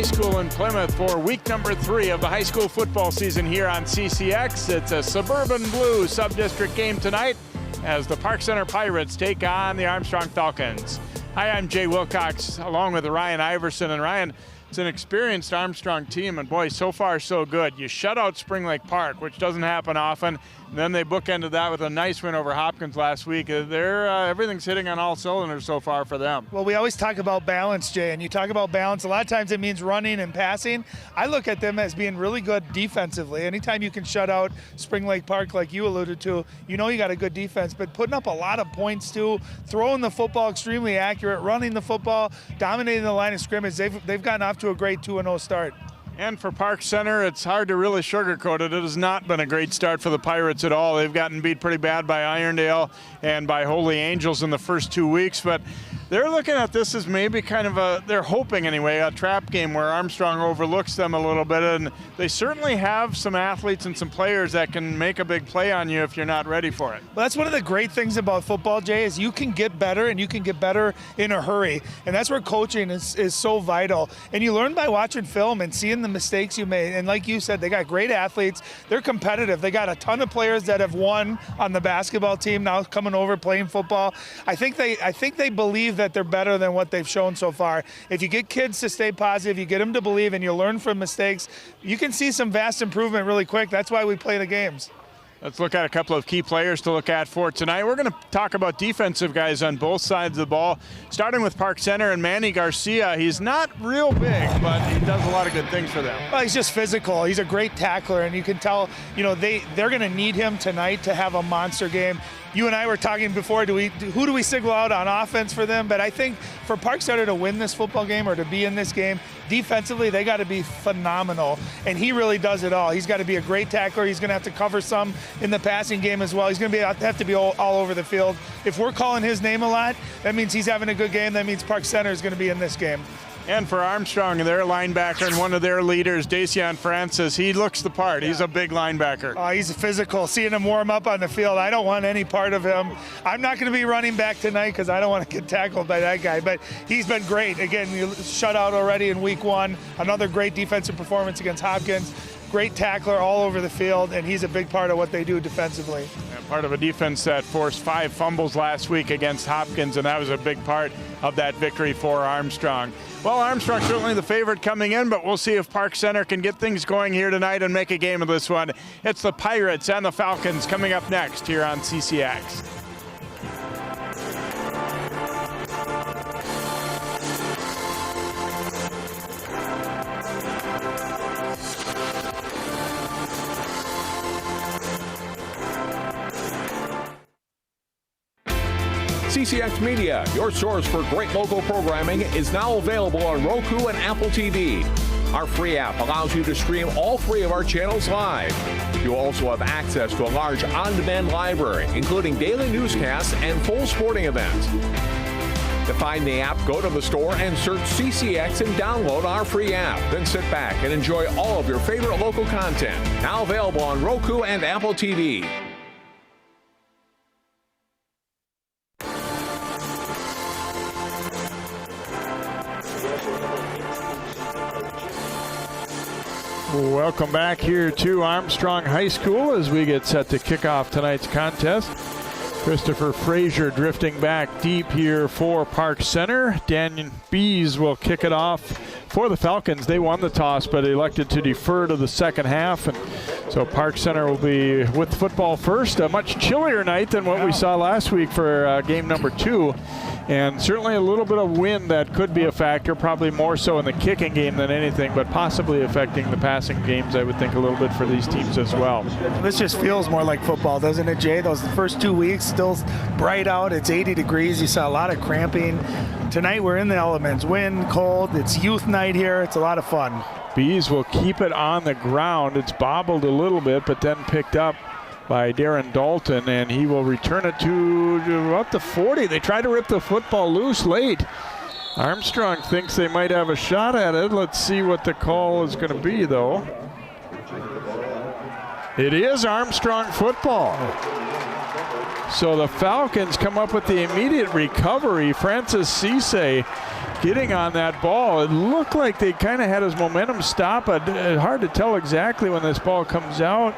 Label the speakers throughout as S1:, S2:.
S1: High School in Plymouth for week number 3 of the high school football season here on CCX. It's a Suburban Blue sub-district game tonight as the Park Center Pirates take on the Armstrong Falcons. Hi, I'm Jay Wilcox along with Ryan Iverson. And Ryan, it's an experienced Armstrong team, and boy, so far so good. You shut out Spring Lake Park, which doesn't happen often. And then they bookended that with a nice win over Hopkins last week. Everything's hitting on all cylinders so far for them.
S2: Well, we always talk about balance, Jay, and you talk about balance. A lot of times it means running and passing. I look at them as being really good defensively. Anytime you can shut out Spring Lake Park, like you alluded to, you know you got a good defense, but putting up a lot of points too, throwing the football extremely accurate, running the football, dominating the line of scrimmage. They've gotten off to a great 2-0 start.
S1: And for Park Center, it's hard to really sugarcoat it. It has not been a great start for the Pirates at all. They've gotten beat pretty bad by Irondale and by Holy Angels in the first 2 weeks, but they're looking at this as maybe kind of they're hoping anyway, a trap game where Armstrong overlooks them a little bit, and they certainly have some athletes and some players that can make a big play on you if you're not ready for it.
S2: Well, that's one of the great things about football, Jay, is you can get better, and you can get better in a hurry, and that's where coaching is so vital. And you learn by watching film and seeing the mistakes you made, and like you said, they got great athletes. They're competitive. They got a ton of players that have won on the basketball team now coming over playing football. I think they believe that they're better than what they've shown so far. If you get kids to stay positive, you get them to believe, and you learn from mistakes, you can see some vast improvement really quick. That's why we play the games.
S1: Let's look at a couple of key players to look at for tonight. We're going to talk about defensive guys on both sides of the ball, starting with Park Center and Manny Garcia. He's not real big, but he does a lot of good things for them.
S2: Well, he's just physical. He's a great tackler, and you can tell, they're going to need him tonight to have a monster game. You and I were talking before, who do we single out on offense for them? But I think for Park Center to win this football game or to be in this game, defensively, they got to be phenomenal. And he really does it all. He's got to be a great tackler. He's going to have to cover some in the passing game as well. He's going to have to be all over the field. If we're calling his name a lot, that means he's having a good game. That means Park Center is going to be in this game.
S1: And for Armstrong, their linebacker and one of their leaders, Dacian Francis, he looks the part. He's a big linebacker.
S2: He's physical. Seeing him warm up on the field, I don't want any part of him. I'm not going to be running back tonight because I don't want to get tackled by that guy, but he's been great. Again, you shut out already in week 1. Another great defensive performance against Hopkins. Great tackler all over the field, and he's a big part of what they do defensively.
S1: And part of a defense that forced 5 fumbles last week against Hopkins, and that was a big part of that victory for Armstrong. Well, Armstrong certainly the favorite coming in, but we'll see if Park Center can get things going here tonight and make a game of this one. It's the Pirates and the Falcons coming up next here on CCX.
S3: CCX Media, your source for great local programming, is now available on Roku and Apple TV. Our free app allows you to stream all 3 of our channels live. You also have access to a large on-demand library, including daily newscasts and full sporting events. To find the app, go to the store and search CCX and download our free app. Then sit back and enjoy all of your favorite local content. Now available on Roku and Apple TV.
S1: Welcome back here to Armstrong High School as we get set to kick off tonight's contest. Christopher Frazier drifting back deep here for Park Center. Daniel Bees will kick it off for the Falcons. They won the toss but elected to defer to the second half, and so Park Center will be with football first. A much chillier night than what we saw last week for game number 2. And certainly a little bit of wind that could be a factor, probably more so in the kicking game than anything, but possibly affecting the passing games, I would think, a little bit for these teams as well.
S2: This just feels more like football, doesn't it, Jay? Those first 2 weeks, still bright out. It's 80 degrees. You saw a lot of cramping. Tonight we're in the elements. Wind, cold. It's youth night here. It's a lot of fun.
S1: Bees will keep it on the ground. It's bobbled a little bit, but then picked up by Darren Dalton, and he will return it to about the 40. They try to rip the football loose late. Armstrong thinks they might have a shot at it. Let's see what the call is going to be, though. It is Armstrong football. So the Falcons come up with the immediate recovery. Francis Cisse getting on that ball. It looked like they kind of had his momentum stop. Hard to tell exactly when this ball comes out.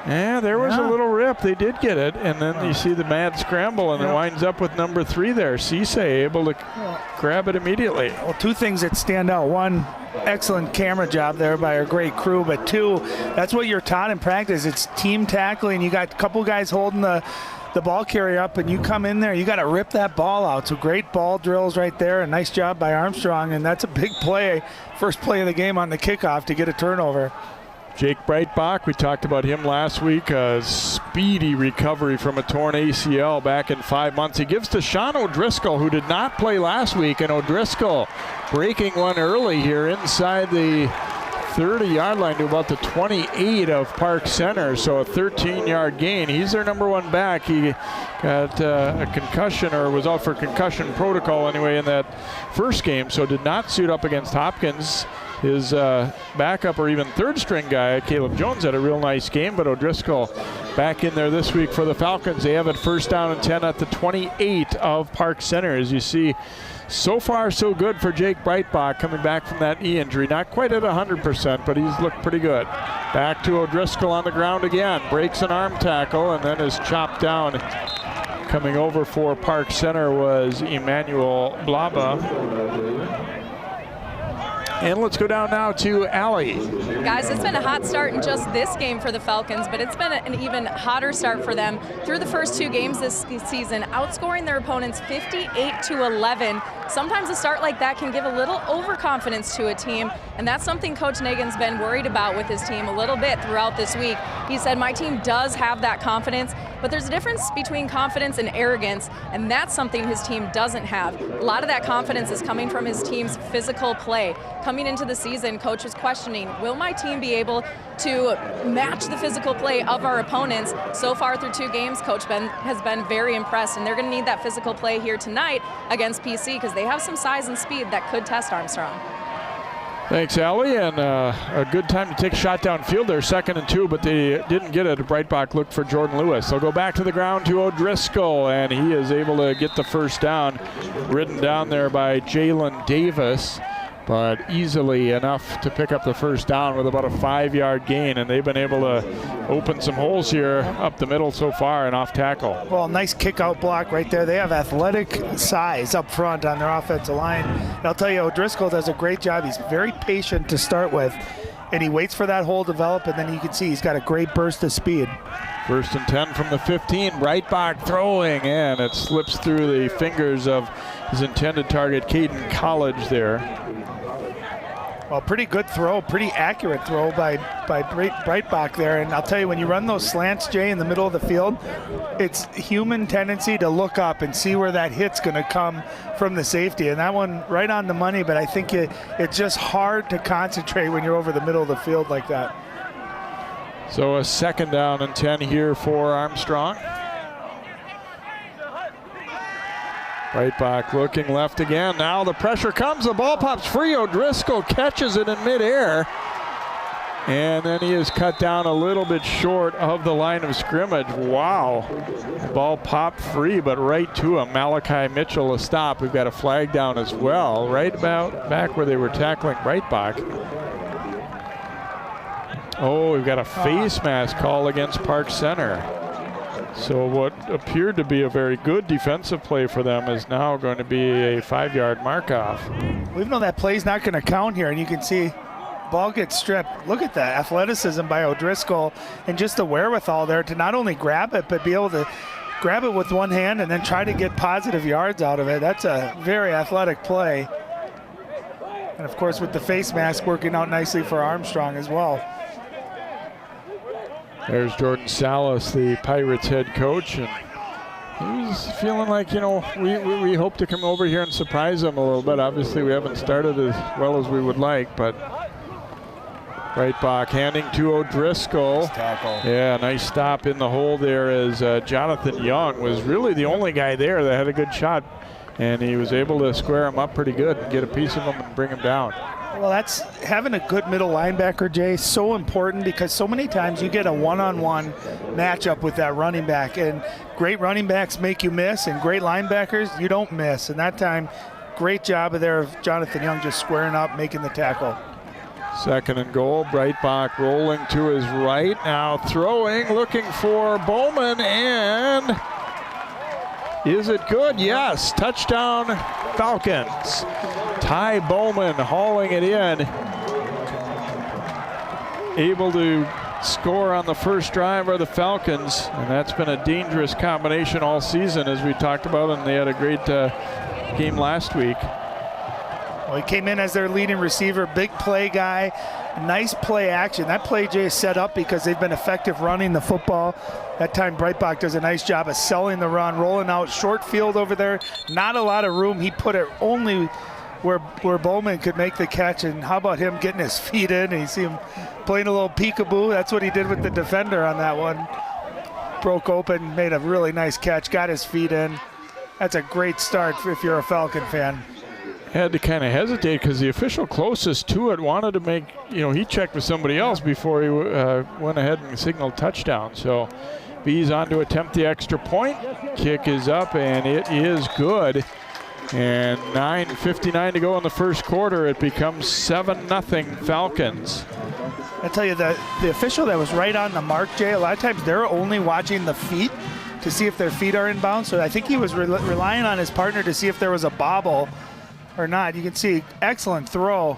S1: Yeah, there was a little rip. They did get it. And then you see the mad scramble, and it winds up with number 3 there. Cisse able to grab it immediately.
S2: Well, 2 things that stand out. 1, excellent camera job there by our great crew. But 2, that's what you're taught in practice. It's team tackling. You got a couple guys holding the ball carrier up, and you come in there, you got to rip that ball out. So great ball drills right there. A nice job by Armstrong, and that's a big play. First play of the game on the kickoff to get a turnover.
S1: Jake Breitbach, we talked about him last week. A speedy recovery from a torn ACL back in 5 months. He gives to Sean O'Driscoll, who did not play last week, and O'Driscoll breaking one early here inside the 30-yard line to about the 28 of Park Center, so a 13-yard gain. He's their number 1 back. He got a concussion, or was out for concussion protocol anyway in that first game, so did not suit up against Hopkins. His backup or even third-string guy, Caleb Jones, had a real nice game, but O'Driscoll back in there this week for the Falcons. They have it 1st down and 10 at the 28 of Park Center. As you see, so far so good for Jake Breitbach coming back from that knee injury. Not quite at 100%, but he's looked pretty good. Back to O'Driscoll on the ground again. Breaks an arm tackle and then is chopped down. Coming over for Park Center was Emmanuel Blaba. And let's go down now to Allie.
S4: Guys, it's been a hot start in just this game for the Falcons, but it's been an even hotter start for them through the first 2 games this season, outscoring their opponents 58-11. Sometimes a start like that can give a little overconfidence to a team, and that's something Coach Nagan's been worried about with his team a little bit throughout this week. He said, my team does have that confidence, but there's a difference between confidence and arrogance, and that's something his team doesn't have. A lot of that confidence is coming from his team's physical play. Coming into the season, Coach was questioning, will my team be able to match the physical play of our opponents? So far through 2 games, Coach has been very impressed, and they're going to need that physical play here tonight against PC because they have some size and speed that could test Armstrong.
S1: Thanks, Allie, and a good time to take a shot downfield there, 2nd and 2, but they didn't get it. Breitbach looked for Jordan Lewis. They'll go back to the ground to O'Driscoll, and he is able to get the 1st down, ridden down there by Jalen Davis, but easily enough to pick up the 1st down with about a 5-yard gain, and they've been able to open some holes here up the middle so far and off tackle.
S2: Well, nice kick out block right there. They have athletic size up front on their offensive line. And I'll tell you, O'Driscoll does a great job. He's very patient to start with, and he waits for that hole to develop, and then you can see he's got a great burst of speed.
S1: 1st and 10 from the 15. Breitbach throwing, and it slips through the fingers of his intended target, Caden College there.
S2: Well, pretty good throw, pretty accurate throw by Breitbach there. And I'll tell you, when you run those slants, Jay, in the middle of the field, it's human tendency to look up and see where that hit's going to come from the safety. And that one right on the money, but I think it's just hard to concentrate when you're over the middle of the field like that.
S1: So a 2nd down and 10 here for Armstrong. Breitbach looking left again. Now the pressure comes. The ball pops free. O'Driscoll catches it in midair. And then he is cut down a little bit short of the line of scrimmage. Wow. The ball popped free, but right to him. Malachi Mitchell a stop. We've got a flag down as well, right about back where they were tackling Breitbach. Oh, we've got a face mask call against Park Center. So what appeared to be a very good defensive play for them is now going to be a 5-yard mark-off.
S2: We know that play's not going to count here, and you can see ball gets stripped. Look at that athleticism by O'Driscoll and just the wherewithal there to not only grab it, but be able to grab it with one hand and then try to get positive yards out of it. That's a very athletic play. And of course, with the face mask working out nicely for Armstrong as well.
S1: There's Jordan Salas, the Pirates head coach, and he's feeling like, you know, we hope to come over here and surprise them a little bit. Obviously, we haven't started as well as we would like, but Breitbach handing to O'Driscoll.
S5: Nice tackle.
S1: Yeah, nice stop in the hole there as Jonathan Young was really the only guy there that had a good shot, and he was able to square him up pretty good and get a piece of him and bring him down.
S2: Well, that's having a good middle linebacker, Jay, so important because so many times you get a one-on-one matchup with that running back, and great running backs make you miss, and great linebackers, you don't miss. And that time, great job of there of Jonathan Young just squaring up, making the tackle.
S1: 2nd and goal. Breitbach rolling to his right. Now throwing, looking for Bowman, and is it good? Yes. Touchdown Falcons. Ty Bowman hauling it in. Able to score on the first drive of the Falcons, and that's been a dangerous combination all season, as we talked about, and they had a great game last week.
S2: Well, he came in as their leading receiver, big play guy, nice play action. That play, Jay, is set up because they've been effective running the football. That time Breitbach does a nice job of selling the run, rolling out short field over there. Not a lot of room. He put it only where Bowman could make the catch, and how about him getting his feet in? And you see him playing a little peekaboo. That's what he did with the defender on that one. Broke open, made a really nice catch, got his feet in. That's a great start if you're a Falcon fan.
S1: Had to kind of hesitate because the official closest to it wanted to make, he checked with somebody else before he went ahead and signaled touchdown. So Bees on to attempt the extra point. Kick is up, and it is good. And 9:59 to go in the first quarter. It becomes 7-0 Falcons.
S2: I tell you, the official that was right on the mark, Jay, a lot of times they're only watching the feet to see if their feet are in bounds. So I think he was relying on his partner to see if there was a bobble or not. You can see excellent throw.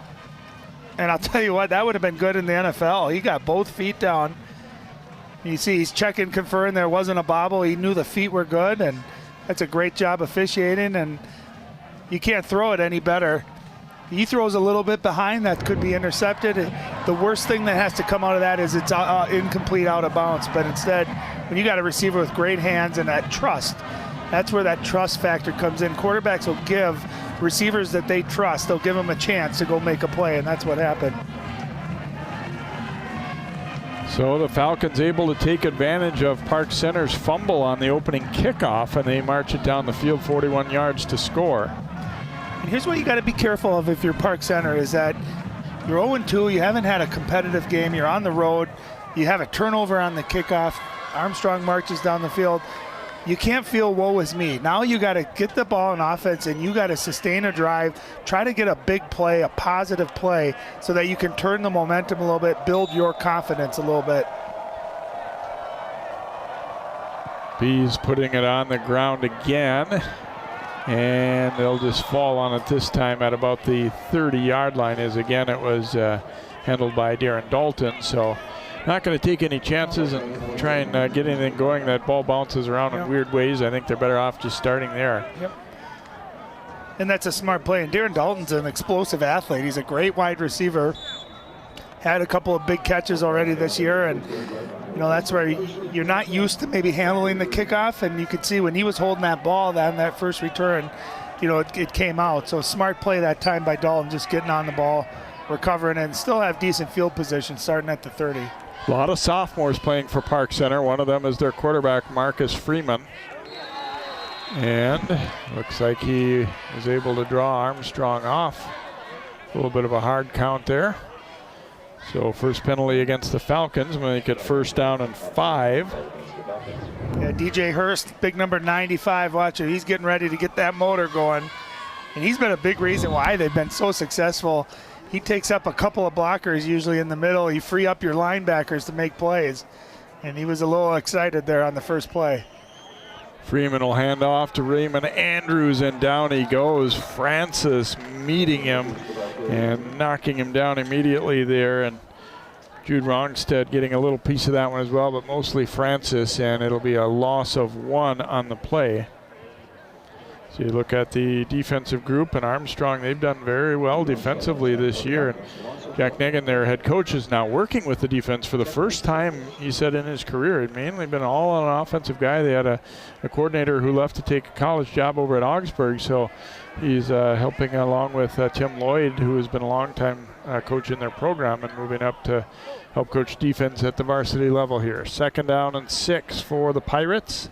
S2: And I'll tell you what, that would have been good in the NFL. He got both feet down. You see he's checking, conferring there wasn't a bobble. He knew the feet were good, and that's a great job officiating, and you can't throw it any better. He throws a little bit behind, that could be intercepted. The worst thing that has to come out of that is it's incomplete, out of bounds. But instead, when you got a receiver with great hands and that trust, that's where that trust factor comes in. Quarterbacks will give receivers that they trust, they'll give them a chance to go make a play, and that's what happened.
S1: So the Falcons able to take advantage of Park Center's fumble on the opening kickoff, and they march it down the field 41 yards to score.
S2: And here's what you got to be careful of if you're Park Center, is that you're 0-2, you haven't had a competitive game, you're on the road, you have a turnover on the kickoff, Armstrong marches down the field. You can't feel woe is me. Now you got to get the ball in offense, and you got to sustain a drive, try to get a big play, a positive play, so that you can turn the momentum a little bit, build your confidence a little bit.
S1: Bees putting it on the ground again, and they'll just fall on it this time at about the 30-yard line, as again it was handled by Darren Dalton. So not going to take any chances and try and get anything going. That ball bounces around in weird ways. I think they're better off just starting there.
S2: Yep. And that's a smart play. And Darren Dalton's an explosive athlete. He's a great wide receiver. Had a couple of big catches already this year, and that's where you're not used to maybe handling the kickoff, and you could see when he was holding that ball on that first return, it came out. So smart play that time by Dalton, just getting on the ball, recovering, and still have decent field position starting at the 30.
S1: A lot of sophomores playing for Park Center. One of them is their quarterback, Marcus Freeman. And looks like he was able to draw Armstrong off. A little bit of a hard count there. So first penalty against the Falcons, make it 1st down and 5.
S2: Yeah, DJ Hurst, big number 95, watch it. He's getting ready to get that motor going. And he's been a big reason why they've been so successful. He takes up a couple of blockers usually in the middle. You free up your linebackers to make plays. And he was a little excited there on the first play.
S1: Freeman will hand off to Raymond Andrews, and down he goes. Francis meeting him and knocking him down immediately there. And Jude Rongstead getting a little piece of that one as well, but mostly Francis, and it'll be a loss of 1 on the play. So you look at the defensive group, and Armstrong, they've done very well defensively this year. And Jack Negan, their head coach, is now working with the defense for the first time, he said, in his career. He'd mainly been all on an offensive guy. They had a coordinator who left to take a college job over at Augsburg, so he's helping along with Tim Lloyd, who has been a long-time coach in their program, and moving up to help coach defense at the varsity level here. 2nd down and 6 for the Pirates.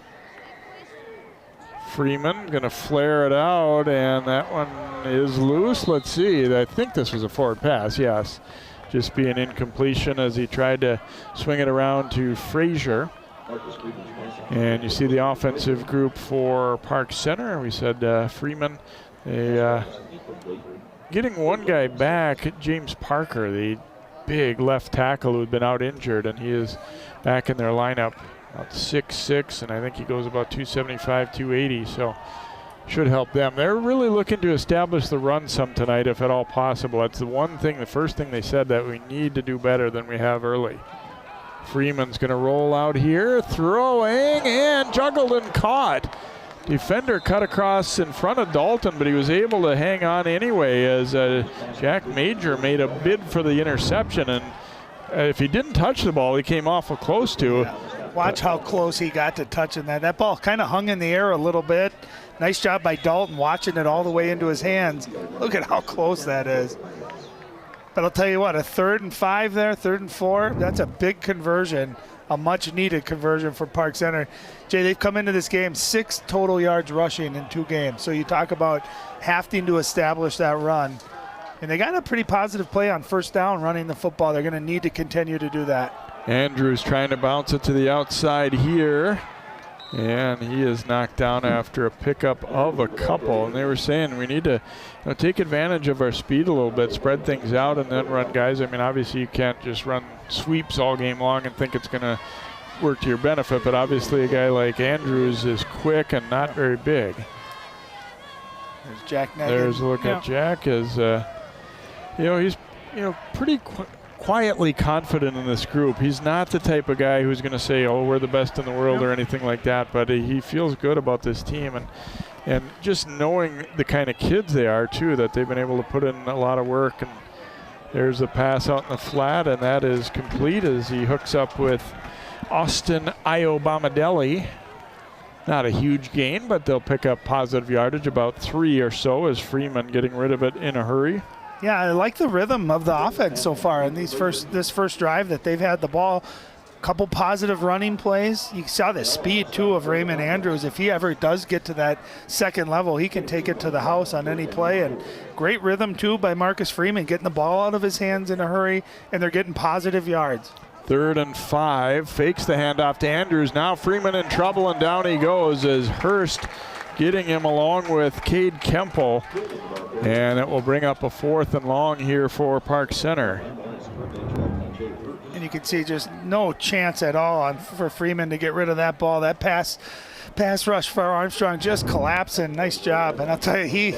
S1: Freeman going to flare it out, and that one is loose. Let's see. I think this was a forward pass, yes. Just be an incompletion as he tried to swing it around to Frazier. And you see the offensive group for Park Center. We said Freeman, Getting one guy back, James Parker, the big left tackle who had been out injured, and he is back in their lineup. About 6'6", and I think he goes about 275, 280, so should help them. They're really looking to establish the run some tonight, if at all possible. That's the one thing, the first thing they said, that we need to do better than we have early. Freeman's going to roll out here, throwing, and juggled and caught. Defender cut across in front of Dalton, but he was able to hang on anyway as Jack Major made a bid for the interception. And if he didn't touch the ball, he came awful close to.
S2: Yeah. Watch how close he got to touching that. That ball kind of hung in the air a little bit. Nice job by Dalton watching it all the way into his hands. Look at how close that is. But I'll tell you what, a 3rd and 5 there, 3rd and 4, that's a big conversion, a much-needed conversion for Park Center. Jay, they've come into this game 6 total yards rushing in 2 games. So you talk about having to establish that run. And they got a pretty positive play on first down running the football. They're going to need to continue to do that.
S1: Andrews trying to bounce it to the outside here. And he is knocked down after a pickup of a couple. And they were saying we need to take advantage of our speed a little bit, spread things out, and then run guys. I mean, obviously you can't just run sweeps all game long and think it's going to work to your benefit. But obviously a guy like Andrews is quick and not very big.
S2: There's Jack Negan.
S1: There's a look at Jack as, he's, pretty quietly confident in this group. He's not the type of guy who's going to say, oh, we're the best in the world or anything like that, but he feels good about this team, and just knowing the kind of kids they are too, that they've been able to put in a lot of work. And there's a pass out in the flat, and that is complete as he hooks up with Austin Iobamadelli. Not a huge gain, but they'll pick up positive yardage, about 3 or so, as Freeman getting rid of it in a hurry.
S2: Yeah, I like the rhythm of the offense so far in this first drive that they've had the ball. Couple positive running plays. You saw the speed, too, of Raymond Andrews. If he ever does get to that second level, he can take it to the house on any play. And great rhythm, too, by Marcus Freeman, getting the ball out of his hands in a hurry, and they're getting positive yards.
S1: 3rd and 5, fakes the handoff to Andrews. Now Freeman in trouble, and down he goes as Hurst getting him along with Cade Kemple. And it will bring up a 4th and long here for Park Center.
S2: And you can see just no chance at all for Freeman to get rid of that ball. That pass rush for Armstrong just collapsing. Nice job. And I'll tell you,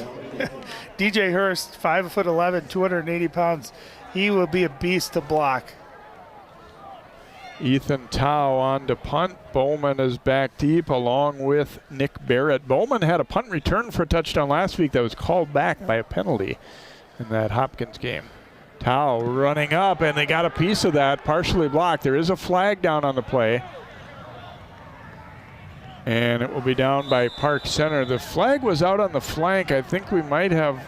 S2: DJ Hurst, 5'11", 280 pounds, he will be a beast to block.
S1: Ethan Tao on to punt. Bowman is back deep along with Nick Barrett. Bowman had a punt return for a touchdown last week that was called back by a penalty in that Hopkins game. Tao running up, and they got a piece of that, partially blocked. There is a flag down on the play. And it will be down by Park Center. The flag was out on the flank. I think we might have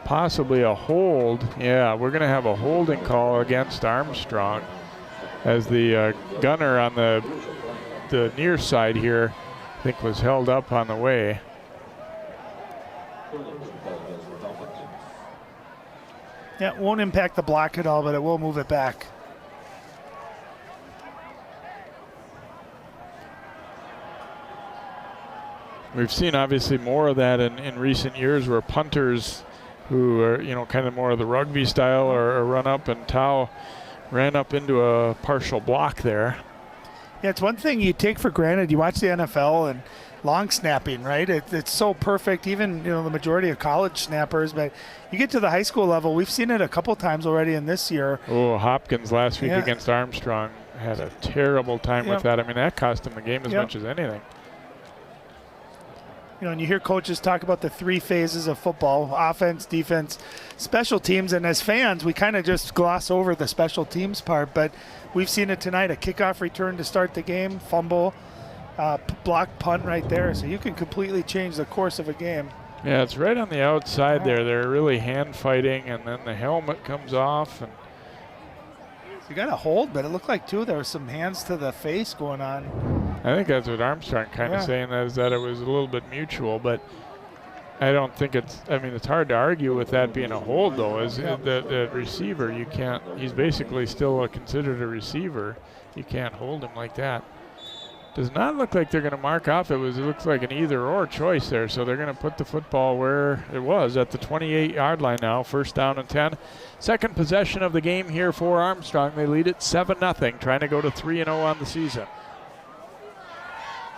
S1: possibly a hold. Yeah, we're going to have a holding call against Armstrong, as the gunner on the near side here, I think, was held up on the way.
S2: Yeah, it won't impact the block at all, but it will move it back.
S1: We've seen obviously more of that in recent years, where punters who are, kind of more of the rugby style or run up, and Tao ran up into a partial block there.
S2: Yeah, it's one thing you take for granted. You watch the NFL and long snapping, right? It's so perfect, even the majority of college snappers. But you get to the high school level, we've seen it a couple times already in this year.
S1: Oh, Hopkins last week against Armstrong had a terrible time with that. I mean, that cost him the game as much as anything.
S2: And you hear coaches talk about the 3 phases of football: offense, defense, special teams. And as fans, we kind of just gloss over the special teams part. But we've seen it tonight: a kickoff return to start the game, fumble, block punt right there. So you can completely change the course of a game.
S1: Yeah, it's right on the outside there. They're really hand fighting, and then the helmet comes off. And
S2: you got a hold, but it looked like, too, there was some hands to the face going on.
S1: I think that's what Armstrong kind of saying, is that it was a little bit mutual, but I don't think it's hard to argue with that being a hold, though. As the receiver, you can't, he's basically still considered a receiver. You can't hold him like that. Does not look like they're going to mark off. It looks like an either-or choice there. So they're going to put the football where it was at the 28-yard line now. First down and 10. Second possession of the game here for Armstrong. They lead it 7-0, trying to go to 3-0 on the season.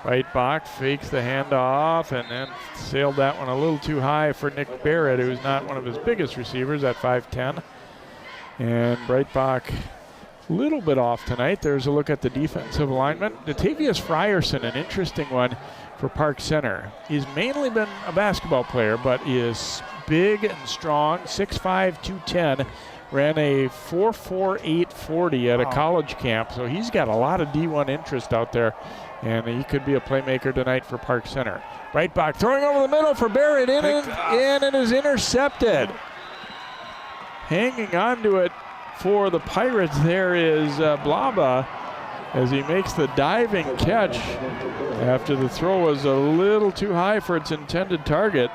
S1: Breitbach fakes the handoff and then sailed that one a little too high for Nick Barrett, who's not one of his biggest receivers at 5'10". And Breitbach a little bit off tonight. There's a look at the defensive alignment. Datavius Frierson, an interesting one for Park Center. He's mainly been a basketball player, but he is big and strong, 6'5", 210. Ran a 4.48 40 at a college camp, so he's got a lot of D1 interest out there, and he could be a playmaker tonight for Park Center. Breitbach throwing over the middle for Barrett, in and it is intercepted. Hanging on to it for the Pirates there is Blaba as he makes the diving catch after the throw was a little too high for its intended target.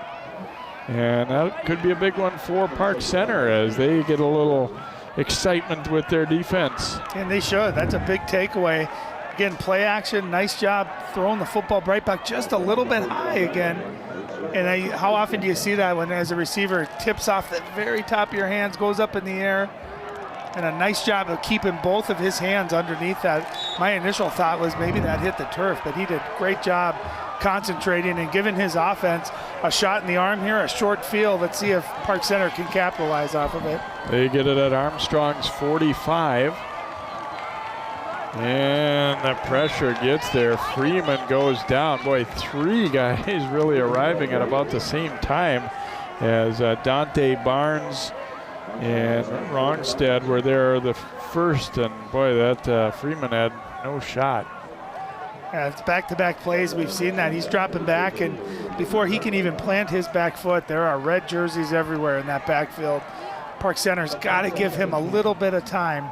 S1: And that could be a big one for Park Center as they get a little excitement with their defense.
S2: And they should. That's a big takeaway. Again, play action, nice job throwing the football Breitbach just a little bit high again. And how often do you see that when as a receiver tips off the very top of your hands, goes up in the air? And a nice job of keeping both of his hands underneath that. My initial thought was maybe that hit the turf, but he did a great job concentrating and giving his offense a shot in the arm here, a short field. Let's see if Park Center can capitalize off of it.
S1: They get it at Armstrong's 45. And the pressure gets there. Freeman goes down. Boy, three guys really arriving at about the same time as Dante Barnes and Rongstead were there the first. And boy, that Freeman had no shot.
S2: Yeah, it's back-to-back plays. We've seen that. He's dropping back, and before he can even plant his back foot, there are red jerseys everywhere in that backfield. Park Center's got to give him a little bit of time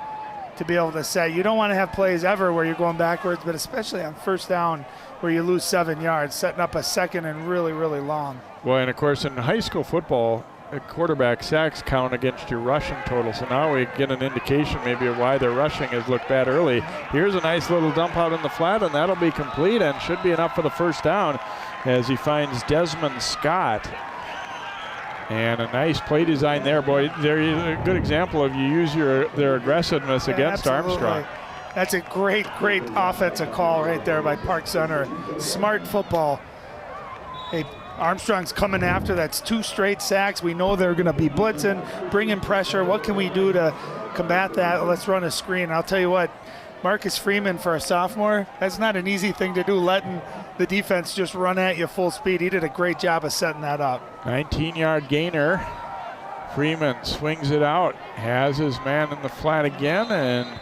S2: to be able to set. You don't want to have plays ever where you're going backwards, but especially on first down where you lose 7 yards, setting up a second and really, really long.
S1: Well, and of course, in high school football, quarterback sacks count against your rushing total. So now we get an indication maybe of why their rushing has looked bad early. Here's a nice little dump out in the flat, and that'll be complete and should be enough for the first down as he finds Desmond Scott. And a nice play design there. Boy, they're a good example of you use their aggressiveness against
S2: absolutely.
S1: Armstrong.
S2: That's a great offensive call right there by Park Center. Smart football. Hey, Armstrong's coming after. That's 2 straight sacks. We know they're going to be blitzing, bringing pressure. What can we do to combat that? Let's run a screen. I'll tell you what, Marcus Freeman for a sophomore, that's not an easy thing to do, letting the defense just run at you full speed. He did a great job of setting that up.
S1: 19-yard gainer. Freeman swings it out, has his man in the flat again, and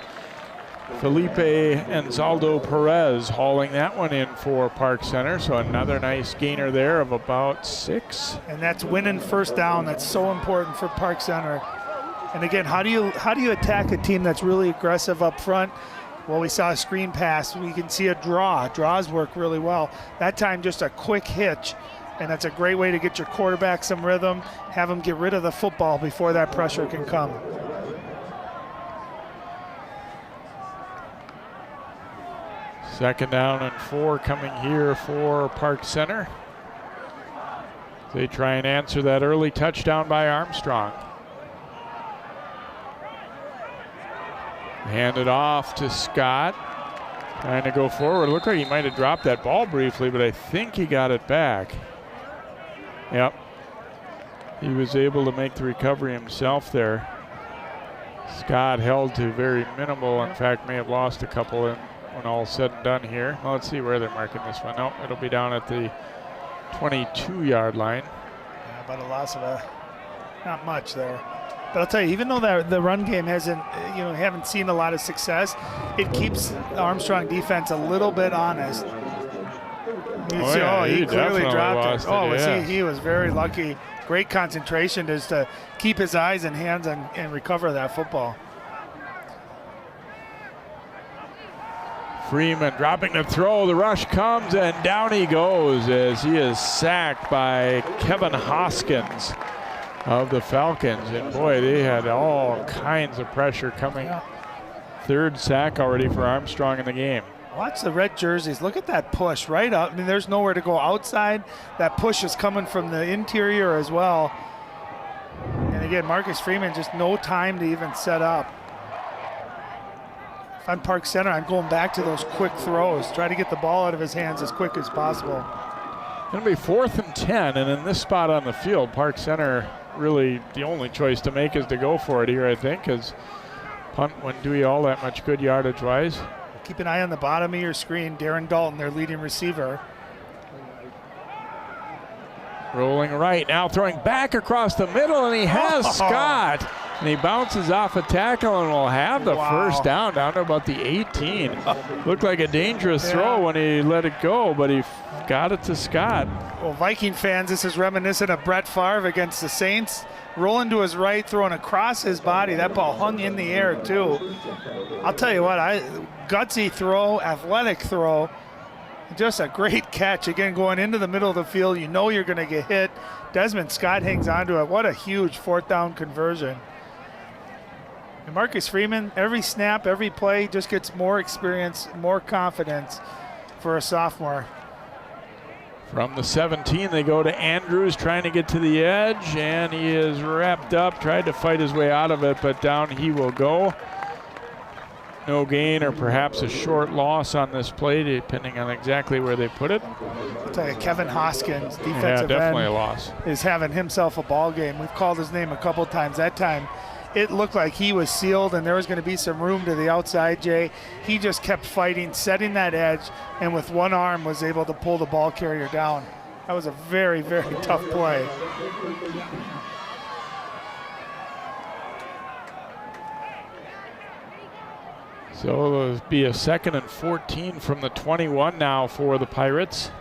S1: Felipe Anzaldo Perez hauling that one in for Park Center. So another nice gainer there of about 6.
S2: And that's winning first down. That's so important for Park Center. And again, how do you attack a team that's really aggressive up front? Well, we saw a screen pass. We can see a draw. Draws work really well. That time, just a quick hitch. And that's a great way to get your quarterback some rhythm, have him get rid of the football before that pressure can come.
S1: Second down and 4 coming here for Park Center. They try and answer that early touchdown by Armstrong. Hand it off to Scott. Trying to go forward. Looked like he might have dropped that ball briefly, but I think he got it back. Yep. He was able to make the recovery himself there. Scott held to very minimal. In fact, may have lost a couple when all's said and done here. Well, let's see where they're marking this one. Nope, it'll be down at the 22-yard line.
S2: Yeah, about a loss of not much there. But I'll tell you, even though the run game hasn't, haven't seen a lot of success, it keeps the Armstrong defense a little bit honest. He clearly dropped it.
S1: Yes.
S2: He was very lucky. Great concentration just to keep his eyes and hands on and recover that football.
S1: Freeman dropping the throw. The rush comes, and down he goes as he is sacked by Kevin Hoskins of the Falcons. And boy, they had all kinds of pressure coming. 3rd sack already for Armstrong in the game.
S2: Watch the red jerseys. Look at that push right up. I mean, there's nowhere to go outside. That push is coming from the interior as well. And again, Marcus Freeman, just no time to even set up. If I'm Park Center, I'm going back to those quick throws. Try to get the ball out of his hands as quick as possible.
S1: Going to be 4th and 10, and in this spot on the field, Park Center really the only choice to make is to go for it here, I think, because punt wouldn't do you all that much good yardage-wise.
S2: Keep an eye on the bottom of your screen. Darren Dalton, their leading receiver.
S1: Rolling right, now throwing back across the middle, and he has Scott. And he bounces off a tackle and will have the first down to about the 18. Looked like a dangerous throw when he let it go, but he got it to Scott.
S2: Well, Viking fans, this is reminiscent of Brett Favre against the Saints. Rolling to his right, throwing across his body. That ball hung in the air, too. I'll tell you what, gutsy throw, athletic throw. Just a great catch. Again, going into the middle of the field, you know you're going to get hit. Desmond Scott hangs on to it. What a huge 4th down conversion. And Marcus Freeman, every snap, every play, just gets more experience, more confidence for a sophomore.
S1: From the 17, they go to Andrews, trying to get to the edge, and he is wrapped up, tried to fight his way out of it, but down he will go. No gain, or perhaps a short loss on this play, depending on exactly where they put it.
S2: I'll tell you, Kevin Hoskins, defensive
S1: definitely
S2: end,
S1: a loss,
S2: is having himself a ball game. We've called his name a couple times. That time, it looked like he was sealed and there was going to be some room to the outside, Jay. He just kept fighting, setting that edge, and with one arm was able to pull the ball carrier down. That was a very, very tough play.
S1: So it'll be a 2nd and 14 from the 21 now for the Pirates.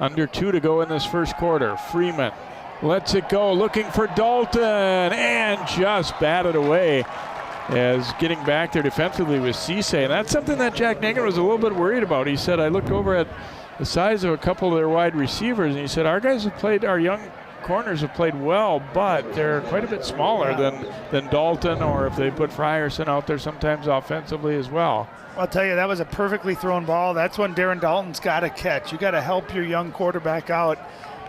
S1: Under 2 to go in this first quarter. Freeman lets it go, looking for Dalton, and just batted away as getting back there defensively with Cisse. And that's something that Jack Nagan was a little bit worried about. He said, I looked over at the size of a couple of their wide receivers, and he said, our young corners have played well, but they're quite a bit smaller than Dalton, or if they put Frierson out there sometimes offensively as well.
S2: I'll tell you, that was a perfectly thrown ball. That's when Darren Dalton's got to catch. You got to help your young quarterback out.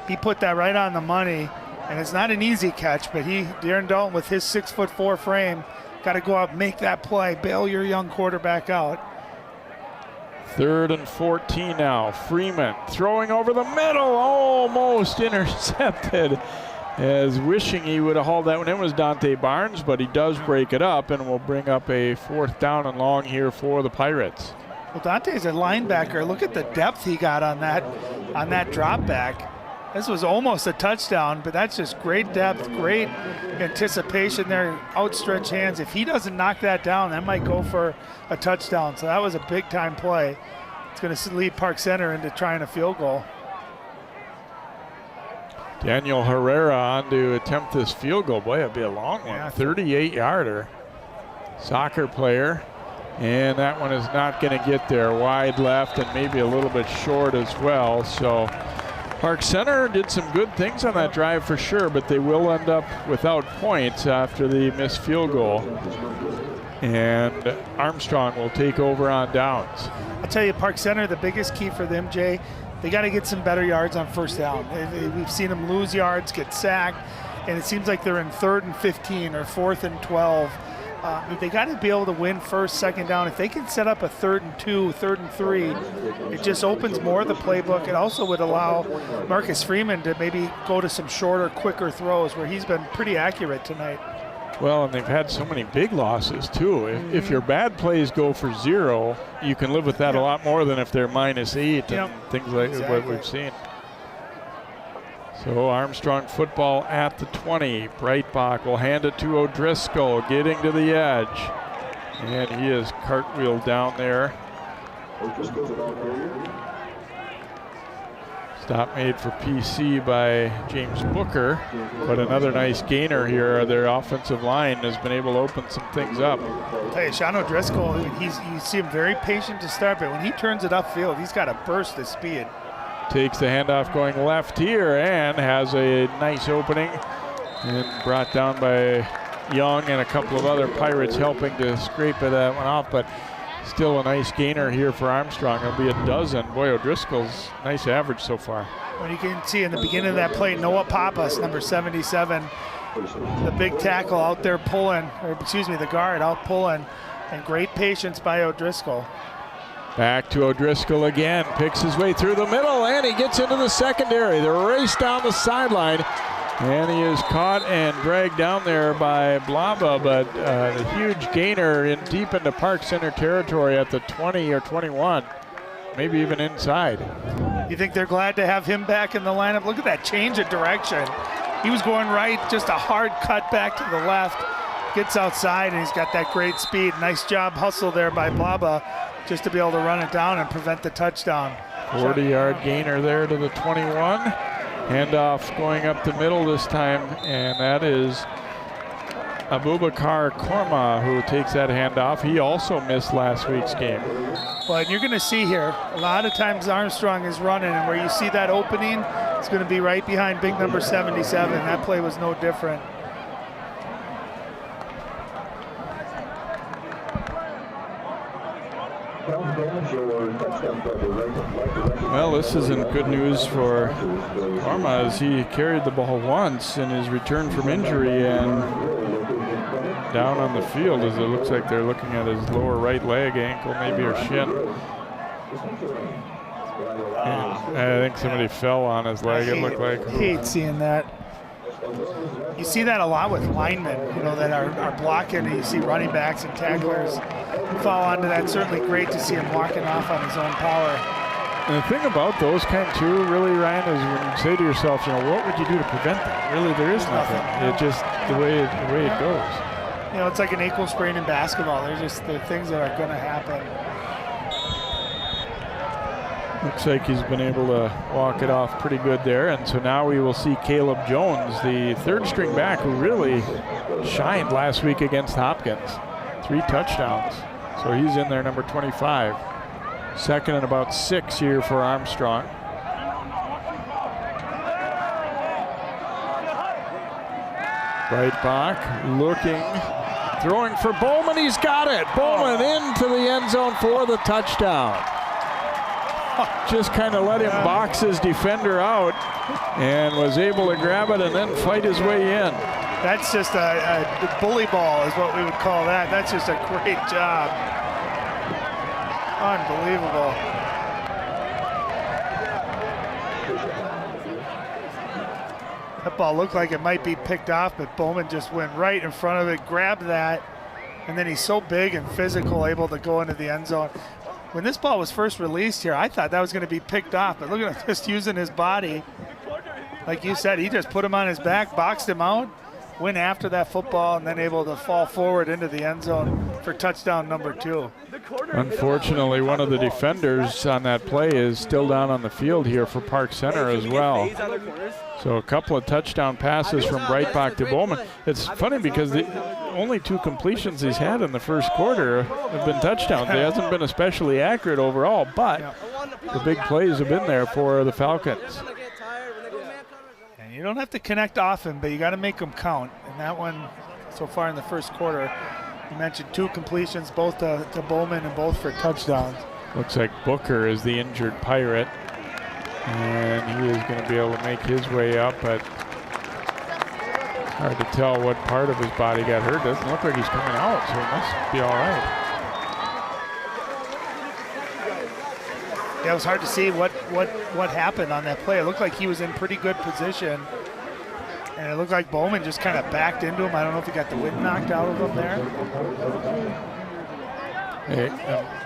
S2: He put that right on the money, and it's not an easy catch, but Darren Dalton with his 6'4" frame, got to go out and make that play, bail your young quarterback out.
S1: 3rd and 14 now. Freeman throwing over the middle, almost intercepted. As wishing he would have hauled that one in was Dante Barnes, but he does break it up and will bring up a 4th down and long here for the Pirates.
S2: Well, Dante's a linebacker. Look at the depth he got on that drop back. This was almost a touchdown, but that's just great depth, great anticipation there, outstretched hands. If he doesn't knock that down, that might go for a touchdown. So that was a big-time play. It's going to lead Park Center into trying a field goal.
S1: Daniel Herrera on to attempt this field goal. Boy, it'd be a long one. 38-yarder. Soccer player. And that one is not going to get there. Wide left and maybe a little bit short as well. So Park Center did some good things on that drive for sure, but they will end up without points after the missed field goal. And Armstrong will take over on downs.
S2: I'll tell you, Park Center, the biggest key for them, Jay, they got to get some better yards on first down. We've seen them lose yards, get sacked, and it seems like they're in 3rd and 15 or 4th and 12. They got to be able to win first, second down. If they can set up a 3rd and 2, 3rd and 3, it just opens more of the playbook. It also would allow Marcus Freeman to maybe go to some shorter, quicker throws where he's been pretty accurate tonight.
S1: Well, and they've had so many big losses too. If your bad plays go for 0, you can live with that a lot more than if they're -8 and things like what we've seen. So Armstrong football at the 20. Breitbach will hand it to O'Driscoll, getting to the edge. And he is cartwheeled down there. Stop made for PC by James Booker, but another nice gainer here. Their offensive line has been able to open some things up.
S2: Hey, Sean O'Driscoll, you see him very patient to start, but when he turns it upfield, he's got a burst of speed.
S1: Takes the handoff going left here and has a nice opening and brought down by Young and a couple of other Pirates helping to scrape that one off. But Still a nice gainer here for Armstrong. It'll be a dozen. Boy, O'Driscoll's nice average so far.
S2: When you can see in the beginning of that play, Noah Pappas, number 77, the big tackle out there pulling, or excuse me, the guard out pulling, and great patience by O'Driscoll.
S1: Back to O'Driscoll again, picks his way through the middle, and he gets into the secondary. The race down the sideline, and he is caught and dragged down there by Blaba, but the huge gainer in deep into Park Center territory at the 20 or 21, maybe even inside.
S2: You think they're glad to have him back in the lineup? Look at that change of direction. He was going right, just a hard cut back to the left. Gets outside, and he's got that great speed. Nice job hustle there by Blaba just to be able to run it down and prevent the touchdown.
S1: 40-yard gainer there to the 21. Handoff going up the middle this time, and that is Abubakar Korma who takes that handoff. He also missed last week's game.
S2: Well, and you're going to see here, a lot of times Armstrong is running, and where you see that opening, it's going to be right behind big number 77. That play was no different.
S1: Well, this isn't good news for Korma, as he carried the ball once in his return from injury and down on the field, as it looks like they're looking at his lower right leg, ankle maybe, or shin. And I think somebody fell on his leg, it looked like.
S2: I hate seeing that. You see that a lot with linemen, that are blocking, and you see running backs and tacklers fall onto that. Certainly great to see him walking off on his own power.
S1: And the thing about those kind too, really, Ryan, is when you say to yourself, what would you do to prevent that? Really, there is nothing. It just the way it goes.
S2: It's like an ankle sprain in basketball. There's just the things that are going to happen.
S1: Looks like he's been able to walk it off pretty good there. And so now we will see Caleb Jones, the third string back, who really shined last week against Hopkins. 3 touchdowns. So he's in there, number 25. Second and about 6 here for Armstrong. Breitbach looking, throwing for Bowman. He's got it. Bowman into the end zone for the touchdown. Just kind of let him box his defender out and was able to grab it and then fight his way in.
S2: That's just a bully ball is what we would call that. That's just a great job. Unbelievable. That ball looked like it might be picked off, but Bowman just went right in front of it, grabbed that, and then he's so big and physical, able to go into the end zone. When this ball was first released here, I thought that was going to be picked off, but look at him just using his body. Like you said, he just put him on his back, boxed him out, went after that football, and then able to fall forward into the end zone for touchdown number 2.
S1: Unfortunately, one of the defenders on that play is still down on the field here for Park Center as well. So a couple of touchdown passes from Breitbach to Bowman. It's funny because the only 2 completions he's had in the first quarter have been touchdowns. He hasn't been especially accurate overall, but the big plays have been there for the Falcons.
S2: And you don't have to connect often, but you got to make them count. And that one, so far in the first quarter, you mentioned 2 completions, both to Bowman and both for touchdowns.
S1: Looks like Booker is the injured Pirate, and he is going to be able to make his way up, but hard to tell what part of his body got hurt. Doesn't look like he's coming out, so he must be all right.
S2: Yeah, it was hard to see what happened on that play. It looked like he was in pretty good position, and it looked like Bowman just kind of backed into him. I don't know if he got the wind knocked out of him there.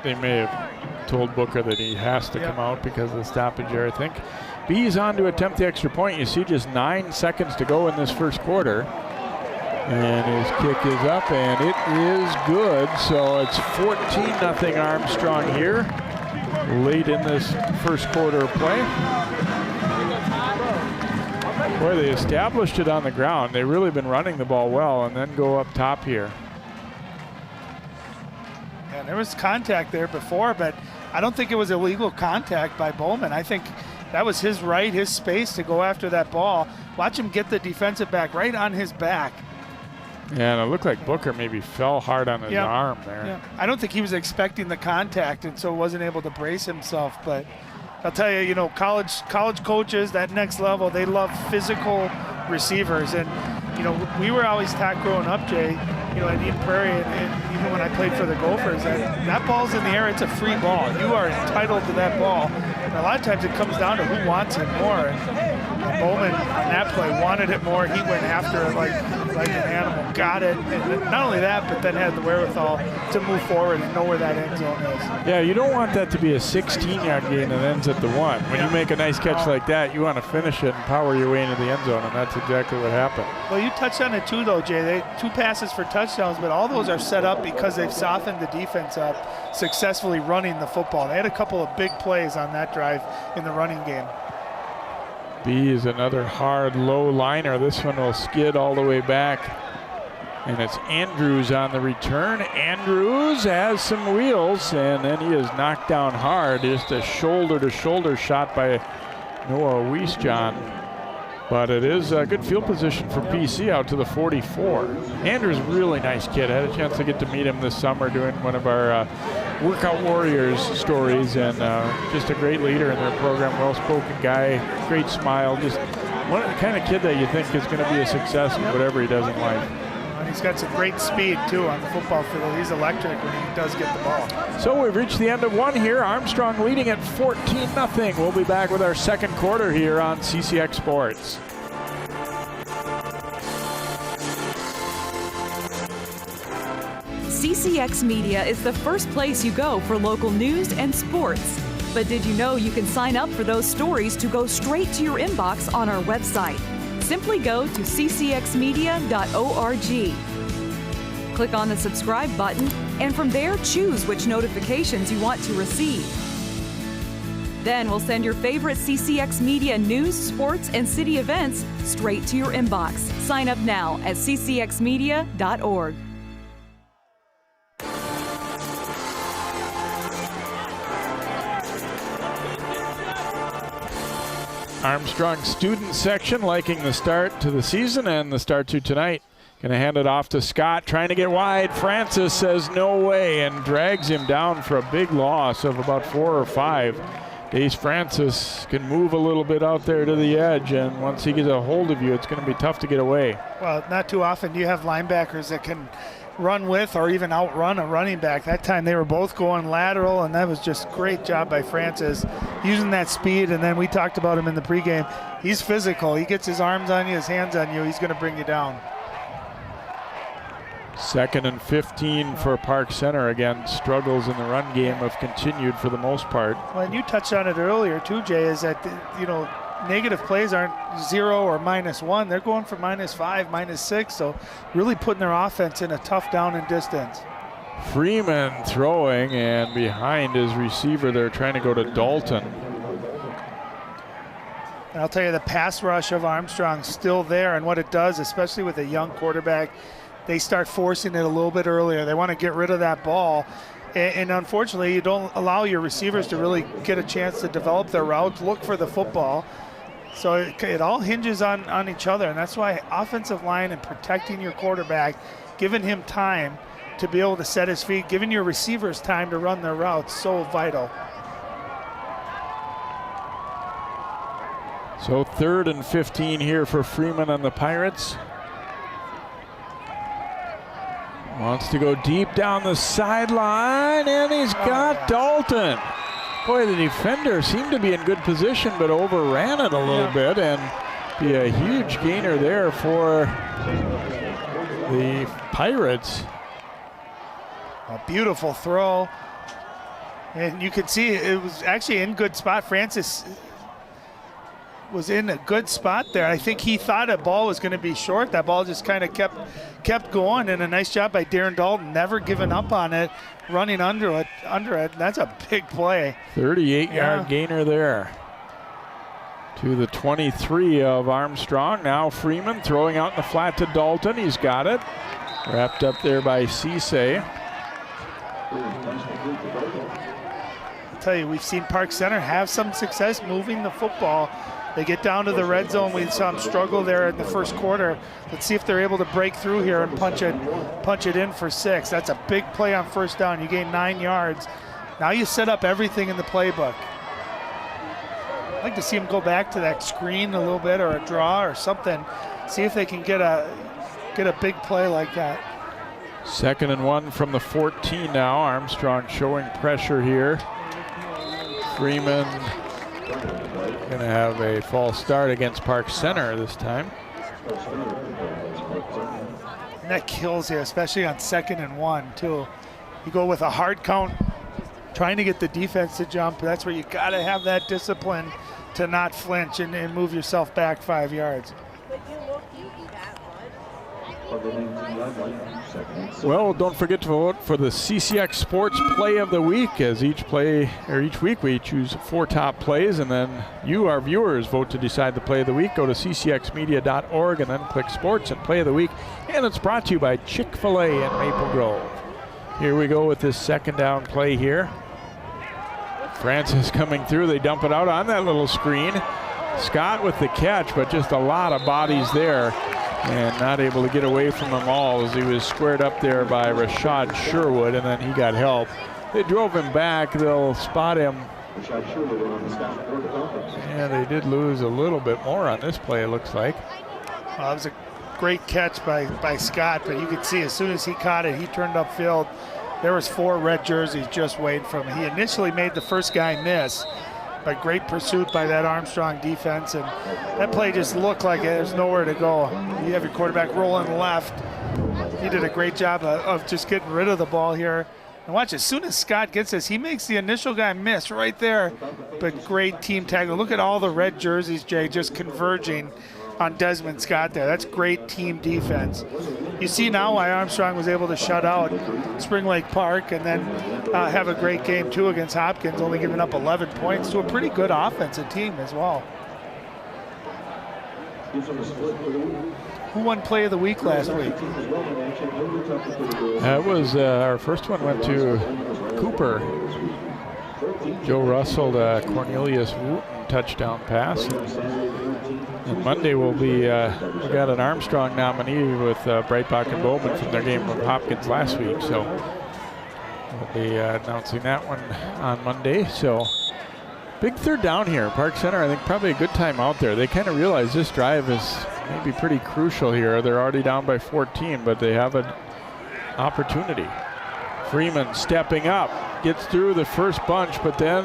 S1: They may have told Booker that he has to come out because of the stoppage there, I think. B's on to attempt the extra point. You see just 9 seconds to go in this first quarter. And his kick is up, and it is good. So it's 14-0 Armstrong here late in this first quarter of play. Boy, they established it on the ground. They've really been running the ball well, and then go up top here.
S2: Yeah, there was contact there before, but I don't think it was illegal contact by Bowman. I think that was his right, his space to go after that ball. Watch him get the defensive back right on his back
S1: Yeah, and it looked like Booker maybe fell hard on his arm there.
S2: Yeah. I don't think he was expecting the contact, and so wasn't able to brace himself. But I'll tell you, college coaches, that next level, they love physical receivers. And, we were always taught growing up, Jay, at Eden Prairie, and even when I played for the Gophers, that ball's in the air, it's a free ball. You are entitled to that ball. And a lot of times it comes down to who wants it more. And Bowman, on that play, wanted it more. He went after it like an animal, got it. And not only that, but then had the wherewithal to move forward and know where that end zone is.
S1: Yeah, you don't want that to be a 16-yard gain that ends at the 1. When you make a nice catch like that, you want to finish it and power your way into the end zone, and that's exactly what happened.
S2: Well, you touched on it too, though, Jay. They 2 passes for touchdowns, but all those are set up because they've softened the defense up, successfully running the football. They had a couple of big plays on that drive in the running game.
S1: B is another hard low liner. This one will skid all the way back. And it's Andrews on the return. Andrews has some wheels, and then he is knocked down hard. Just a shoulder-to-shoulder shot by Noah Wiesjohn. But it is a good field position for PC out to the 44. Andrews, really nice kid. I had a chance to get to meet him this summer doing one of our Workout Warriors stories, and just a great leader in their program, well-spoken guy, great smile, just one of the kind of kid that you think is going to be a success in whatever he does in life.
S2: And he's got some great speed, too, on the football field. He's electric when he does get the ball.
S1: So we've reached the end of one here. Armstrong leading at 14-0. We'll be back with our second quarter here on CCX Sports.
S5: CCX Media is the first place you go for local news and sports. But did you know you can sign up for those stories to go straight to your inbox on our website? Simply go to ccxmedia.org. Click on the subscribe button, and from there choose which notifications you want to receive. Then we'll send your favorite CCX Media news, sports, and city events straight to your inbox. Sign up now at ccxmedia.org.
S1: Armstrong student section liking the start to the season and the start to tonight. Going to hand it off to Scott, trying to get wide. Francis says no way and drags him down for a big loss of about 4 or 5. Dace Francis can move a little bit out there to the edge, and once he gets a hold of you, it's going to be tough to get away.
S2: Well, not too often do you have linebackers that can run with or even outrun a running back. That time they were both going lateral, and that was just great job by Francis using that speed. And then we talked about him in the pregame. He's physical. He gets his arms on you, his hands on you. He's going to bring you down.
S1: 2nd and 15 for Park Center. Again, struggles in the run game have continued for the most part.
S2: Well, and you touched on it earlier too, Jay, is that, negative plays aren't 0 or -1. They're going for -5, -6. So really putting their offense in a tough down and distance.
S1: Freeman throwing, and behind his receiver, they're trying to go to Dalton.
S2: And I'll tell you, the pass rush of Armstrong still there, and what it does, especially with a young quarterback, they start forcing it a little bit earlier. They want to get rid of that ball. And unfortunately, you don't allow your receivers to really get a chance to develop their routes, look for the football. So it all hinges on each other, and that's why offensive line and protecting your quarterback, giving him time to be able to set his feet, giving your receivers time to run their routes, so vital.
S1: So 3rd and 15 here for Freeman on the Pirates. Wants to go deep down the sideline, and he's got Dalton. Boy, the defender seemed to be in good position, but overran it a little bit, and be a huge gainer there for the Pirates.
S2: A beautiful throw. And you could see it was actually in good spot. Francis was in a good spot there. I think he thought a ball was going to be short. That ball just kind of kept going, and a nice job by Darren Dalton, never giving up on it, running under it. That's a big play.
S1: 38-yard gainer there. To the 23 of Armstrong. Now Freeman throwing out in the flat to Dalton. He's got it. Wrapped up there by Cisse.
S2: I'll tell you, we've seen Park Center have some success moving the football They get down to the red zone. We saw them struggle there in the first quarter. Let's see if they're able to break through here and punch it in for 6. That's a big play on first down. You gain 9 yards. Now you set up everything in the playbook. I'd like to see them go back to that screen a little bit, or a draw or something. See if they can get a big play like that.
S1: 2nd and 1 from the 14 now. Armstrong showing pressure here. Freeman going to have a false start against Park Center this time.
S2: And that kills you, especially on 2nd and 1 too. You go with a hard count, trying to get the defense to jump. That's where you got to have that discipline to not flinch and move yourself back 5 yards.
S1: Well, don't forget to vote for the CCX Sports Play of the Week, as each week we choose 4 top plays, and then you, our viewers, vote to decide the play of the week. Go to ccxmedia.org and then click Sports and Play of the Week. And it's brought to you by Chick-fil-A in Maple Grove. Here we go with this 2nd down play here. Francis coming through. They dump it out on that little screen. Scott with the catch, but just a lot of bodies there, and not able to get away from them all as he was squared up there by Rashad Sherwood, and then he got help. They drove him back. They'll spot him. And they did lose a little bit more on this play, it looks like.
S2: Well, that was a great catch by Scott, but you could see as soon as he caught it, he turned upfield. There was 4 red jerseys just waiting for him. He initially made the first guy miss, but great pursuit by that Armstrong defense, and that play just looked like there's nowhere to go. You have your quarterback rolling left. He did a great job of just getting rid of the ball here. And watch, as soon as Scott gets this, he makes the initial guy miss right there, but great team tackle. Look at all the red jerseys, Jay, just converging on Desmond Scott there. That's great team defense. You see now why Armstrong was able to shut out Spring Lake Park and then have a great game too against Hopkins, only giving up 11 points to a pretty good offensive team as well. Who won play of the week last week?
S1: That was our first one went to Cooper. Joe Russell to Cornelius Wooten touchdown pass. And Monday will be, we got an Armstrong nominee with Breitbach and Bowman from their game with Hopkins last week. So we'll be announcing that one on Monday. So big 3rd down here. Park Center, I think probably a good time out there. They kind of realize this drive is maybe pretty crucial here. They're already down by 14, but they have an opportunity. Freeman stepping up, gets through the first bunch, but then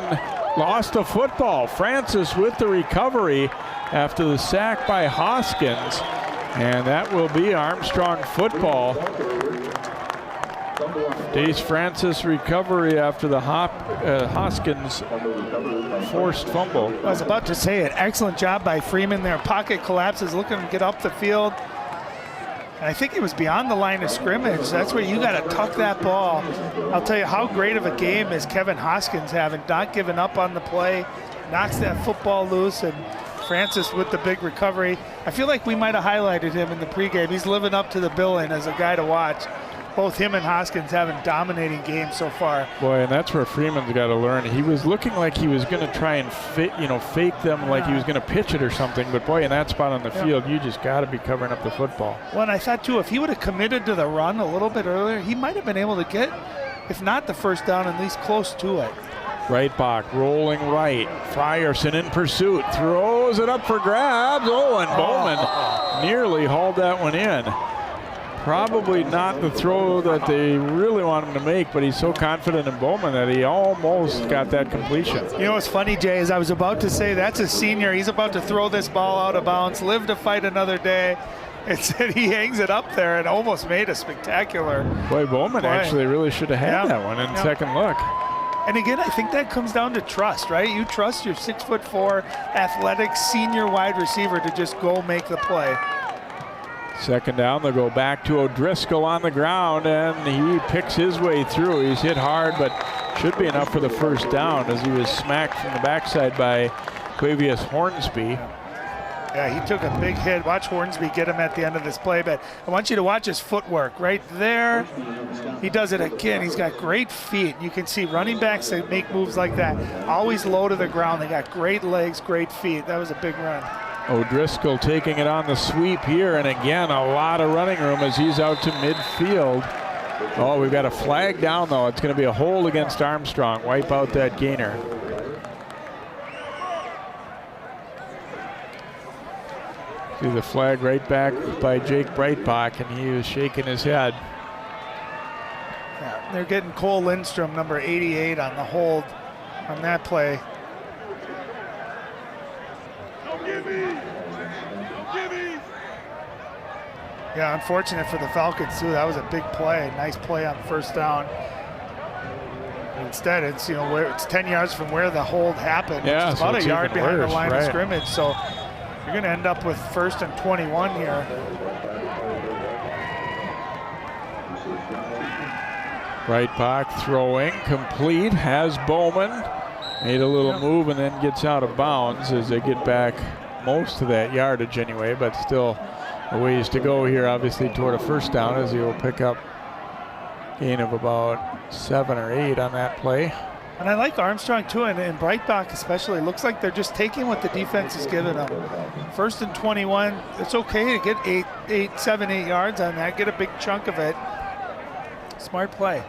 S1: lost the football. Francis with the recovery after the sack by Hoskins, and that will be Armstrong football. Dace Francis recovery after the Hoskins forced fumble.
S2: I was about to say it. Excellent job by Freeman there. Pocket collapses, looking to get up the field. And I think it was beyond the line of scrimmage. That's where you got to tuck that ball. I'll tell you how great of a game is Kevin Hoskins having, not giving up on the play, knocks that football loose, and Francis with the big recovery. I feel like we might have highlighted him in the pregame. He's living up to the billing as a guy to watch. Both him and Hoskins having dominating games so far.
S1: Boy, and that's where Freeman's got to learn. He was looking like he was going to try and fake them like he was going to pitch it or something. But boy, in that spot on the field, you just got to be covering up the football.
S2: Well, and I thought too, if he would have committed to the run a little bit earlier, he might have been able to get, if not the first down, at least close to it.
S1: Breitbach rolling right. Frierson in pursuit. Throws it up for grabs. Oh, and Bowman nearly hauled that one in. Probably not the throw that they really want him to make, but he's so confident in Bowman that he almost got that completion.
S2: You know what's funny, Jay, is I was about to say that's a senior. He's about to throw this ball out of bounds, live to fight another day. Instead, he hangs it up there and almost made a spectacular.
S1: Boy, Bowman actually really should have had that one in second look.
S2: And again, I think that comes down to trust, right? You trust your 6'4" athletic senior wide receiver to just go make the play.
S1: 2nd down, they'll go back to O'Driscoll on the ground, and he picks his way through. He's hit hard, but should be enough for the first down as he was smacked from the backside by Quavius Hornsby.
S2: Yeah, he took a big hit. Watch Hornsby get him at the end of this play, but I want you to watch his footwork right there. He does it again. He's got great feet. You can see running backs that make moves like that always low to the ground. They got great legs, great feet. That was a big run.
S1: O'Driscoll taking it on the sweep here, and again, a lot of running room as he's out to midfield. Oh, we've got a flag down, though. It's going to be a hold against Armstrong. Wipe out that gainer. See the flag right back by Jake Breitbach, and he was shaking his head.
S2: Yeah, they're getting Cole Lindstrom, number 88, on the hold on that play. Yeah, unfortunate for the Falcons too. That was a big play, nice play on first down. Instead, it's where it's 10 yards from where the hold happened,
S1: yeah,
S2: which is
S1: so
S2: about a yard behind
S1: worse,
S2: the line
S1: right.
S2: of scrimmage. So you're going to end up with 1st and 21 here.
S1: Breitbach throwing, complete, has Bowman. Made a little move and then gets out of bounds as they get back most of that yardage anyway, but still a ways to go here, obviously, toward a first down, as he will pick up gain of about 7 or 8 on that play.
S2: And I like Armstrong too, and Breitbach especially. Looks like they're just taking what the defense is giving them. 1st and 21. It's okay to get 7, 8 yards on that. Get a big chunk of it. Smart play.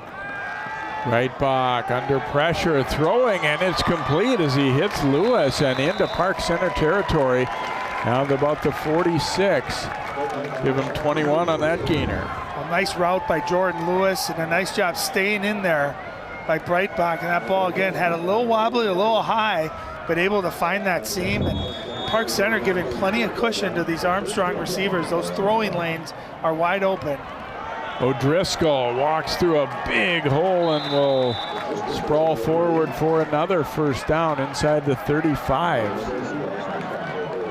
S1: Breitbach under pressure, throwing, and it's complete as he hits Lewis and into Park Center territory. Down to about the 46. Give him 21 on that gainer.
S2: A nice route by Jordan Lewis, and a nice job staying in there by Breitbach. And that ball again had a little wobbly, a little high, but able to find that seam. And Park Center giving plenty of cushion to these Armstrong receivers. Those throwing lanes are wide open.
S1: O'Driscoll walks through a big hole and will sprawl forward for another first down inside the 35.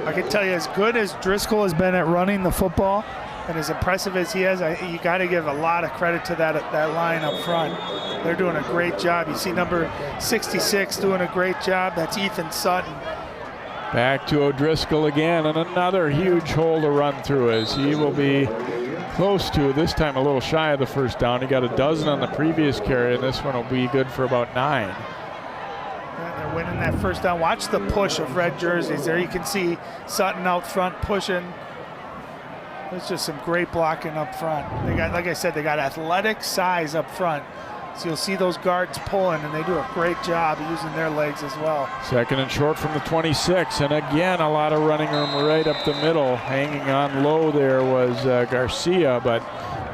S2: I can tell you, as good as Driscoll has been at running the football and as impressive as he is, you got to give a lot of credit to that line up front. They're doing a great job. You see number 66 doing a great job. That's Ethan Sutton.
S1: Back to O'Driscoll again, and another huge hole to run through as he will be close to, this time a little shy of the first down. He got a dozen on the previous carry, and this one will be good for about 9.
S2: Yeah, they're winning that first down. Watch the push of red jerseys. There you can see Sutton out front pushing. There's just some great blocking up front. They got, like I said, they got athletic size up front. So you'll see those guards pulling, and they do a great job using their legs as well. 2nd
S1: and short from the 26, and again a lot of running room right up the middle. Hanging on low there was Garcia, but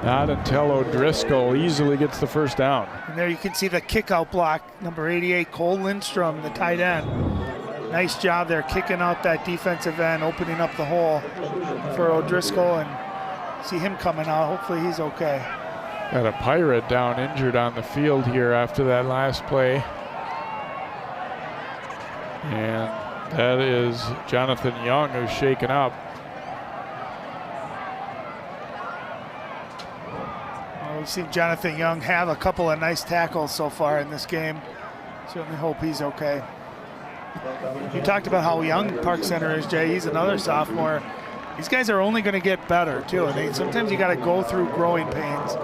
S1: not until O'Driscoll easily gets the first down.
S2: And there you can see the kick out block, number 88, Cole Lindstrom, the tight end. Nice job there kicking out that defensive end, opening up the hole for O'Driscoll, and see him coming out. Hopefully he's okay.
S1: Got a Pirate down injured on the field here after that last play. And that is Jonathan Young, who's shaken up.
S2: Well, we've seen Jonathan Young have a couple of nice tackles so far in this game. Certainly hope he's okay. You talked about how young Park Center is, Jay. He's another sophomore. These guys are only going to get better, too. And sometimes you got to go through growing pains.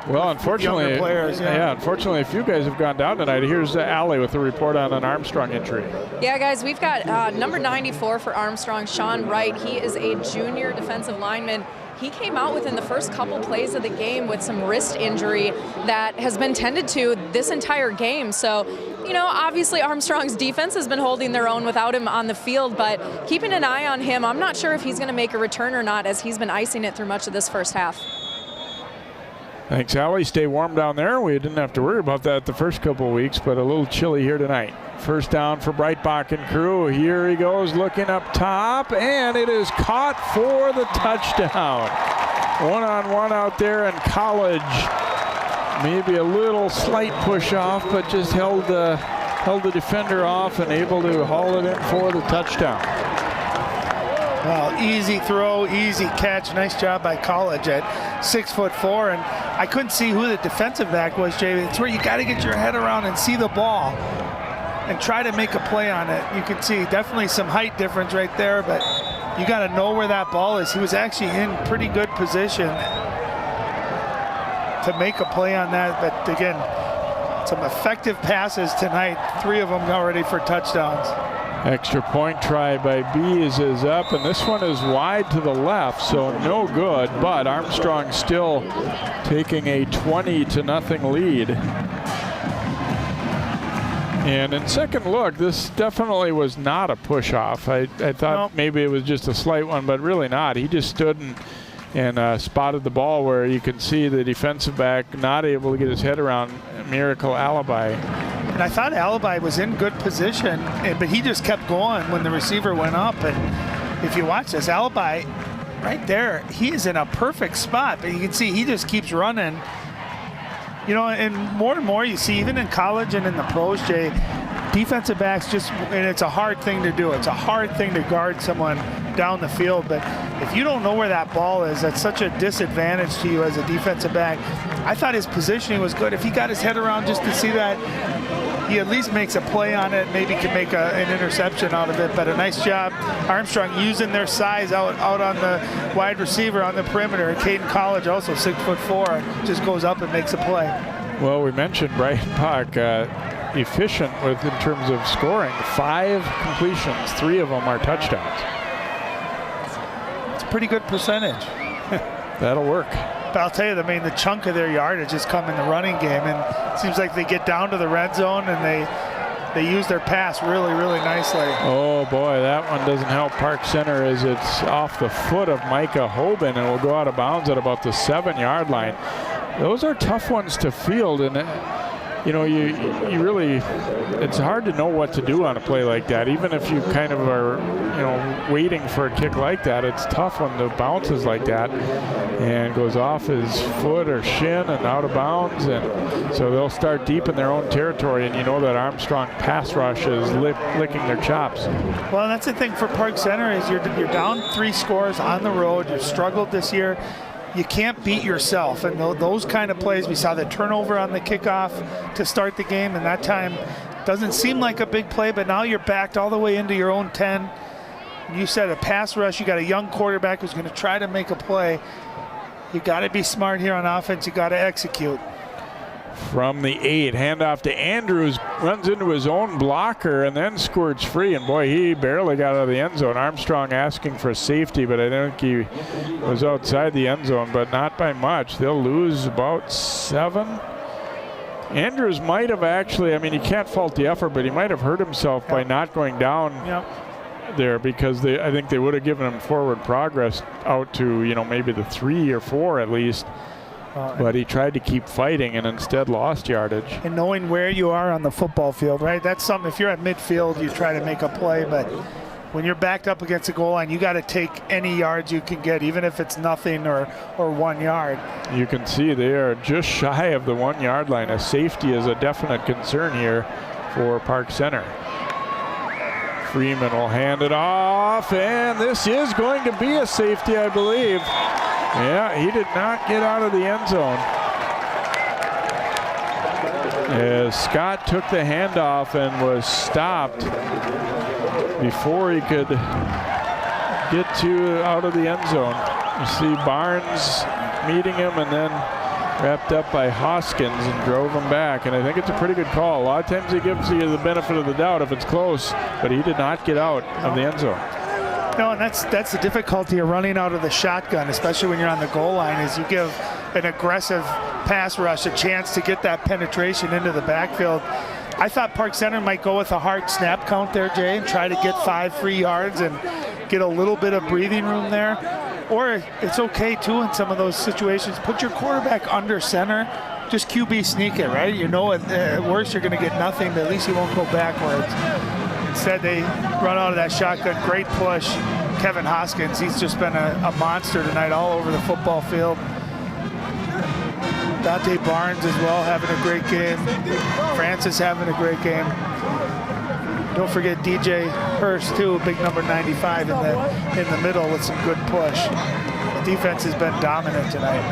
S1: Well, unfortunately,
S2: players,
S1: unfortunately, a few guys have gone down tonight. Here's Allie with a report on an Armstrong injury.
S4: Yeah, guys, we've got number 94 for Armstrong, Sean Wright. He is a junior defensive lineman. He came out within the first couple plays of the game with some wrist injury that has been tended to this entire game. So, obviously Armstrong's defense has been holding their own without him on the field, but keeping an eye on him. I'm not sure if he's going to make a return or not, as he's been icing it through much of this first half.
S1: Thanks, Allie. Stay warm down there. We didn't have to worry about that the first couple of weeks, but a little chilly here tonight. First down for Breitbach and crew. Here he goes looking up top, and it is caught for the touchdown. One-on-one out there, and College maybe a little slight push off, but just held the defender off and able to haul it in for the touchdown.
S2: Well, easy throw, easy catch. Nice job by College at 6'4", and I couldn't see who the defensive back was, Jay. It's where you got to get your head around and see the ball and try to make a play on it. You can see definitely some height difference right there, but you got to know where that ball is. He was actually in pretty good position to make a play on that. But again, some effective passes tonight. 3 of them already for touchdowns.
S1: Extra point try by Bees is up, and this one is wide to the left, so no good, but Armstrong still taking a 20-0 lead. And in second look, this definitely was not a push-off. I thought maybe it was just a slight one, but really not. He just stood and spotted the ball where you can see the defensive back not able to get his head around Miracle Alibi.
S2: And I thought Alibi was in good position, but he just kept going when the receiver went up. And if you watch this, Alibi right there, he is in a perfect spot, but you can see he just keeps running. You know, and more you see, even in college and in the pros, Jay, defensive backs just, and it's a hard thing to do. It's a hard thing to guard someone down the field, but if you don't know where that ball is, that's such a disadvantage to you as a defensive back. I thought his positioning was good. If he got his head around just to see that, he at least makes a play on it, maybe can make an interception out of it. But a nice job, Armstrong, using their size out on the wide receiver on the perimeter. Caden College, also 6'4", just goes up and makes a play.
S1: Well, we mentioned Brian Puck, efficient in terms of scoring. 5 completions, 3 of them are touchdowns.
S2: It's a pretty good percentage.
S1: That'll work.
S2: But I'll tell you, I mean, the chunk of their yardage has come in the running game, and it seems like they get down to the red zone and they use their pass really, really nicely.
S1: Oh boy, that one doesn't help Park Center as it's off the foot of Micah Hoban and will go out of bounds at about the 7-yard line. Those are tough ones to field, and you know, you really, it's hard to know what to do on a play like that. Even if you kind of are, you know, waiting for a kick like that, it's tough when the bounces like that and goes off his foot or shin and out of bounds. And so they'll start deep in their own territory, and you know that Armstrong pass rush is licking their chops.
S2: Well, that's the thing for Park Center is you're down 3 scores on the road. You've struggled this year. You can't beat yourself, and those kind of plays, we saw the turnover on the kickoff to start the game, and that time doesn't seem like a big play, but now you're backed all the way into your own 10. You said a pass rush, you got a young quarterback who's going to try to make a play. You got to be smart here on offense. You got to execute.
S1: From the 8, handoff to Andrews, runs into his own blocker and then squirts free, and boy, he barely got out of the end zone. Armstrong asking for safety, but I think he was outside the end zone, but not by much. They'll lose about 7. Andrews might have actually, I mean, you can't fault the effort, but he might have hurt himself by not going down there, because I think they would have given him forward progress out to, you know, maybe the 3 or 4 at least. But he tried to keep fighting and instead lost yardage.
S2: And knowing where you are on the football field, right? That's something, if you're at midfield, you try to make a play, but when you're backed up against the goal line, you got to take any yards you can get, even if it's nothing or 1 yard.
S1: You can see they are just shy of the 1 yard line. A safety is a definite concern here for Park Center. Freeman will hand it off, and this is going to be a safety, I believe. Yeah, he did not get out of the end zone. As Scott took the handoff and was stopped before he could get out of the end zone. You see Barnes meeting him and then wrapped up by Hoskins and drove him back. And I think it's a pretty good call. A lot of times he gives you the benefit of the doubt if it's close, but he did not get out of the end zone.
S2: No, and that's the difficulty of running out of the shotgun, especially when you're on the goal line, is you give an aggressive pass rush a chance to get that penetration into the backfield. I thought Park Center might go with a hard snap count there, Jay, and try to get 5 free yards and get a little bit of breathing room there. Or it's okay, too, in some of those situations. Put your quarterback under center. Just QB sneak it, right? You know, at worst, you're going to get nothing, but at least you won't go backwards. Instead, they run out of that shotgun. Great push. Kevin Hoskins, he's just been a monster tonight all over the football field. Dante Barnes as well having a great game. Francis having a great game. Don't forget DJ Hurst too, big number 95 in the middle with some good push. The defense has been dominant tonight.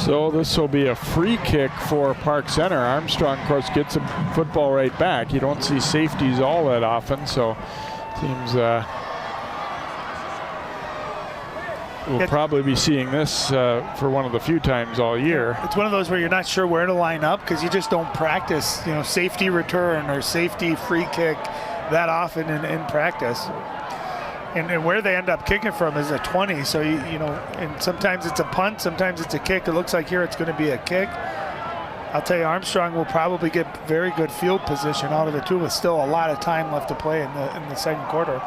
S1: So this will be a free kick for Park Center. Armstrong, of course, gets a football right back. You don't see safeties all that often, so teams we'll probably be seeing this for one of the few times all year.
S2: It's one of those where you're not sure where to line up because you just don't practice, safety return or safety free kick that often in practice. And where they end up kicking from is a 20. So, and sometimes it's a punt, sometimes it's a kick. It looks like here it's going to be a kick. I'll tell you, Armstrong will probably get very good field position out of it too, with still a lot of time left to play in the second quarter.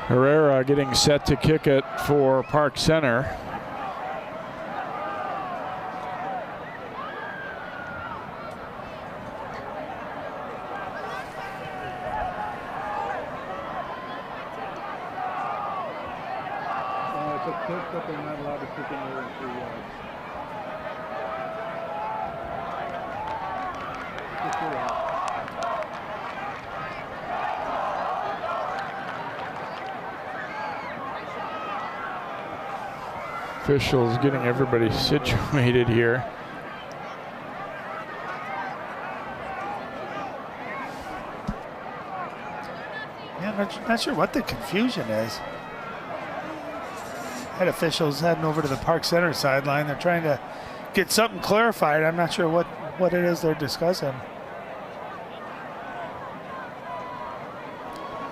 S1: Herrera getting set to kick it for Park Center.
S6: It's a kick, but they're not allowed to kick in more than 3 yards.
S1: Officials getting everybody situated here.
S2: Yeah, not sure what the confusion is. Head officials heading over to the Park Center sideline. They're trying to get something clarified. I'm not sure what it is they're discussing.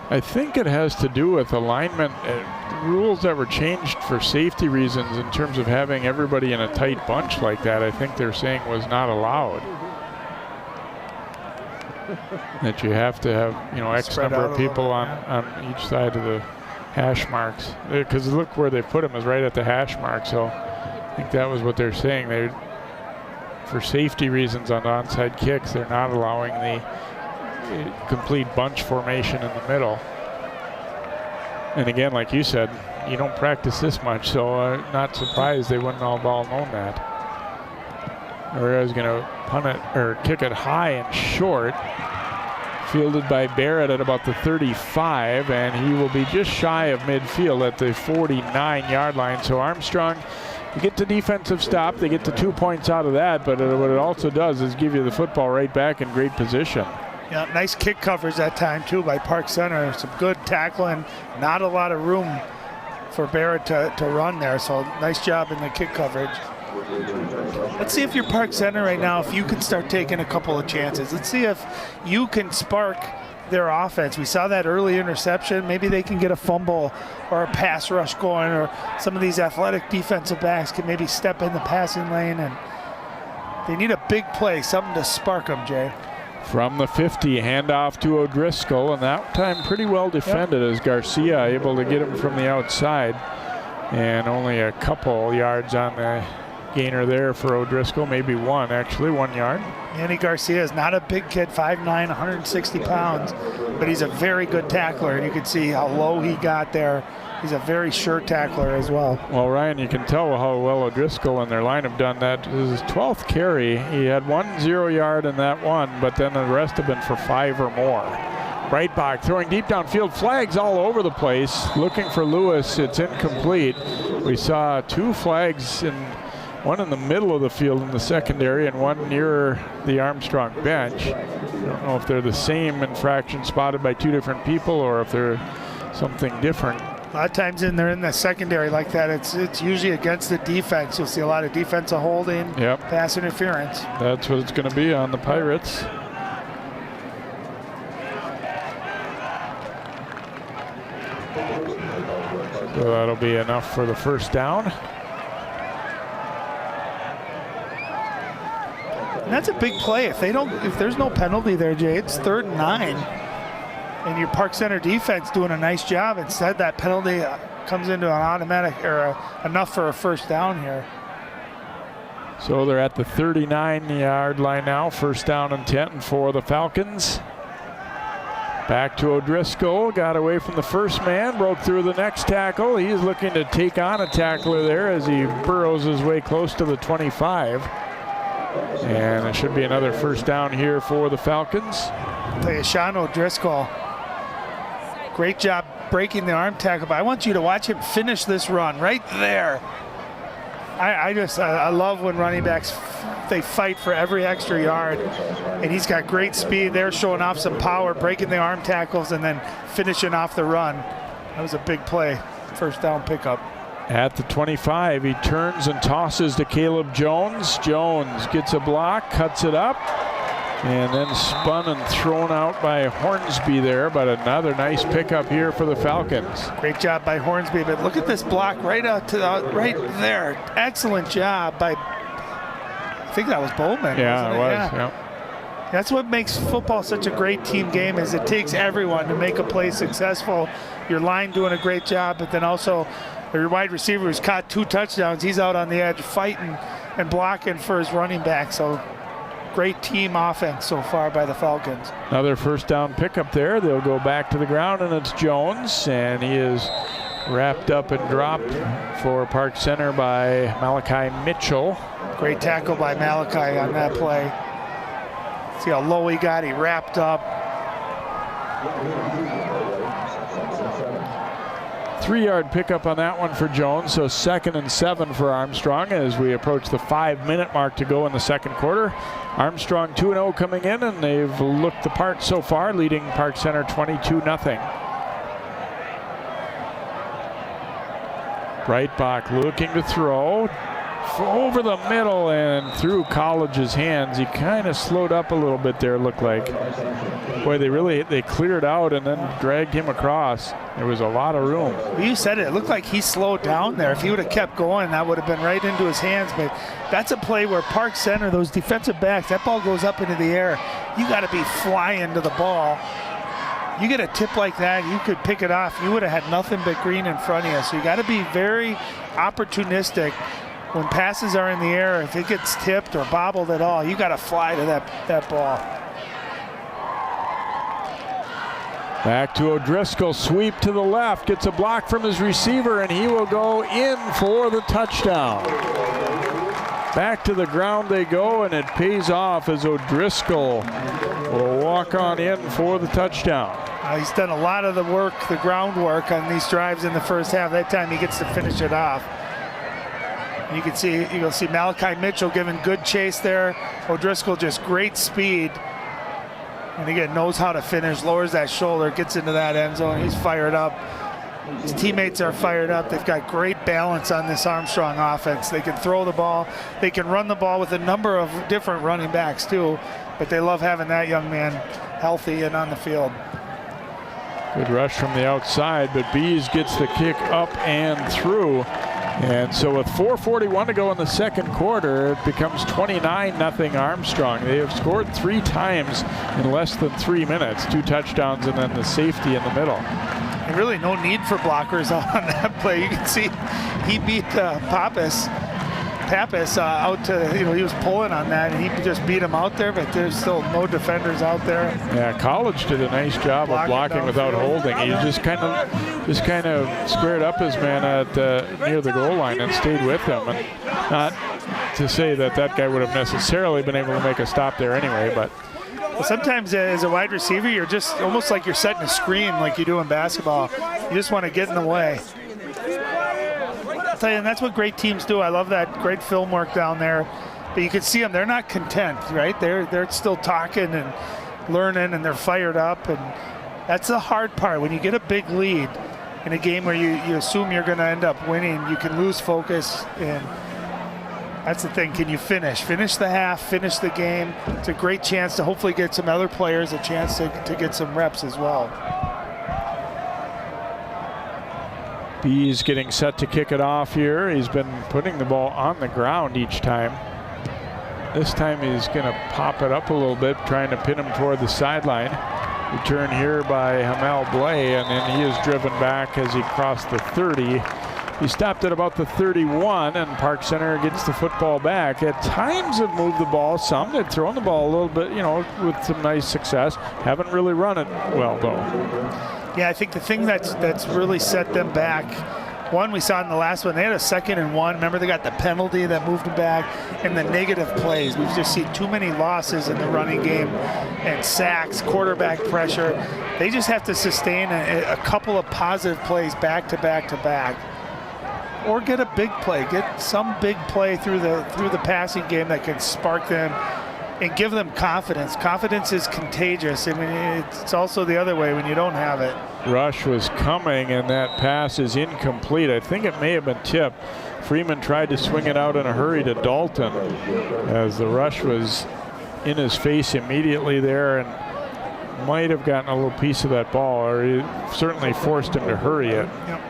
S1: I think it has to do with alignment rules that were changed for safety reasons in terms of having everybody in a tight bunch like that. I think they're saying was not allowed. That you have to have, X
S2: Spread
S1: number
S2: out
S1: of
S2: a
S1: people
S2: little bit,
S1: on each side of the hash marks. Because look where they put them is right at the hash mark. So I think that was what they're saying. They, for safety reasons on onside kicks, they're not allowing the complete bunch formation in the middle. And again, like you said, you don't practice this much, so not surprised they wouldn't all known that. Herrera's going to punt it or kick it high and short. Fielded by Barrett at about the 35, and he will be just shy of midfield at the 49-yard line. So Armstrong, you get the defensive stop, they get the 2 points out of that, but what it also does is give you the football right back in great position.
S2: Yeah, nice kick coverage that time too by Park Center. Some good tackling, not a lot of room for Barrett to run there. So nice job in the kick coverage. Let's see if you're Park Center right now, if you can start taking a couple of chances. Let's see if you can spark their offense. We saw that early interception. Maybe they can get a fumble or a pass rush going, or some of these athletic defensive backs can maybe step in the passing lane, and they need a big play, something to spark them, Jay.
S1: From the 50, handoff to O'Driscoll, and that time pretty well defended as Garcia able to get him from the outside. And only a couple yards on the gainer there for O'Driscoll, maybe one, actually, 1 yard.
S2: Andy Garcia is not a big kid, 5'9", 160 pounds, but he's a very good tackler, and you can see how low he got there. He's a very sure tackler as well.
S1: Well, Ryan, you can tell how well O'Driscoll and their line have done that. This is his 12th carry. He had 1 0-yard in that one, but then the rest have been for 5 or more. Breitbach throwing deep downfield, flags all over the place. Looking for Lewis, it's incomplete. We saw 2 flags, one in the middle of the field in the secondary and one near the Armstrong bench. I don't know if they're the same infraction spotted by 2 different people or if they're something different.
S2: A lot of times they're in the secondary like that, it's usually against the defense. You'll see a lot of defensive holding, pass interference.
S1: That's what it's going to be on the Pirates. So that'll be enough for the first down.
S2: And that's a big play. If there's no penalty there, Jay, it's 3rd and 9. And your Park Center defense doing a nice job. Instead, that penalty comes into an automatic or enough for a first down here.
S1: So they're at the 39-yard line now. First down and 10 for the Falcons. Back to O'Driscoll. Got away from the first man. Broke through the next tackle. He's looking to take on a tackler there as he burrows his way close to the 25. And it should be another first down here for the Falcons.
S2: I'll tell you, Sean O'Driscoll, great job breaking the arm tackle, but I want you to watch him finish this run right there. I love when running backs, they fight for every extra yard, and he's got great speed there, showing off some power, breaking the arm tackles, and then finishing off the run. That was a big play. first down pickup.
S1: At the 25, he turns and tosses to Caleb Jones. Jones gets a block, cuts it up, and then spun and thrown out by Hornsby there, but another nice pickup here for the Falcons.
S2: Great job by Hornsby, but look at this block right out to the right there. Excellent job by, I think that was Bowman.
S1: Yeah, it was.
S2: Yeah. That's what makes football such a great team game, is it takes everyone to make a play successful. Your line doing a great job, but then also your wide receiver who's caught 2 touchdowns, he's out on the edge fighting and blocking for his running back. So great team offense so far by the Falcons.
S1: Another first down pickup there. They'll go back to the ground, and it's Jones, and he is wrapped up and dropped for Park Center by Malachi Mitchell.
S2: Great tackle by Malachi on that play. See how low he got, he wrapped up.
S1: 3-yard pickup on that one for Jones, so 2nd and 7 for Armstrong as we approach the 5-minute mark to go in the second quarter. Armstrong 2-0 coming in, and they've looked the part so far, leading Park Center 22-0. Breitbach looking to throw over the middle and through College's hands. He kind of slowed up a little bit there, looked like. Boy, they cleared out and then dragged him across. There was a lot of room.
S2: Well, you said it looked like he slowed down there. If he would have kept going, that would have been right into his hands. But that's a play where Park Center, those defensive backs, that ball goes up into the air. You got to be flying to the ball. You get a tip like that, you could pick it off. You would have had nothing but green in front of you. So you got to be very opportunistic when passes are in the air. If it gets tipped or bobbled at all, you got to fly to that ball.
S1: Back to O'Driscoll, sweep to the left, gets a block from his receiver, and he will go in for the touchdown. Back to the ground they go, and it pays off as O'Driscoll will walk on in for the touchdown.
S2: He's done a lot of the work, the groundwork on these drives in the first half. That time he gets to finish it off. You'll see Malachi Mitchell giving good chase there. O'Driscoll just great speed. And again, knows how to finish, lowers that shoulder, gets into that end zone. He's fired up. His teammates are fired up. They've got great balance on this Armstrong offense. They can throw the ball. They can run the ball with a number of different running backs too. But they love having that young man healthy and on the field.
S1: Good rush from the outside, but Bees gets the kick up and through. And so with 4:41 to go in the second quarter, it becomes 29-0 Armstrong. They have scored 3 times in less than 3 minutes, 2 touchdowns and then the safety in the middle.
S2: And really no need for blockers on that play. You can see he beat Pappas out to, he was pulling on that and he just beat him out there, but there's still no defenders out there.
S1: Yeah, College did a nice job of blocking without holding. He just kind of squared up his man at near the goal line and stayed with him. And not to say that guy would have necessarily been able to make a stop there anyway, but
S2: sometimes as a wide receiver, you're just almost like you're setting a screen like you do in basketball. You just want to get in the way. I'll tell you, and that's what great teams do. I love that great film work down there. But you can see them, they're not content, right? They're still talking and learning, and they're fired up. And that's the hard part. When you get a big lead in a game where you assume you're going to end up winning, you can lose focus. And that's the thing. Can you finish the half, finish the game? It's a great chance to hopefully get some other players a chance to get some reps as well.
S1: Bees getting set to kick it off here. He's been putting the ball on the ground each time. This time he's going to pop it up a little bit, trying to pin him toward the sideline. Return here by Hamel Blay, and then he is driven back as he crossed the 30. He stopped at about the 31, and Park Center gets the football back. At times have moved the ball some. They've thrown the ball a little bit, with some nice success. Haven't really run it well, though.
S2: Yeah, I think the thing that's really set them back, one we saw in the last one, they had a 2nd and 1. Remember, they got the penalty that moved them back, and the negative plays. We've just seen too many losses in the running game and sacks, quarterback pressure. They just have to sustain a couple of positive plays back to back to back. Or get a big play, get some big play through the passing game that can spark them and give them confidence. Confidence is contagious. I mean, it's also the other way when you don't have it.
S1: Rush was coming, and that pass is incomplete. I think it may have been tipped. Freeman tried to swing it out in a hurry to Dalton as the rush was in his face immediately there, and might have gotten a little piece of that ball, or he certainly forced him to hurry it.
S2: Yep.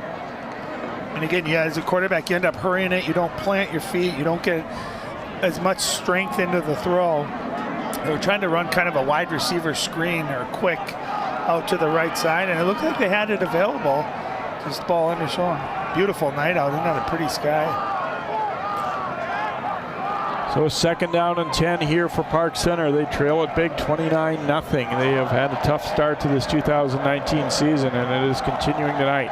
S2: And again, yeah, as a quarterback, you end up hurrying it. You don't plant your feet. You don't get as much strength into the throw. They were trying to run kind of a wide receiver screen or quick out to the right side, and it looked like they had it available. Just ball underthrown. Beautiful night out. Isn't that a pretty sky?
S1: So 2nd down and 10 here for Park Center. They trail it big, 29-0. They have had a tough start to this 2019 season, and it is continuing tonight.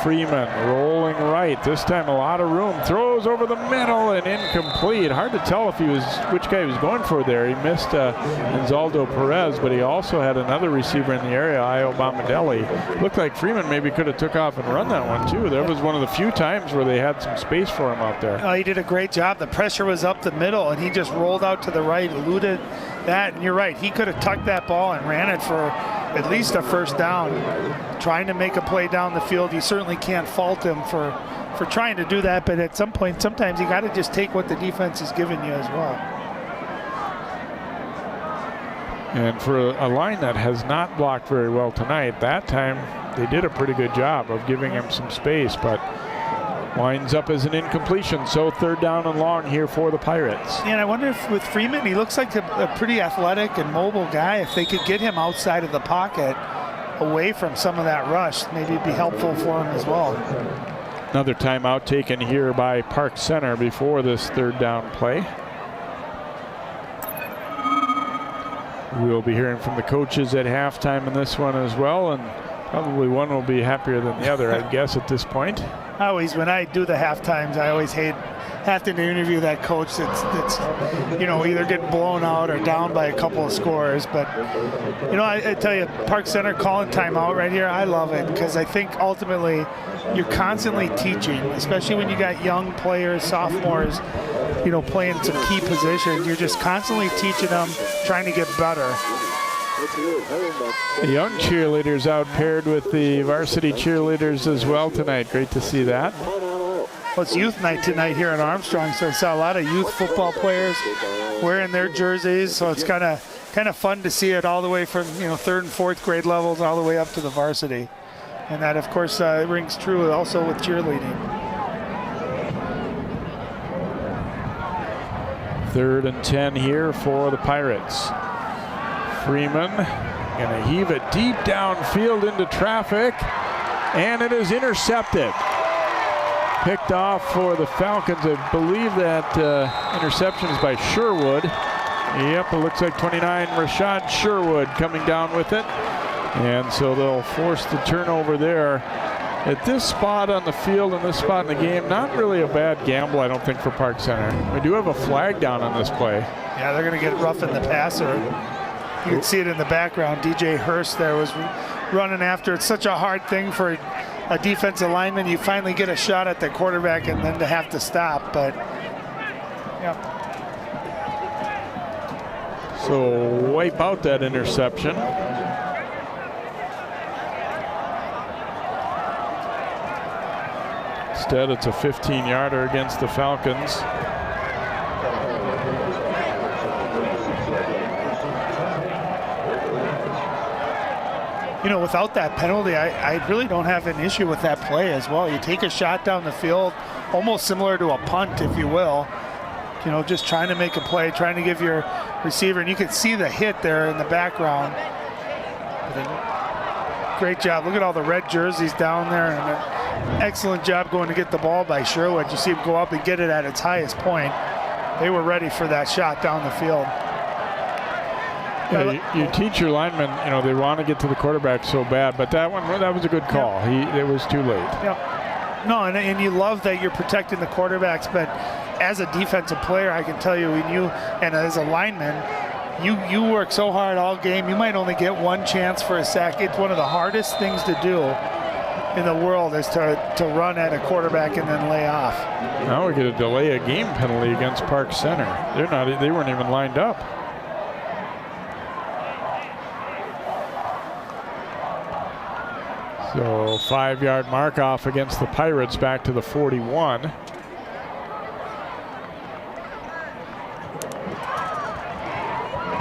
S1: Freeman rolling right. This time a lot of room. Throws over the middle and incomplete. Hard to tell if which guy he was going for there. He missed Gonzalo Perez, but he also had another receiver in the area, Io Bomadelli. Looked like Freeman maybe could have took off and run that one too. That was one of the few times where they had some space for him out there.
S2: Oh, he did a great job. The pressure was up the middle, and he just rolled out to the right, eluded that. And you're right, he could have tucked that ball and ran it for at least a 1st down. Trying to make a play down the field. You certainly can't fault him for trying to do that, but at some point, sometimes you got to just take what the defense is giving you as well.
S1: And for a line that has not blocked very well tonight, that time they did a pretty good job of giving him some space, but winds up as an incompletion. So 3rd down and long here for the Pirates.
S2: And I wonder if with Freeman, he looks like a pretty athletic and mobile guy. If they could get him outside of the pocket, away from some of that rush, maybe it'd be helpful for him as well.
S1: Another timeout taken here by Park Center before this 3rd down play. We'll be hearing from the coaches at halftime in this one as well, and probably one will be happier than the other, I guess, at this point.
S2: When I do the half times, I always hate having to interview that coach that's either getting blown out or down by a couple of scores. But I tell you, Park Center calling timeout right here, I love it, because I think ultimately you're constantly teaching, especially when you got young players, sophomores, playing some key positions. You're just constantly teaching them, trying to get better.
S1: The young cheerleaders out paired with the varsity cheerleaders as well tonight. Great to see that.
S2: Well, it's youth night tonight here in Armstrong, so I saw a lot of youth football players wearing their jerseys. So it's kind of fun to see it all the way from 3rd and 4th grade levels all the way up to the varsity, and that of course rings true also with cheerleading.
S1: 3rd and 10 here for the Pirates. Freeman gonna heave it deep downfield into traffic, and it is intercepted. Picked off for the Falcons. I believe that interception is by Sherwood. Yep, it looks like 29, Rashad Sherwood coming down with it. And so they'll force the turnover there. At this spot on the field and this spot in the game, not really a bad gamble, I don't think, for Park Center. We do have a flag down on this play.
S2: Yeah, they're gonna get roughing the passer. You can see it in the background. DJ Hurst there was running after. It's such a hard thing for a defensive lineman. You finally get a shot at the quarterback and then to have to stop. But, yeah.
S1: So wipe out that interception. Instead, it's a 15-yarder against the Falcons.
S2: Without that penalty, I really don't have an issue with that play as well. You take a shot down the field, almost similar to a punt, if you will. Just trying to make a play, trying to give your receiver, and you can see the hit there in the background. Great job. Look at all the red jerseys down there, and an excellent job going to get the ball by Sherwood. You see him go up and get it at its highest point. They were ready for that shot down the field.
S1: Yeah, you teach your linemen, they want to get to the quarterback so bad, but that was a good call. It was too late.
S2: Yeah. No, and you love that you're protecting the quarterbacks, but as a defensive player, I can tell you, and as a lineman, you work so hard all game, you might only get one chance for a sack. It's one of the hardest things to do in the world is to run at a quarterback and then lay off.
S1: Now we get a delay a game penalty against Park Center. They weren't even lined up. So 5-yard mark off against the Pirates back to the 41.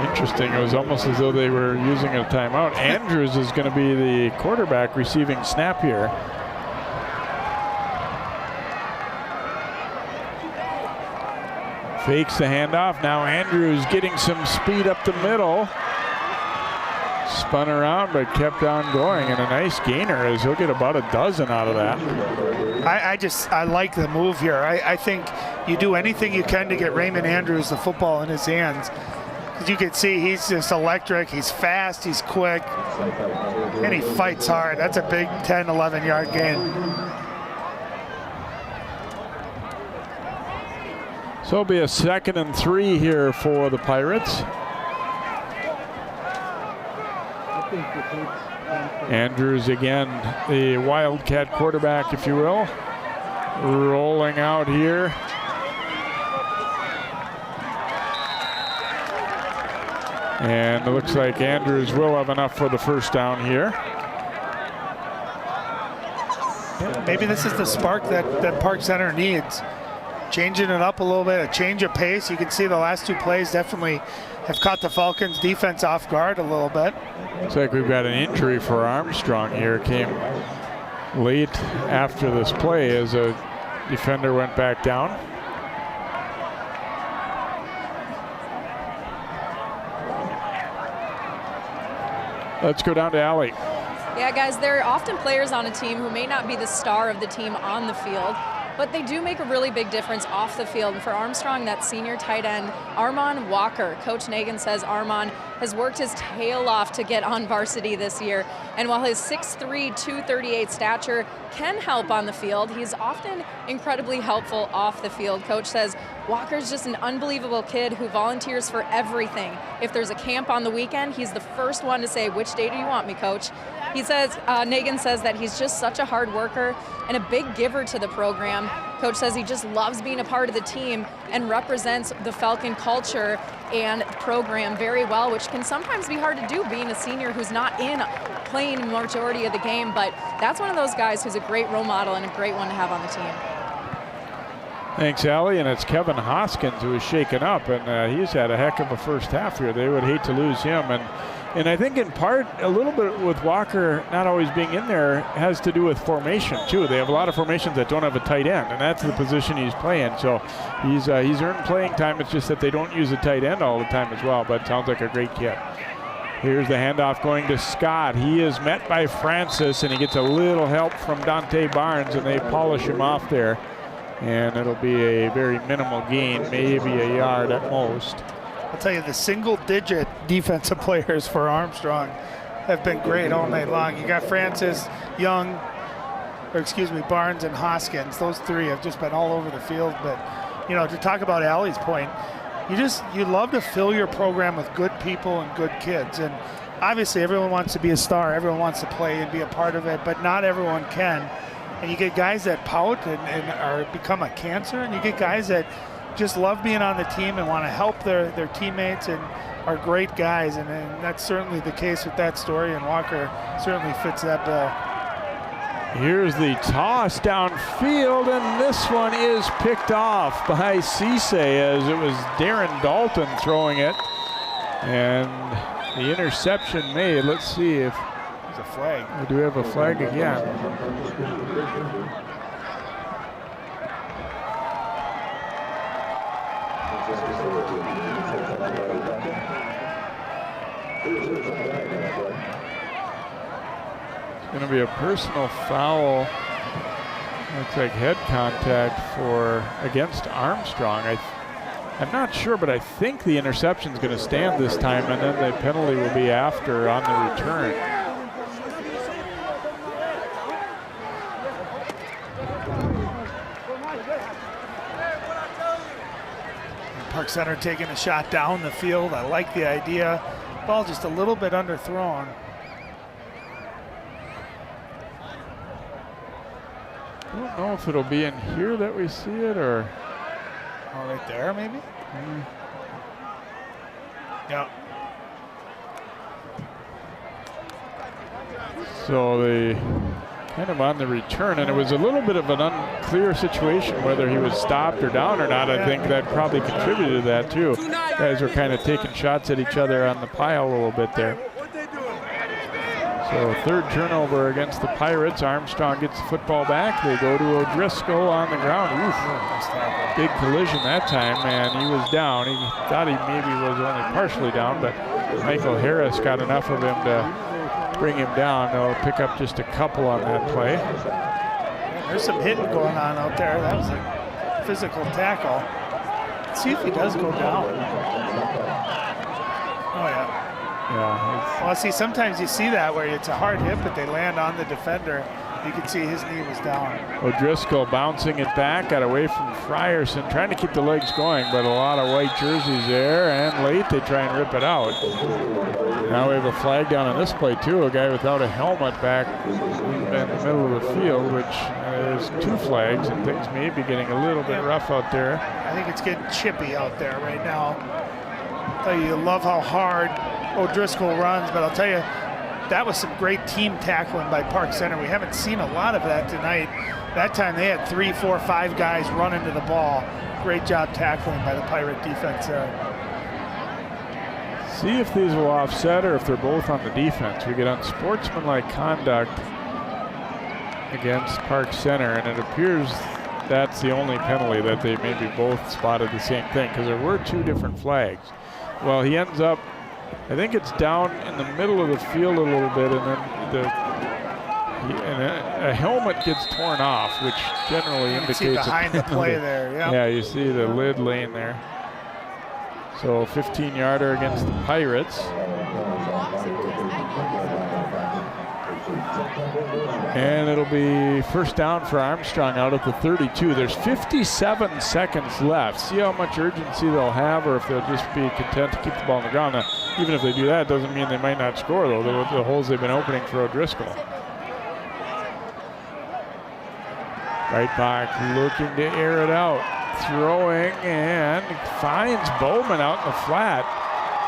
S1: Interesting, it was almost as though they were using a timeout. Andrews is going to be the quarterback receiving snap here. Fakes the handoff. Now Andrews getting some speed up the middle. Spun around but kept on going, and a nice gainer as he'll get about a dozen out of that.
S2: I like the move here. I think you do anything you can to get Raymond Andrews the football in his hands. As you can see, he's just electric. He's fast, he's quick, and he fights hard. That's a big 10, 11-yard gain.
S1: So it'll be a 2nd and 3 here for the Pirates. Andrews again, the Wildcat quarterback, if you will, rolling out here. And it looks like Andrews will have enough for the first down here.
S2: Yeah, maybe this is the spark that Park Center needs. Changing it up a little bit, a change of pace. You can see the last 2 plays definitely have caught the Falcons defense off guard a little bit.
S1: Looks like we've got an injury for Armstrong here. Came late after this play as a defender went back down. Let's go down to Allie.
S4: Yeah, guys, there are often players on a team who may not be the star of the team on the field, but they do make a really big difference off the field. And for Armstrong, that senior tight end, Armon Walker. Coach Nagin says Armon has worked his tail off to get on varsity this year. And while his 6'3", 238 stature can help on the field, he's often incredibly helpful off the field. Coach says Walker's just an unbelievable kid who volunteers for everything. If there's a camp on the weekend, he's the first one to say, "Which day do you want me, Coach?" He says, Nagin says that he's just such a hard worker and a big giver to the program. Coach says he just loves being a part of the team and represents the Falcon culture and program very well, which can sometimes be hard to do being a senior who's not playing the majority of the game. But that's one of those guys who's a great role model and a great one to have on the team.
S1: Thanks, Allie. And it's Kevin Hoskins who is shaken up, and he's had a heck of a first half here. They would hate to lose him. And I think in part, a little bit with Walker not always being in there has to do with formation too. They have a lot of formations that don't have a tight end, and that's the position he's playing. So he's earned playing time. It's just that they don't use a tight end all the time as well, but sounds like a great kid. Here's the handoff going to Scott. He is met by Francis, and he gets a little help from Dante Barnes, and they polish him off there. And it'll be a very minimal gain, maybe a yard at most.
S2: I'll tell you, the single-digit defensive players for Armstrong have been great all night long. You got Francis, Young, Barnes and Hoskins. Those 3 have just been all over the field. But, you know, to talk about Allie's point, you love to fill your program with good people and good kids. And obviously everyone wants to be a star. Everyone wants to play and be a part of it, but not everyone can. And you get guys that pout and become a cancer, and you get guys that just love being on the team and want to help their teammates and are great guys, and that's certainly the case with that story, and Walker certainly fits that bill.
S1: Here's the toss downfield, and this one is picked off by Cisse as it was Darren Dalton throwing it, and the interception made. Let's see if
S2: there's a flag.
S1: We do have a flag again. It's going to be a personal foul. Looks like head contact against Armstrong. I'm not sure, but I think the interception is going to stand this time, and then the penalty will be after on the return.
S2: Park Center taking a shot down the field. I like the idea. Ball just a little bit underthrown.
S1: I don't know if it'll be in here that we see it, or
S2: right there maybe. Yeah.
S1: So the kind of on the return, and it was a little bit of an unclear situation whether he was stopped or down or not. I think that probably contributed to that too. Guys were kind of taking shots at each other on the pile a little bit there. So third turnover against the Pirates. Armstrong gets the football back. They go to O'Driscoll on the ground. Oof. Big collision that time, and he was down. He thought he maybe was only partially down, but Michael Harris got enough of him to bring him down. They'll pick up just a couple on that play.
S2: There's some hitting going on out there. That was a physical tackle. Let's see if he does go down. Oh, yeah.
S1: Yeah.
S2: Well, see, sometimes you see that where it's a hard hit, but they land on the defender. You can see his knee was down.
S1: O'Driscoll bouncing it back, got away from Frierson, trying to keep the legs going, but a lot of white jerseys there, and late they try and rip it out. Now we have a flag down on this play too, a guy without a helmet back in the middle of the field, which there's two flags, and things may be getting a little bit rough out there.
S2: I think it's getting chippy out there right now. I'll tell you love how hard O'Driscoll runs, but I'll tell you, that was some great team tackling by Park Center. We haven't seen a lot of that tonight. That time they had 3, 4, 5 guys run into the ball. Great job tackling by the Pirate defense there.
S1: See if these will offset or if they're both on the defense. We get unsportsmanlike conduct against Park Center, and it appears that's the only penalty that they maybe both spotted the same thing, because there were two different flags. Well, he ends up, I think it's down in the middle of the field a little bit, and then a helmet gets torn off, which generally indicates
S2: see behind the play there. Yeah.
S1: Yeah, you see the lid laying there. So 15-yarder against the Pirates. And it'll be first down for Armstrong out at the 32. There's 57 seconds left. See how much urgency they'll have, or if they'll just be content to keep the ball on the ground. Now, even if they do that, it doesn't mean they might not score, though, the holes they've been opening for O'Driscoll. Right back looking to air it out. Throwing and finds Bowman out in the flat.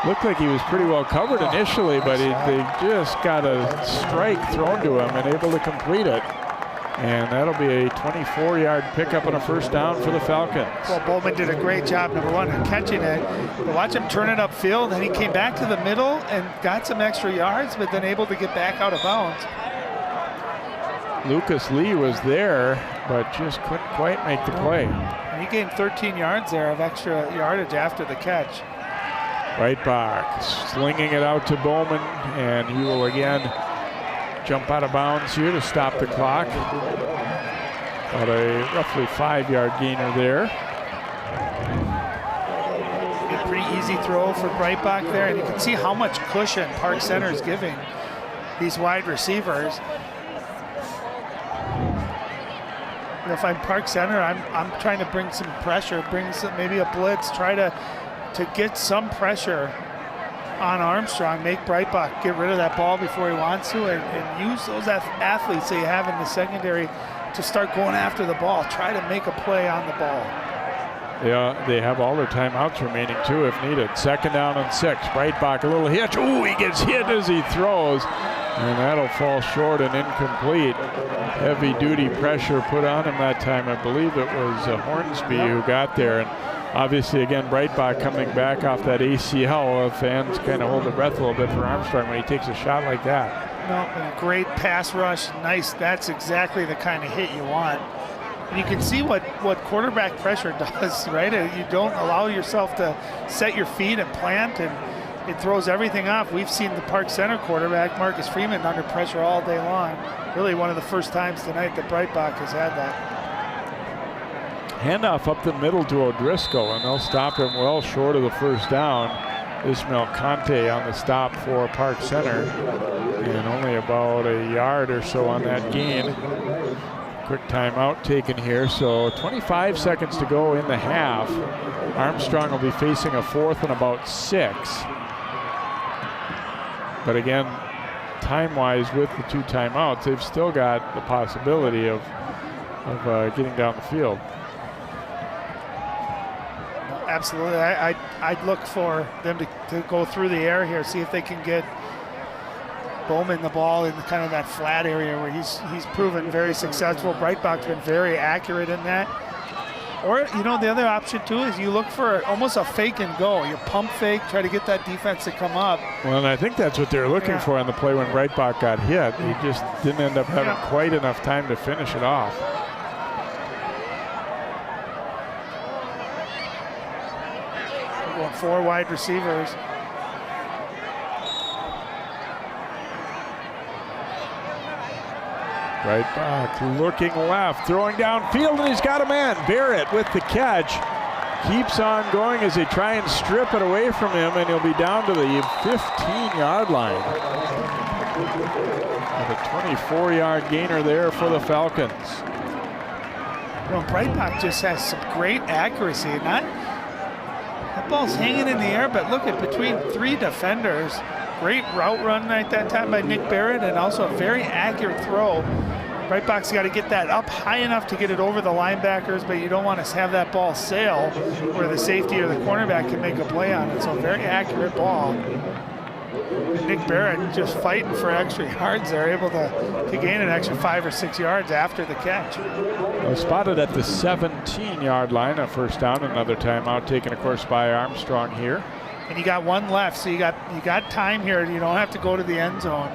S1: Looked like he was pretty well covered initially, but they just got a strike thrown to him and able to complete it. And that'll be a 24-yard pickup and a first down for the Falcons.
S2: Well, Bowman did a great job, number one, in catching it. But watch him turn it upfield, and he came back to the middle and got some extra yards, but then able to get back out of bounds.
S1: Lucas Lee was there, but just couldn't quite make the play.
S2: And he gained 13 yards there of extra yardage after the catch.
S1: Right back, slinging it out to Bowman, and he will again jump out of bounds here to stop the clock. About a roughly 5-yard gainer there.
S2: A pretty easy throw for Breitbach there, and you can see how much cushion Park Center is giving these wide receivers. If I'm Park Center, I'm trying to bring some pressure, bring some, maybe a blitz, try to get some pressure on Armstrong, make Breitbach get rid of that ball before he wants to, and use those athletes that you have in the secondary to start going after the ball. Try to make a play on the ball.
S1: Yeah, they have all their timeouts remaining too if needed. Second down and 6. Breitbach, a little hitch. Ooh, he gets hit as he throws, and that'll fall short and incomplete. Heavy duty pressure put on him that time. I believe it was Hornsby who got there. And obviously, again, Breitbach coming back off that ACL. Fans kind of hold their breath a little bit for Armstrong when he takes a shot like that.
S2: No, and a great pass rush. Nice. That's exactly the kind of hit you want. And you can see what quarterback pressure does, right? You don't allow yourself to set your feet and plant, and it throws everything off. We've seen the Park Center quarterback, Marcus Freeman, under pressure all day long. Really one of the first times tonight that Breitbach has had that.
S1: Handoff up the middle to O'Driscoll, and they'll stop him well short of the first down. Ismail Conte on the stop for Park Center, and only about a yard or so on that gain. Quick timeout taken here, so 25 seconds to go in the half. Armstrong will be facing a 4th and about 6. But again, time-wise with the 2 timeouts, they've still got the possibility of getting down the field.
S2: Absolutely. I'd look for them to go through the air here, see if they can get Bowman the ball in kind of that flat area where he's proven very successful. Breitbach's been very accurate in that. Or, you know, the other option too is you look for almost a fake and go. You pump fake, try to get that defense to come up.
S1: Well, and I think that's what they're looking for on the play when Breitbach got hit. He just didn't end up having quite enough time to finish it off.
S2: We're going 4 wide receivers.
S1: Breitbach looking left, throwing downfield, and he's got a man. Barrett with the catch. Keeps on going as they try and strip it away from him, and he'll be down to the 15-yard line. With a 24-yard gainer there for the Falcons.
S2: Well, Breitbach just has some great accuracy. That ball's hanging in the air, but look at between 3 defenders. Great route run at that time by Nick Barrett, and also a very accurate throw. Breitbach's got to get that up high enough to get it over the linebackers, but you don't want to have that ball sail where the safety or the cornerback can make a play on it. So very accurate ball. Nick Barrett just fighting for extra yards. They're able to gain an extra 5 or 6 yards after the catch.
S1: Well, spotted at the 17-yard line, a first down, another timeout taken, of course, by Armstrong here.
S2: And you got 1 left, so you got time here. You don't have to go to the end zone.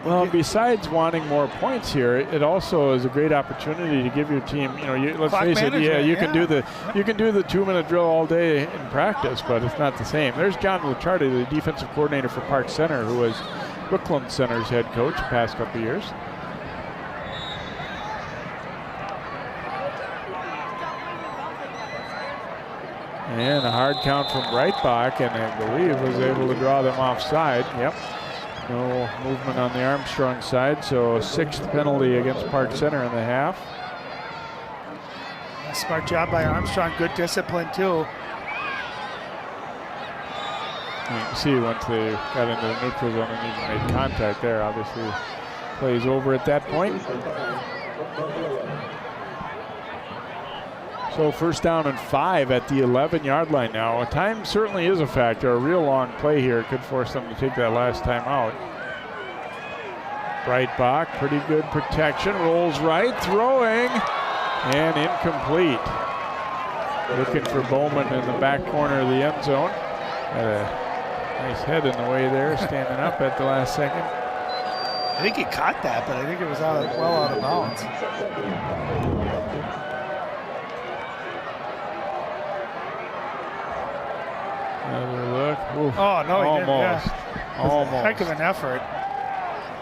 S1: Well, besides wanting more points here, it also is a great opportunity to give your team, you know, let's face it, you can do the 2-minute drill all day in practice, but it's not the same. There's John Licciardi, the defensive coordinator for Park Center, who was Brooklyn Center's head coach the past couple of years. And a hard count from Breitbach, and I believe was able to draw them offside. Yep. No movement on the Armstrong side, so 6th penalty against Park Center in the half.
S2: A smart job by Armstrong, good discipline too.
S1: You can see once they got into the neutral zone and even made contact there, obviously plays over at that point. So first down and 5 at the 11-yard line now. Time certainly is a factor. A real long play here could force them to take that last time out. Breitbach, pretty good protection. Rolls right, throwing, and incomplete. Looking for Bowman in the back corner of the end zone. Had a nice head in the way there, standing up at the last second.
S2: I think he caught that, but I think it was well out of bounds.
S1: Another look. Oof.
S2: Oh, no,
S1: almost. Almost.
S2: Heck of an effort.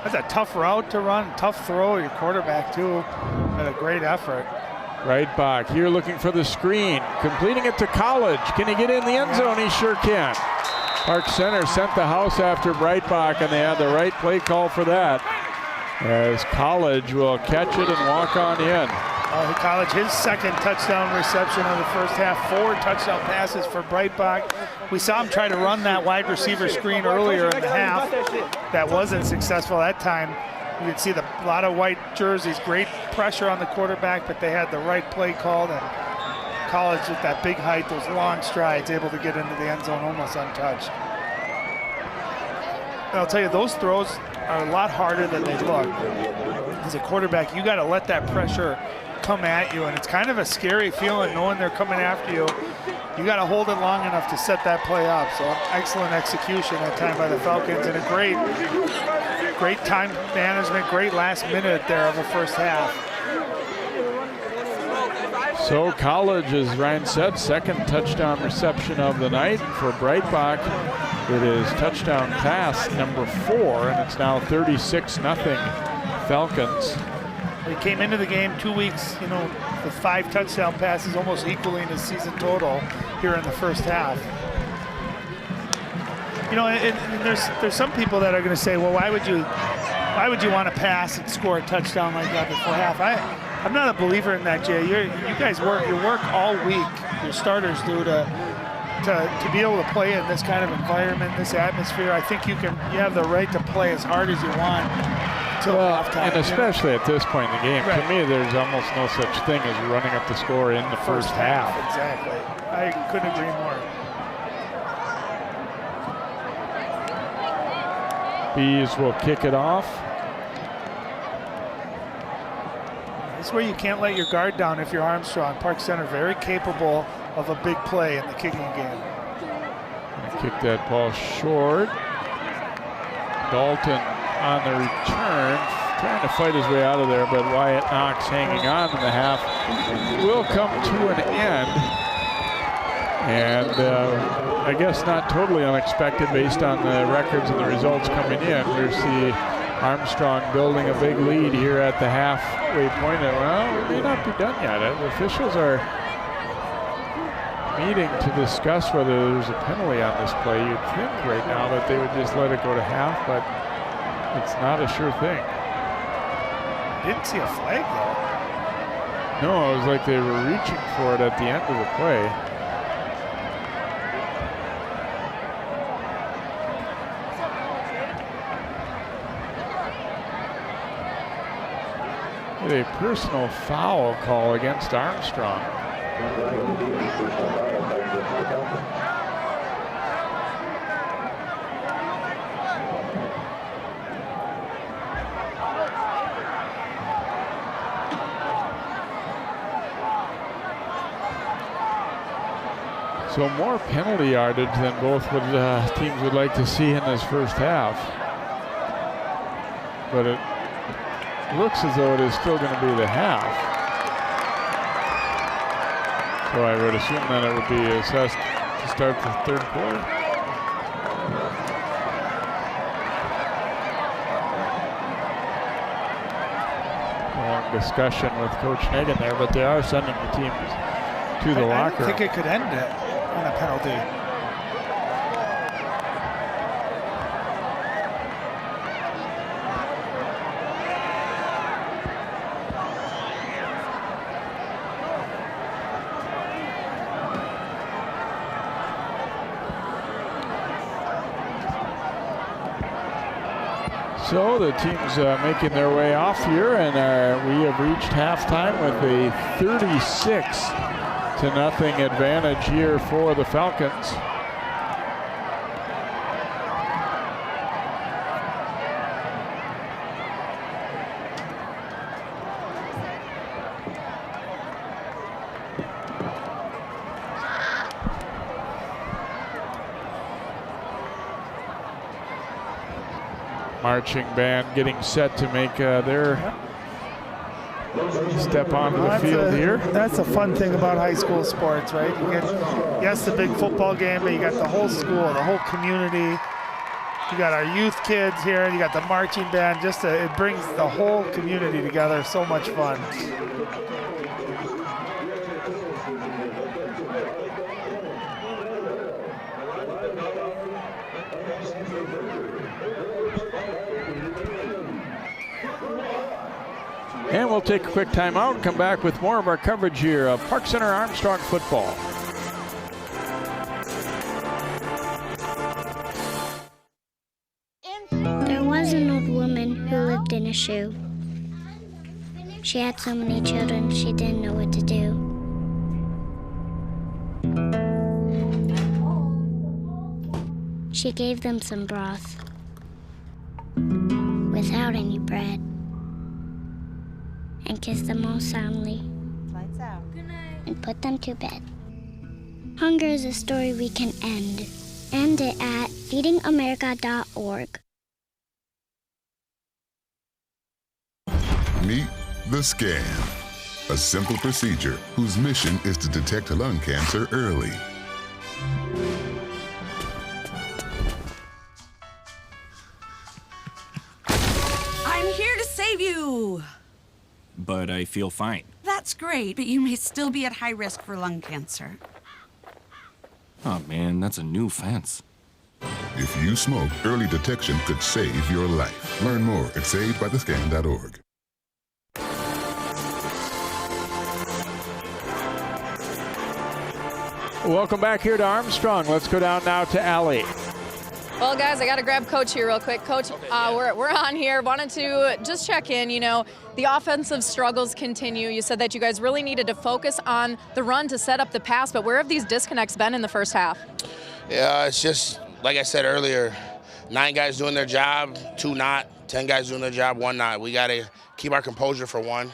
S2: That's a tough route to run, tough throw. Your quarterback, too, had a great effort.
S1: Breitbach here looking for the screen, completing it to College. Can he get in the end zone? He sure can. Park Center sent the house after Breitbach, and they had the right play call for that, as College will catch it and walk on in.
S2: College, his 2nd touchdown reception of the first half, 4 touchdown passes for Breitbach. We saw him try to run that wide receiver screen earlier in the half. That wasn't successful that time. You can see a lot of white jerseys, great pressure on the quarterback, but they had the right play called, and College with that big height, those long strides, able to get into the end zone almost untouched. And I'll tell you, those throws are a lot harder than they look. As a quarterback, you got to let that pressure come at you, and it's kind of a scary feeling knowing they're coming after you. You got to hold it long enough to set that play up. So excellent execution that time by the Falcons, and a great time management, great last minute there of the first half.
S1: So College, as Ryan said, 2nd touchdown reception of the night for Breitbach. It is touchdown pass number 4, and it's now 36-0 Falcons.
S2: He came into the game 2 weeks, with 5 touchdown passes, almost equaling his season total here in the first half. And there's some people that are going to say, well, why would you want to pass and score a touchdown like that before half? I'm not a believer in that, Jay. You guys work all week. Your starters do to be able to play in this kind of environment, this atmosphere. I think you have the right to play as hard as you want till halftime.
S1: And especially at this point in the game, to me, there's almost no such thing as running up the score in the first half.
S2: Exactly. I couldn't agree more.
S1: Bees will kick it off.
S2: This is where you can't let your guard down if you're Armstrong. Park Center very capable of a big play in the kicking game.
S1: Kick that ball short. Dalton on the return, trying to fight his way out of there, but Wyatt Knox hanging on in the half will come to an end. And I guess not totally unexpected based on the records and the results coming in. We see Armstrong building a big lead here at the halfway point. Well, it may not be done yet. The officials are meeting to discuss whether there's a penalty on this play. You'd think right now that they would just let it go to half, but it's not a sure thing.
S2: Didn't see a flag though.
S1: No, it was like they were reaching for it at the end of the play. A personal foul call against Armstrong. So more penalty yardage than both teams would like to see in this first half. But it looks as though it is still going to be the half. So I would assume that it would be assessed to start the third quarter. Long discussion with Coach Hagan there, but they are sending the teams to the locker room.
S2: I think it could end it on a penalty.
S1: So the team's making their way off here, and we have reached halftime with a 36-0 advantage here for the Falcons. Marching band getting set to make their step onto the field here.
S2: That's a fun thing about high school sports, right? You get, yes, the big football game, but you got the whole school, the whole community. You got our youth kids here, you got the marching band. It brings the whole community together. So much fun.
S1: And we'll take a quick timeout and come back with more of our coverage here of Park Center Armstrong football.
S7: There was an old woman who lived in a shoe. She had so many children, she didn't know what to do. She gave them some broth without any bread, and kissed them all soundly.
S8: Lights out. Good night.
S7: And put them to bed. Hunger is a story we can end. End it at feedingamerica.org.
S9: Meet the scan, a simple procedure whose mission is to detect lung cancer early.
S8: I'm here to save you.
S10: But I feel fine.
S8: That's great, but you may still be at high risk for lung cancer.
S10: Oh man, that's a new fence.
S9: If you smoke, early detection could save your life. Learn more at savedbythescan.org.
S1: Welcome back here to Armstrong. Let's go down now to Allie.
S4: Well, guys, I got to grab Coach here real quick. Coach, we're on here. Wanted to just check in. You know, the offensive struggles continue. You said that you guys really needed to focus on the run to set up the pass, but where have these disconnects been in the first half?
S11: Yeah, it's just, like I said earlier, 9 guys doing their job, 2 not, 10 guys doing their job, 1 not. We got to keep our composure for 1,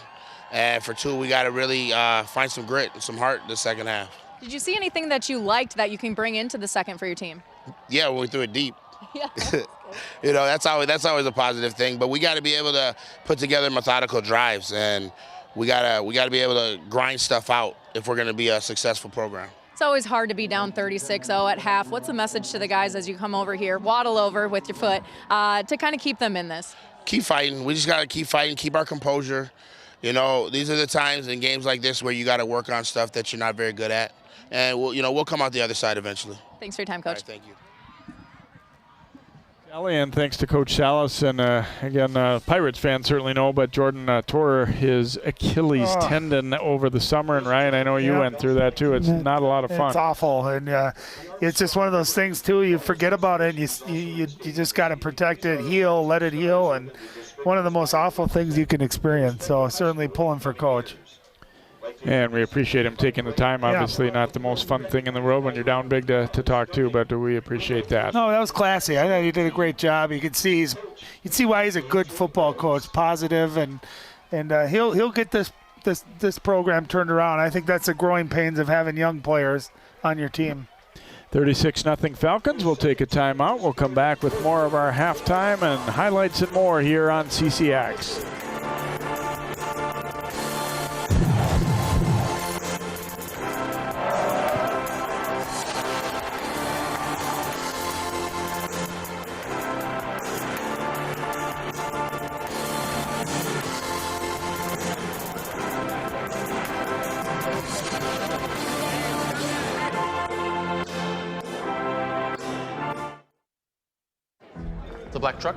S11: and for 2, we got to really find some grit and some heart the second half.
S4: Did you see anything that you liked that you can bring into the second for your team?
S11: Yeah, when we threw it deep.
S4: Yeah.
S11: You know, that's always a positive thing. But we got to be able to put together methodical drives, and we gotta be able to grind stuff out if we're going to be a successful program.
S4: It's always hard to be down 36-0 at half. What's the message to the guys as you come over here, waddle over with your foot, to kind of keep them in this?
S11: Keep fighting. We just got to keep fighting, keep our composure. You know, these are the times in games like this where you got to work on stuff that you're not very good at. And we'll come out the other side eventually.
S4: Thanks for your time, Coach.
S11: All right, thank you.
S1: And thanks to Coach Salas. And again, Pirates fans certainly know, but Jordan tore his Achilles tendon over the summer. And Ryan, I know you went through that too. It's not a lot of fun.
S2: It's awful, and it's just one of those things too. You forget about it, and you just got to protect it, heal, let it heal, and one of the most awful things you can experience. So certainly pulling for Coach.
S1: And we appreciate him taking the time. Obviously not the most fun thing in the world when you're down big to talk to, but we appreciate that.
S2: No, that was classy. I thought he did a great job. You can see why he's a good football coach, positive, and he'll get this program turned around. I think that's the growing pains of having young players on your team.
S1: 36-0 Falcons. We'll take a timeout. We'll come back with more of our halftime and highlights and more here on CCX.
S12: The black truck?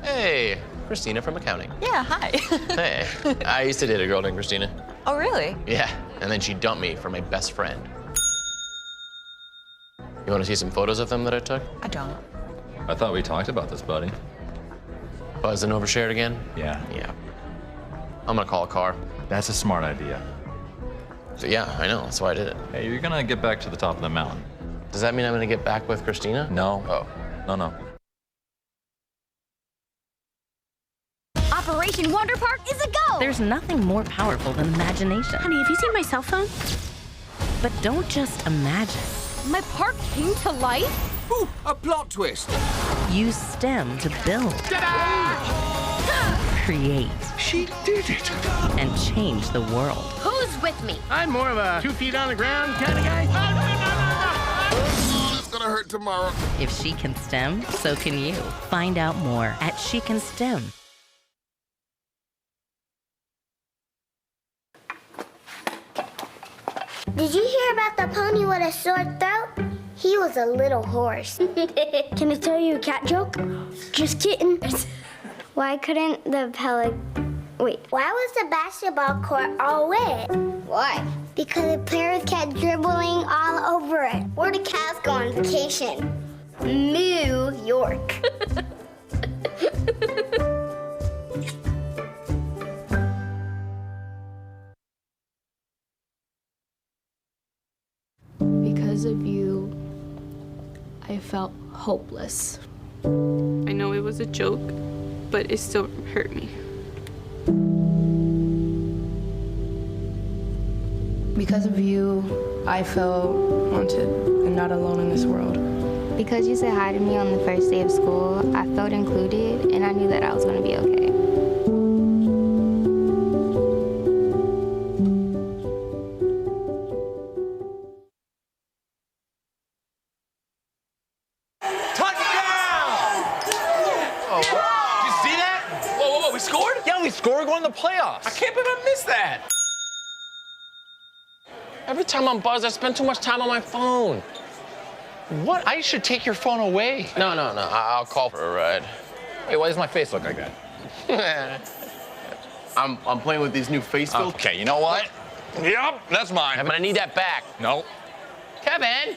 S12: Hey, Christina from accounting.
S13: Yeah, hi.
S12: Hey, I used to date a girl named Christina.
S13: Oh, really?
S12: Yeah, and then she dumped me for my best friend. You want to see some photos of them that I took?
S13: I don't.
S10: I thought we talked about this, buddy.
S12: Buzz and overshared again?
S10: Yeah.
S12: Yeah. I'm gonna call a car.
S10: That's a smart idea.
S12: So yeah, I know, that's why I did it.
S10: Hey, you're gonna get back to the top of the mountain.
S12: Does that mean I'm gonna get back with Christina?
S10: No.
S12: Oh.
S10: No.
S14: Operation Wonder Park is a go!
S15: There's nothing more powerful than imagination.
S14: Honey, have you seen my cell phone?
S15: But don't just imagine.
S14: My park came to life?
S16: Ooh, a plot twist.
S15: Use STEM to build. Create.
S16: She did it.
S15: And change the world.
S14: Who's with me?
S17: I'm more of a 2 feet on the ground kind of guy.
S9: It's gonna hurt tomorrow.
S15: If she can STEM, so can you. Find out more at She Can STEM.
S7: Did you hear about the pony with a sore throat? He was a little horse. Can I tell you a cat joke? Just kidding. Why couldn't the Why was the basketball court all wet? Why? Because the players kept dribbling all over it. Where do cats go on vacation? New York.
S18: Because of you, I felt hopeless.
S19: I know it was a joke, but it still hurt me.
S18: Because of you, I felt wanted and not alone in this world.
S20: Because you said hi to me on the first day of school, I felt included and I knew that I was going to be okay.
S12: We're going to the playoffs. I can't believe I missed that. Every time I'm buzzed, I spend too much time on my phone. What? I should take your phone away. No. I'll call for a ride. Hey, why does my face look like that? I'm playing with these new face filters.
S21: Okay, you know what? Yep, that's mine.
S12: I'm gonna need that back.
S21: No.
S12: Kevin.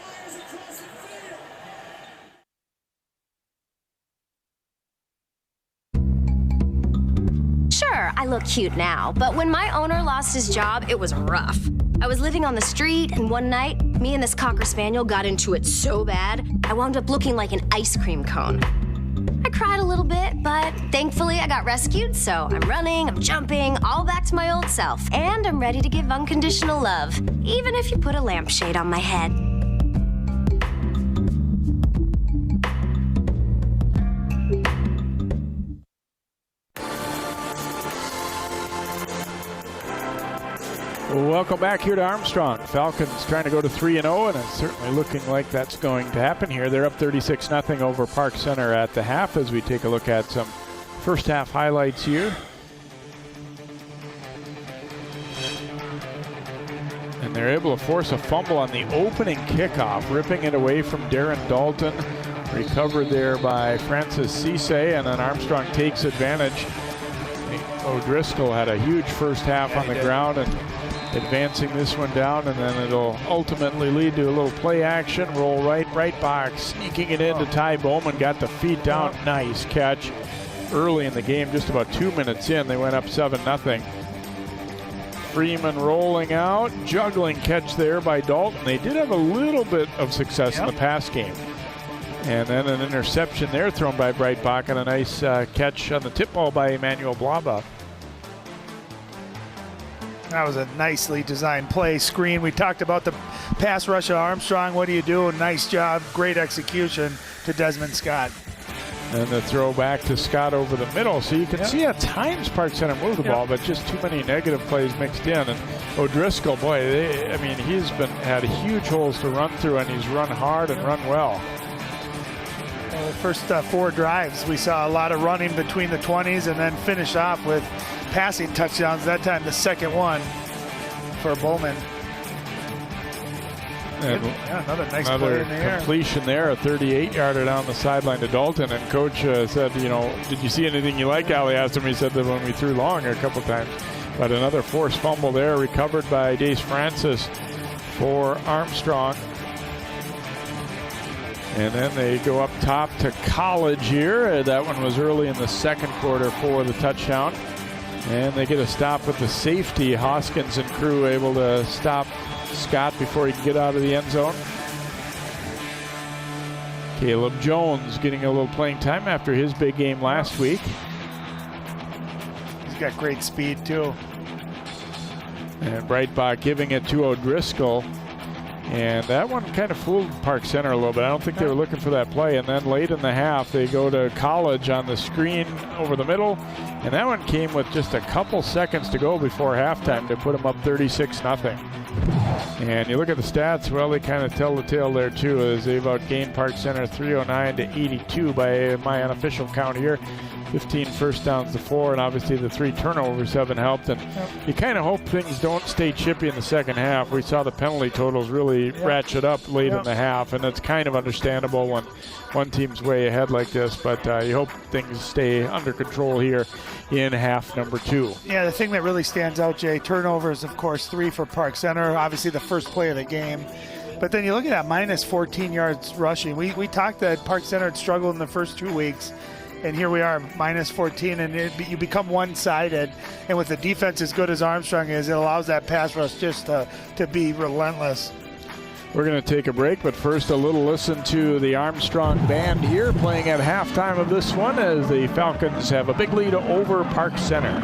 S14: Sure, I look cute now, but when my owner lost his job, it was rough. I was living on the street, and one night, me and this Cocker Spaniel got into it so bad, I wound up looking like an ice cream cone. I cried a little bit, but thankfully I got rescued, so I'm running, I'm jumping, all back to my old self. And I'm ready to give unconditional love, even if you put a lampshade on my head.
S1: Welcome back here to Armstrong. Falcons trying to go to 3-0, and it's certainly looking like that's going to happen here. They're up 36-0 over Park Center at the half as we take a look at some first half highlights here. And they're able to force a fumble on the opening kickoff, ripping it away from Darren Dalton. Recovered there by Francis Cisse, and then Armstrong takes advantage. O'Driscoll had a huge first half on the ground and advancing this one down, and then it'll ultimately lead to a little play action. Roll right box, sneaking it into Ty Bowman, got the feet down. Nice catch early in the game, just about 2 minutes in. They went up 7-0. Freeman rolling out, juggling catch there by Dalton. They did have a little bit of success in the pass game. And then an interception there thrown by Breitbach, and a nice catch on the tip ball by Emmanuel Blaba.
S2: That was a nicely designed play. Screen. We talked about the pass rush of Armstrong. What do you do? Nice job. Great execution to Desmond Scott.
S1: And the throw back to Scott over the middle. So you can see at times Park Center move the ball, but just too many negative plays mixed in. And O'Driscoll, boy, he's had huge holes to run through, and he's run hard and run well.
S2: The first 4 drives, we saw a lot of running between the 20s and then finish off with passing touchdowns. That time, the second one for Bowman.
S1: And
S2: another nice play in the air.
S1: Completion there, a 38-yarder down the sideline to Dalton. And Coach said, did you see anything you like? Ali asked him. He said that when we threw long a couple times. But another forced fumble there, recovered by Dace Francis for Armstrong. And then they go up top to College here. That one was early in the second quarter for the touchdown. And they get a stop with the safety. Hoskins and crew able to stop Scott before he can get out of the end zone. Caleb Jones getting a little playing time after his big game last week.
S2: He's got great speed too.
S1: And Breitbach giving it to O'Driscoll. And that one kind of fooled Park Center a little bit. I don't think they were looking for that play. And then late in the half, they go to College on the screen over the middle. And that one came with just a couple seconds to go before halftime to put them up 36-0. And you look at the stats, well, they kind of tell the tale there too, as they've outgained Park Center 309-82 by my unofficial count here. 15 first downs to 4, and obviously the 3 turnovers haven't helped. And you kind of hope things don't stay chippy in the second half. We saw the penalty totals really ratchet up late in the half, and it's kind of understandable when one team's way ahead like this. But you hope things stay under control here in half number 2.
S2: Yeah, the thing that really stands out, Jay, turnovers, of course, 3 for Park Center, obviously the first play of the game. But then you look at that minus 14 yards rushing. We talked that Park Center had struggled in the first 2 weeks. And here we are, minus 14, and you become one-sided. And with the defense as good as Armstrong is, it allows that pass rush just to be relentless.
S1: We're going to take a break, but first a little listen to the Armstrong band here playing at halftime of this one as the Falcons have a big lead over Park Center.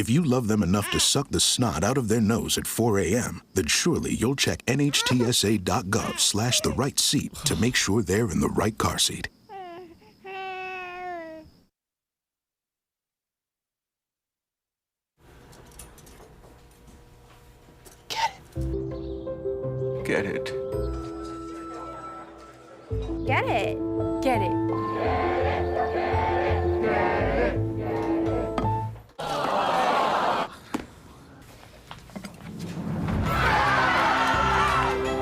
S13: If you love them enough to suck the snot out of their nose at 4 a.m., then surely you'll check NHTSA.gov/the right seat to make sure they're in the right car seat.
S10: Get it.
S7: Get it.
S5: Get it.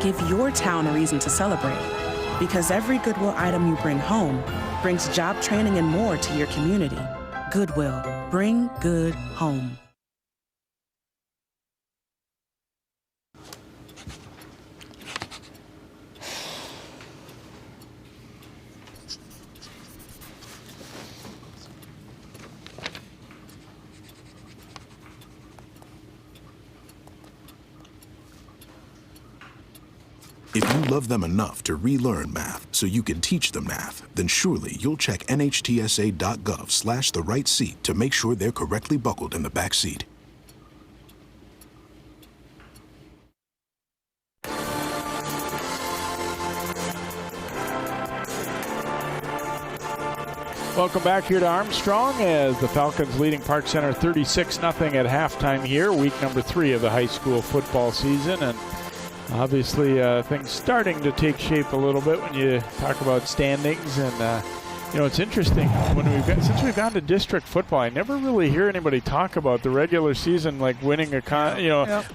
S22: Give your town a reason to celebrate, because every Goodwill item you bring home brings job training and more to your community. Goodwill. Bring good home.
S13: If you love them enough to relearn math so you can teach them math, then surely you'll check NHTSA.gov/the right seat to make sure they're correctly buckled in the back seat.
S1: Welcome back here to Armstrong as the Falcons leading Park Center 36-0 at halftime here, week number 3 of the high school football season. And obviously, things starting to take shape a little bit when you talk about standings. And, it's interesting. Since we've gone to district football, I never really hear anybody talk about the regular season, like winning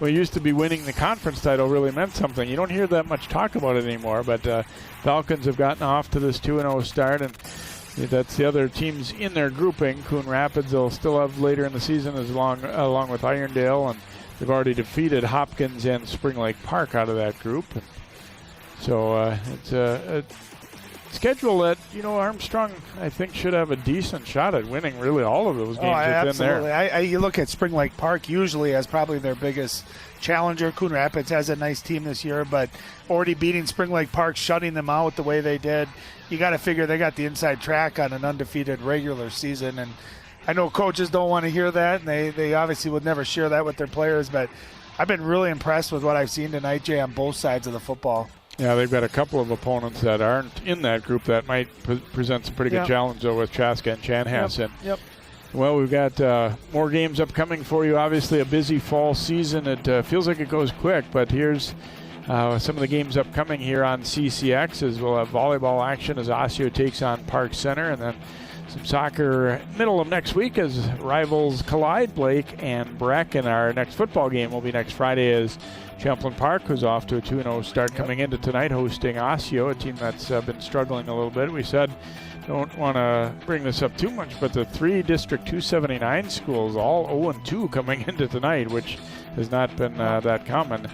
S1: we used to be winning the conference title really meant something. You don't hear that much talk about it anymore. But Falcons have gotten off to this 2-0 start, and that's the other teams in their grouping. Coon Rapids they'll still have later in the season along with Irondale, and they've already defeated Hopkins and Spring Lake Park out of that group. And so it's a schedule that, Armstrong, I think, should have a decent shot at winning really all of those games within there.
S2: Absolutely. You look at Spring Lake Park usually as probably their biggest challenger. Coon Rapids has a nice team this year, but already beating Spring Lake Park, shutting them out the way they did, you got to figure they got the inside track on an undefeated regular season. And I know coaches don't want to hear that, and they obviously would never share that with their players, but I've been really impressed with what I've seen tonight, Jay, on both sides of the football.
S1: Yeah, they've got a couple of opponents that aren't in that group that might present some pretty good challenge, though, with Chaska and Chanhassen.
S2: Yep.
S1: Well, we've got more games upcoming for you. Obviously, a busy fall season. It feels like it goes quick, but here's some of the games upcoming here on CCX. As we'll have volleyball action as Osseo takes on Park Center, and then some soccer middle of next week as rivals collide. Blake and Breck, and our next football game will be next Friday as Champlain Park, who's off to a 2-0 start coming into tonight, hosting Osseo, a team that's been struggling a little bit. We said don't want to bring this up too much, but the 3 District 279 schools all 0-2 coming into tonight, which has not been that common.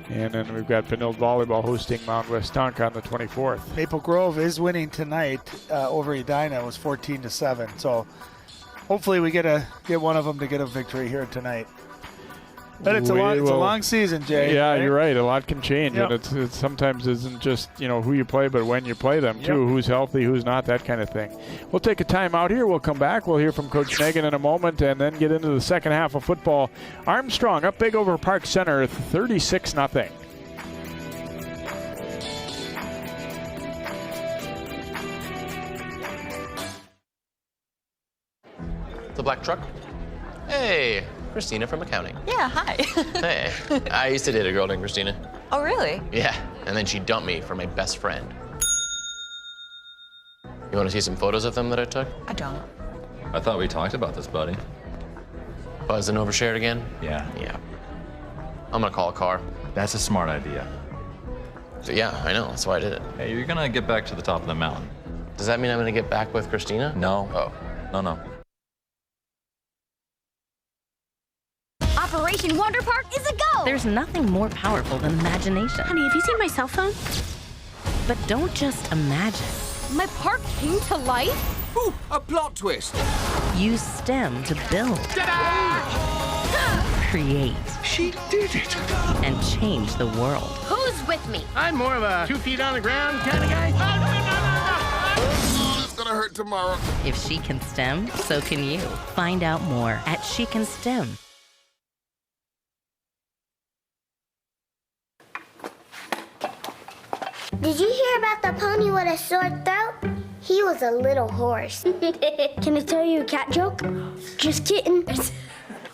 S1: And then we've got Benilde Volleyball hosting Mount Westonka on the 24th.
S2: Maple Grove is winning tonight over Edina. It was 14-7. So hopefully we get one of them to get a victory here tonight. But it's a long season, Jay.
S1: Yeah,
S2: right?
S1: You're right. A lot can change, and it sometimes isn't just who you play, but when you play them too. Who's healthy, who's not, that kind of thing. We'll take a time out here. We'll come back. We'll hear from Coach Negan in a moment, and then get into the second half of football. Armstrong up big over Park Center, 36-0.
S12: The black truck? Hey, Christina from accounting.
S23: Yeah, hi.
S12: Hey, I used to date a girl named Christina.
S23: Oh, really?
S12: Yeah, and then she dumped me for my best friend. You want to see some photos of them that I took?
S23: I don't.
S10: I thought we talked about this, buddy.
S12: Buzzed and overshared again?
S10: Yeah.
S12: Yeah. I'm gonna call a car.
S10: That's a smart idea.
S12: So, yeah, I know. That's why I did it.
S10: Hey, you're gonna get back to the top of the mountain.
S12: Does that mean I'm gonna get back with Christina?
S10: No.
S12: Oh.
S10: No.
S7: Operation Wonder Park is a go!
S15: There's nothing more powerful than imagination.
S7: Honey, have you seen my cell phone?
S15: But don't just imagine.
S7: My park came to life?
S16: Ooh, a plot twist.
S15: Use STEM to build, create.
S16: She did it.
S15: And change the world.
S7: Who's with me?
S17: I'm more of a 2 feet on the ground kind of guy.
S9: gonna hurt tomorrow.
S15: If she can stem, so can you. Find out more at She Can STEM.
S7: Did you hear about the pony with a sore throat? He was a little horse. Can I tell you a cat joke? Just kidding.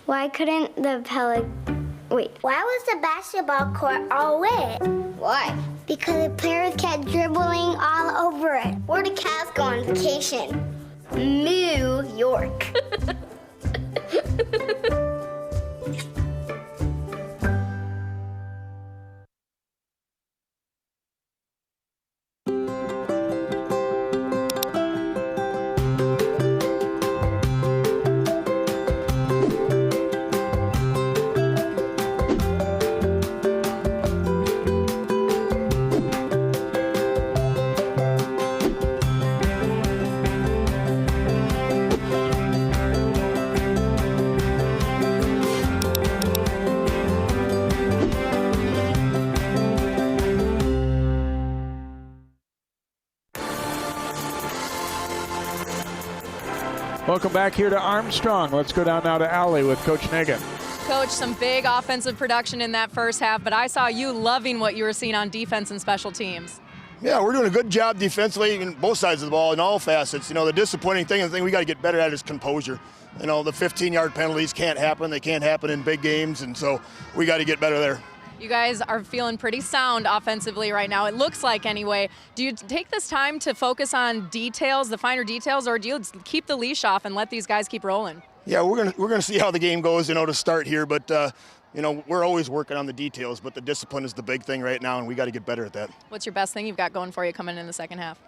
S7: Why couldn't the Why was the basketball court all wet? Why? Because the players kept dribbling all over it. Where do cats go on vacation? New York.
S1: Welcome back here to Armstrong. Let's go down now to Alley with Coach Negan.
S4: Coach, some big offensive production in that first half, but I saw you loving what you were seeing on defense and special teams.
S3: Yeah, we're doing a good job defensively in both sides of the ball in all facets. You know, the disappointing thing and the thing we got to get better at is composure. You know, the 15-yard penalties can't happen. They can't happen in big games, and so we got to get better there.
S4: You guys are feeling pretty sound offensively right now. It looks like anyway. Do you take this time to focus on details, the finer details, or do you keep the leash off and let these guys keep rolling?
S3: Yeah, we're gonna see how the game goes, you know, to start here. But you know, we're always working on the details. But the discipline is the big thing right now, and we got to get better at that.
S4: What's your best thing you've got going for you coming in the second half?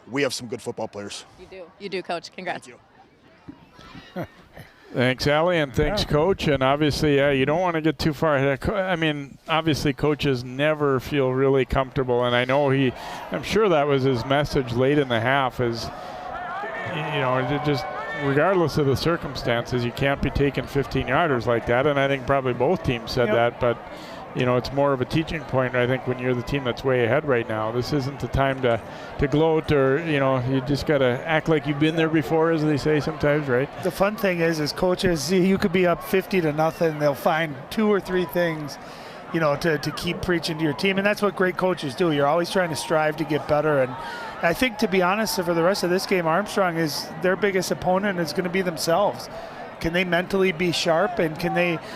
S3: We have some good football players.
S4: You do, Coach. Congrats.
S3: Thank you.
S1: Thanks, Allie, and thanks, Coach. And obviously, you don't want to get too far ahead. I mean, obviously, coaches never feel really comfortable, and I know I'm sure that was his message late in the half is, you know, just regardless of the circumstances, you can't be taking 15-yarders like that. And I think probably both teams said that, but, you know, it's more of a teaching point, I think, when you're the team that's way ahead right now. This isn't the time to gloat or, you know, you just got to act like you've been there before, as they say sometimes, right?
S2: The fun thing is coaches, you could be up 50-0. They'll find 2 or 3 things, you know, to keep preaching to your team. And that's what great coaches do. You're always trying to strive to get better. And I think, to be honest, for the rest of this game, Armstrong is their biggest opponent is going to be themselves. Can they mentally be sharp, and can they –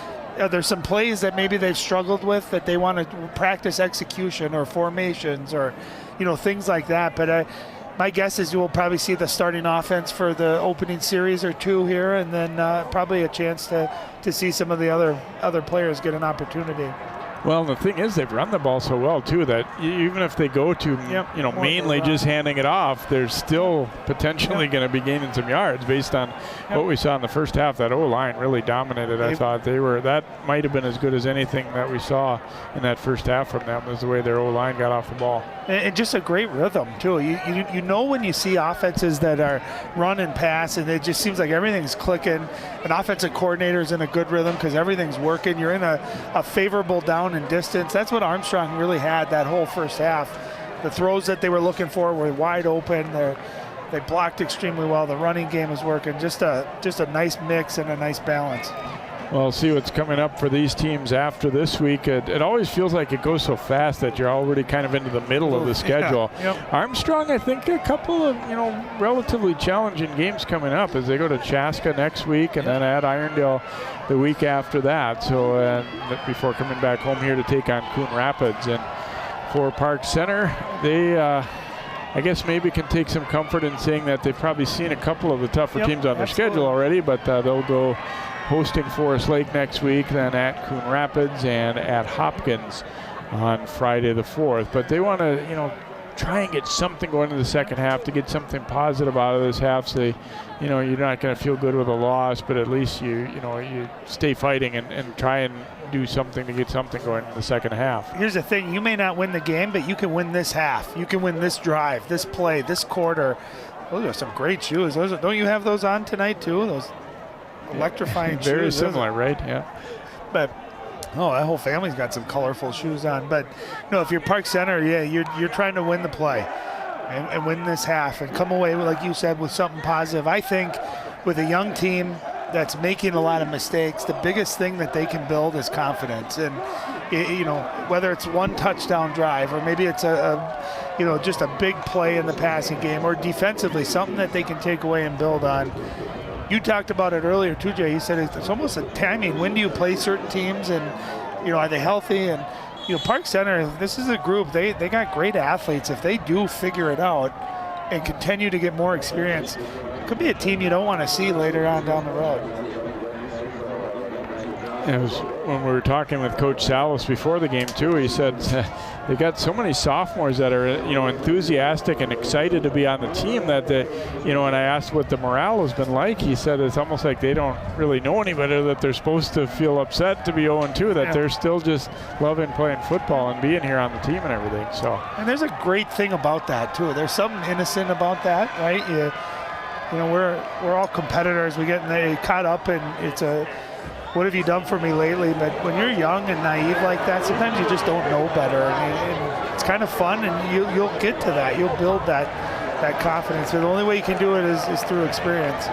S2: there's some plays that maybe they've struggled with that they want to practice execution or formations or, you know, things like that. But my guess is you will probably see the starting offense for the opening series or 2 here, and then probably a chance to see some of the other players get an opportunity.
S1: Well, the thing is, they've run the ball so well, too, that even if they go to, you know, mainly just handing it off, they're still potentially going to be gaining some yards based on what we saw in the first half. That O-line really dominated. I thought that might have been as good as anything that we saw in that first half from them, is the way their O-line got off the ball.
S2: And just a great rhythm, too. You know when you see offenses that are run and pass, and it just seems like everything's clicking. An offensive coordinator's in a good rhythm because everything's working. You're in a favorable down and distance. That's what Armstrong really had that whole first half. The throws that they were looking for were wide open. They blocked extremely well. The running game was working. Just a nice mix and a nice balance.
S1: Well, see what's coming up for these teams after this week. It always feels like it goes so fast that you're already kind of into the middle of the schedule. Armstrong, I think a couple of, you know, relatively challenging games coming up as they go to Chaska next week and then at Irondale the week after that. So before coming back home here to take on Coon Rapids. And for Park Center, they I guess maybe can take some comfort in saying that they've probably seen a couple of the tougher teams on their schedule already, but they'll go hosting Forest Lake next week, then at Coon Rapids and at Hopkins on Friday the 4th. But they want to, you know, try and get something going in the second half to get something positive out of this half. So you know, you're not going to feel good with a loss, but at least you stay fighting and try and do something to get something going in the second half.
S2: Here's the thing, you may not win the game, but you can win this half. You can win this drive, this play, this quarter. Those are some great shoes. Don't you have those on tonight too? Those electrifying shoes.
S1: Very similar, right? Yeah.
S2: But that whole family's got some colorful shoes on. But if you're Park Center, you're trying to win the play. and win this half and come away, like you said, with something positive. I think with a young team that's making a lot of mistakes, the biggest thing that they can build is confidence. And, you know, whether it's one touchdown drive or maybe it's just a big play in the passing game or defensively, something that they can take away and build on. You talked about it earlier too, Jay. You said it's almost a timing. When do you play certain teams, and, you know, are they healthy? And, you know, Park Center, this is a group, they got great athletes. If they do figure it out and continue to get more experience, it could be a team you don't want to see later on down the road.
S1: It was when we were talking with Coach Salas before the game too, he said they got so many sophomores that are, you know, enthusiastic and excited to be on the team that you know, and I asked what the morale has been like, he said it's almost like they don't really know any better, that they're supposed to feel upset to be 0-2, that they're still just loving playing football and being here on the team and everything. So, and
S2: there's a great thing about that too. There's something innocent about that, right? You know, we're all competitors. We get caught up, and it's a, what have you done for me lately? But when you're young and naive like that, sometimes you just don't know better. And it's kind of fun, and you'll get to that. You'll build that confidence. And the only way you can do it is through experience.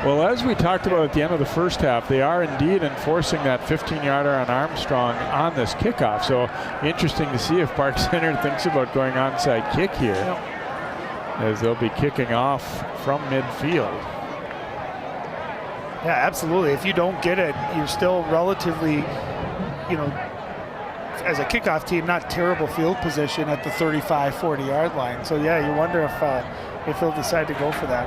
S1: Well, as we talked about at the end of the first half, they are indeed enforcing that 15-yarder on Armstrong on this kickoff. So interesting to see if Park Center thinks about going onside kick here, as they'll be kicking off from midfield.
S2: Yeah, absolutely. If you don't get it, you're still relatively, you know, as a kickoff team, not terrible field position at the 35, 40-yard line. So, yeah, you wonder if they'll decide to go for that.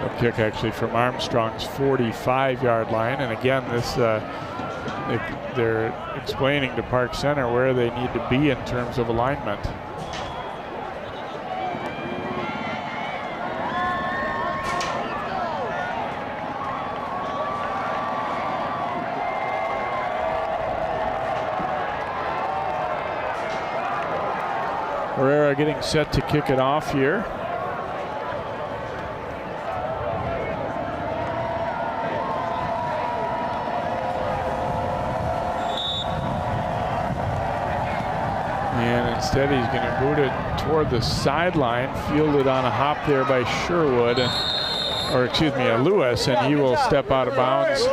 S1: A kick actually from Armstrong's 45-yard line. And again, this they're explaining to Park Center where they need to be in terms of alignment. Herrera getting set to kick it off here. And instead he's going to boot it toward the sideline, fielded on a hop there by Sherwood, Lewis, and he will step out of bounds.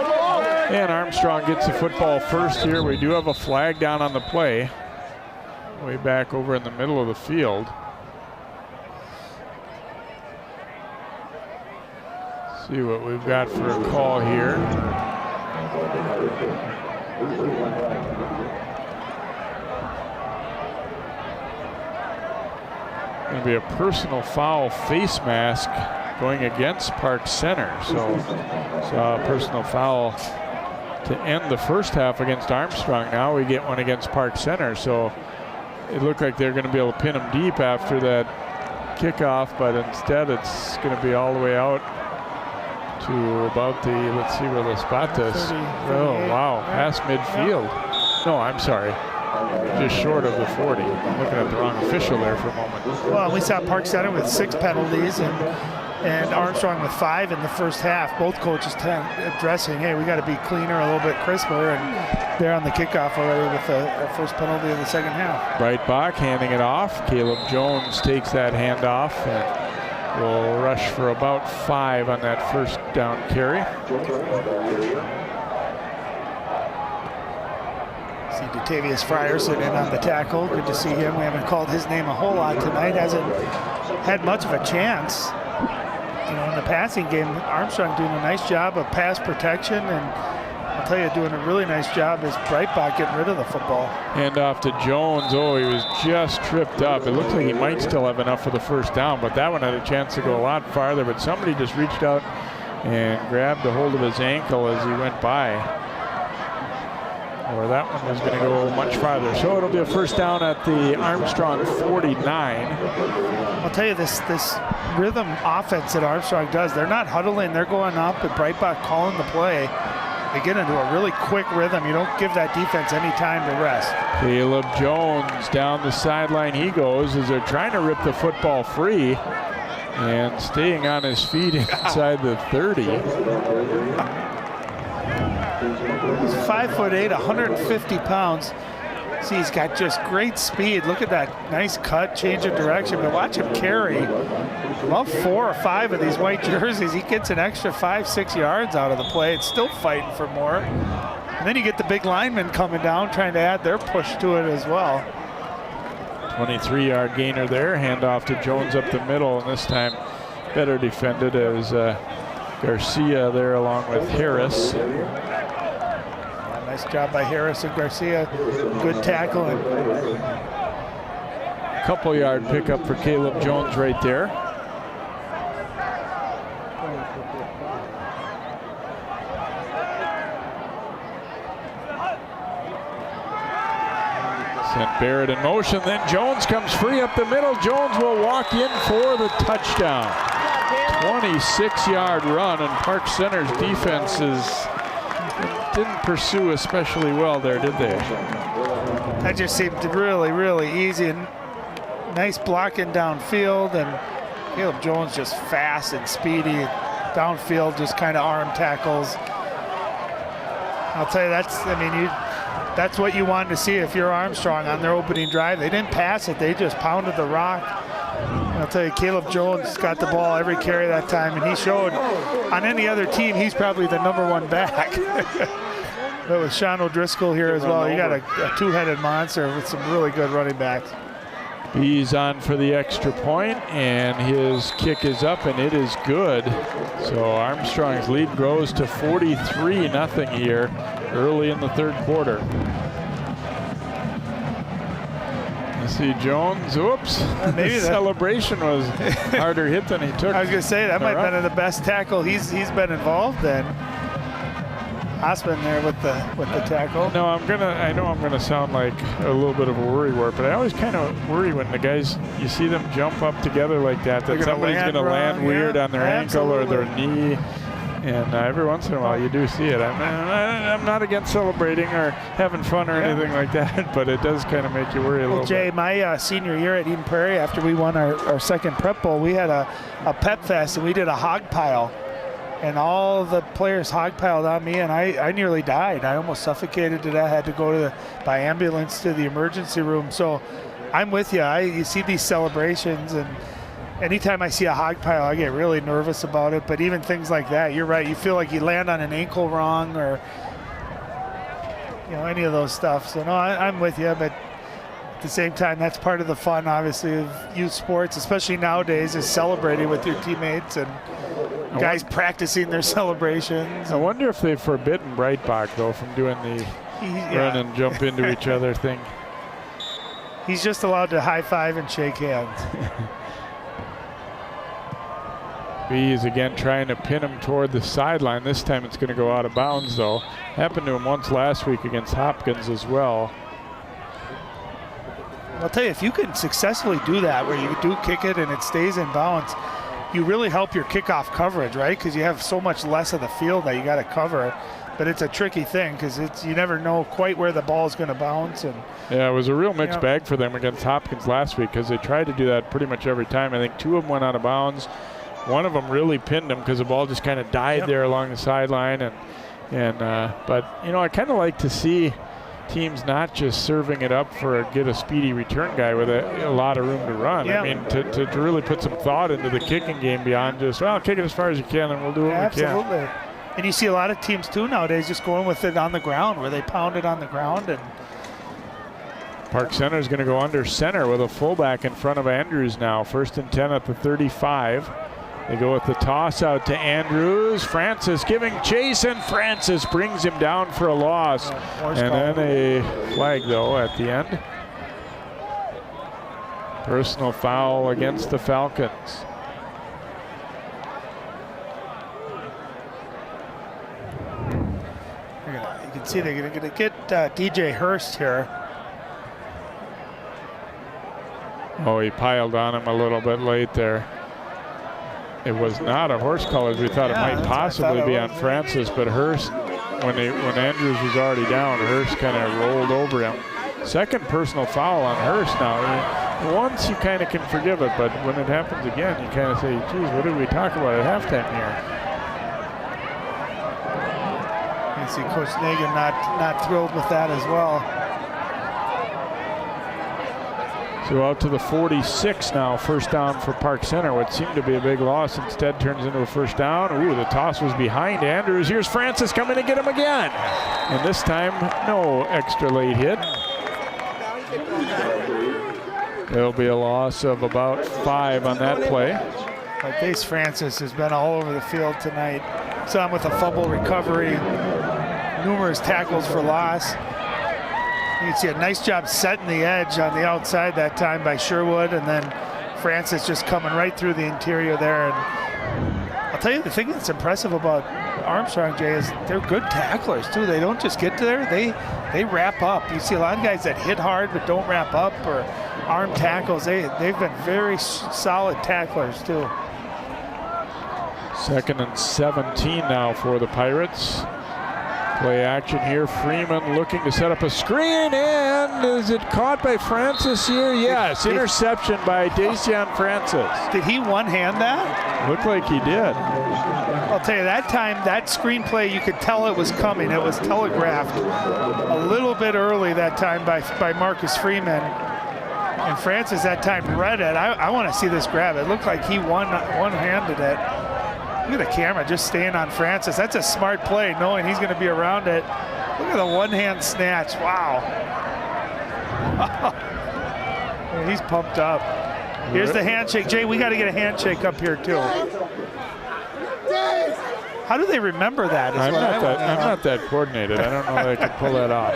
S1: And Armstrong gets the football first here. We do have a flag down on the play, way back over in the middle of the field. See what we've got for a call here. Going to be a personal foul face mask going against Park Center. So a personal foul to end the first half against Armstrong. Now we get one against Park Center. So it looked like they're going to be able to pin him deep after that kickoff, but instead it's going to be all the way out to about the, let's see where the spot is. Oh, wow, past midfield. No, I'm sorry. Just short of the 40. I'm looking at the wrong official there for a moment.
S2: Well, we saw Park Center with 6 penalties and Armstrong with 5 in the first half. Both coaches addressing, hey, we got to be cleaner, a little bit crisper, and they're on the kickoff already with the first penalty of the second half.
S1: Breitbach handing it off. Caleb Jones takes that handoff and will rush for about 5 on that first down carry.
S2: See Datavius Frierson in on the tackle. Good to see him. We haven't called his name a whole lot tonight. Hasn't had much of a chance. You know, in the passing game, Armstrong doing a nice job of pass protection, and I'll tell you, doing a really nice job is Breitbach getting rid of the football.
S1: Hand off to Jones. Oh, he was just tripped up. It looks like he might still have enough for the first down, but that one had a chance to go a lot farther, but somebody just reached out and grabbed a hold of his ankle as he went by. Or that one was going to go much farther. So it'll be a first down at the Armstrong 49.
S2: I'll tell you, this rhythm offense that Armstrong does, they're not huddling, they're going up, and Breitbach calling the play. They get into a really quick rhythm. You don't give that defense any time to rest.
S1: Caleb Jones down the sideline he goes as they're trying to rip the football free and staying on his feet inside the 30.
S2: He's 5'8", 150 pounds. See, he's got just great speed. Look at that nice cut, change of direction. But watch him carry about 4 or 5 of these white jerseys. He gets an extra 5-6 yards out of the play. It's still fighting for more. And then you get the big linemen coming down, trying to add their push to it as well.
S1: 23-yard gainer there. Handoff to Jones up the middle, and this time better defended as Garcia there along with Harris.
S2: Nice job by Harris and Garcia. Good tackling.
S1: Couple yard pickup for Caleb Jones right there. Sent Barrett in motion, then Jones comes free up the middle. Jones will walk in for the touchdown. 26-yard run, and Park Center's defenses didn't pursue especially well there, did they?
S2: That just seemed really, really easy, and nice blocking downfield, and Caleb Jones just fast and speedy downfield, just kind of arm tackles. I'll tell you, that's what you wanted to see if you're Armstrong on their opening drive. They didn't pass it, they just pounded the rock. And I'll tell you, Caleb Jones got the ball every carry that time, and he showed on any other team he's probably the #1 back. But with Sean O'Driscoll here as well, you got a two-headed monster with some really good running backs.
S1: He's on for the extra point, and his kick is up, and it is good. So Armstrong's lead grows to 43-0 here early in the third quarter. You see Jones, oops, maybe the celebration was harder hit than he took.
S2: I was going to say, that might have been the best tackle he's been involved in. Osman there with the tackle.
S1: No, I know I'm gonna sound like a little bit of a worrywart, but I always kind of worry when the guys, you see them jump up together like that somebody's gonna land weird on their ankle or their knee. And every once in a while you do see it. I'm not against celebrating or having fun or anything like that, but it does kind of make you worry a little
S2: Jay,
S1: bit.
S2: my senior year at Eden Prairie, after we won our second prep bowl, we had a pep fest, and we did a hog pile. And all the players hog-piled on me, and I nearly died. I almost suffocated to death. I had to go by ambulance to the emergency room. So I'm with you. You see these celebrations, and anytime I see a hog pile, I get really nervous about it. But even things like that, you're right. You feel like you land on an ankle wrong, or any of those stuff. So no, I'm with you. But at the same time, that's part of the fun, obviously, of youth sports, especially nowadays, is celebrating with your teammates and guys practicing their celebrations.
S1: I wonder if they've forbidden Breitbach, though, from doing the run and jump into each other thing.
S2: He's just allowed to high-five and shake hands.
S1: B is again trying to pin him toward the sideline. This time it's going to go out of bounds, though. Happened to him once last week against Hopkins as well.
S2: I'll tell you, if you can successfully do that, where you do kick it and it stays in bounds, you really help your kickoff coverage, right? Because you have so much less of the field that you got to cover. But it's a tricky thing because you never know quite where the ball is going to bounce. And
S1: yeah, it was a real mixed bag for them against Hopkins last week because they tried to do that pretty much every time. I think 2 of them went out of bounds. One of them really pinned them because the ball just kind of died there along the sideline. But I kind of like to see teams not just serving it up get a speedy return guy with a lot of room to run.
S2: Yeah.
S1: I mean, to really put some thought into the kicking game beyond just, kick it as far as you can and we'll do what we can.
S2: Absolutely. And you see a lot of teams too nowadays just going with it on the ground, where they pound it on the ground. And
S1: Park Center is going to go under center with a fullback in front of Andrews now. 1st and 10 at the 35. They go with the toss out to Andrews. Francis giving chase, and Francis brings him down for a loss. And then a flag, though, at the end. Personal foul against the Falcons.
S2: You can see they're going to get DJ Hurst here.
S1: Oh, he piled on him a little bit late there. It was not a horse collar. We thought it might possibly be on Francis, but Hurst, when Andrews was already down, Hurst kind of rolled over him. Second personal foul on Hurst now. Once you kind of can forgive it, but when it happens again, you kind of say, geez, what did we talk about at halftime here?
S2: see Coach Nagan not thrilled with that as well.
S1: So out to the 46 now, first down for Park Center. What seemed to be a big loss instead turns into a first down. Ooh, the toss was behind Andrews. Here's Francis coming to get him again. And this time, no extra late hit. There'll be a loss of about 5 on that play.
S2: But Dace Francis has been all over the field tonight. Some with a fumble recovery, numerous tackles for loss. You can see a nice job setting the edge on the outside that time by Sherwood, and then Francis just coming right through the interior there. And I'll tell you, the thing that's impressive about Armstrong, Jay, is they're good tacklers too. They don't just get to there, they wrap up. You see a lot of guys that hit hard but don't wrap up or arm tackles. They've been very solid tacklers too.
S1: 2nd and 17 now for the Pirates. Play action here. Freeman looking to set up a screen, and is it caught by Francis here? Yes, interception by Dacian Francis.
S2: Did he one-hand that?
S1: Looked like he did.
S2: I'll tell you, that time, that screenplay, you could tell it was coming. It was telegraphed a little bit early that time by Marcus Freeman. And Francis that time read it. I want to see this grab. It looked like he one-handed it. Look at the camera just staying on Francis. That's a smart play, knowing he's going to be around it. Look at the one-hand snatch. Wow. He's pumped up. Here's the handshake. Jay, we got to get a handshake up here, too. How do they remember that?
S1: I'm not that coordinated. I don't know that I could pull that off.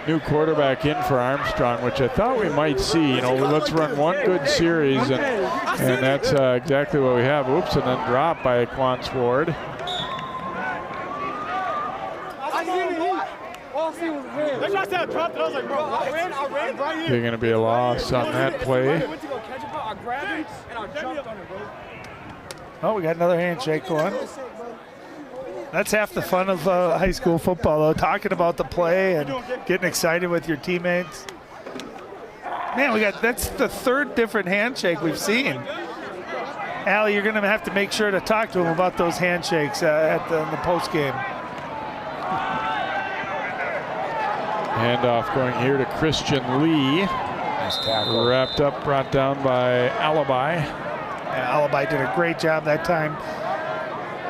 S1: New quarterback in for Armstrong, which I thought we might see. You know, let's run one good series, and that's exactly what we have. Oops, and then dropped by Quan Ward. They're going to be a loss on that play.
S2: Oh, we got another handshake going. That's half the fun of high school football, though, talking about the play and getting excited with your teammates. Man, that's the 3rd different handshake we've seen. Allie, you're going to have to make sure to talk to him about those handshakes in the post game.
S1: Handoff going here to Christian Lee.
S6: Nice tackle.
S1: Wrapped up, brought down by Alibi.
S2: Yeah, Alibi did a great job that time.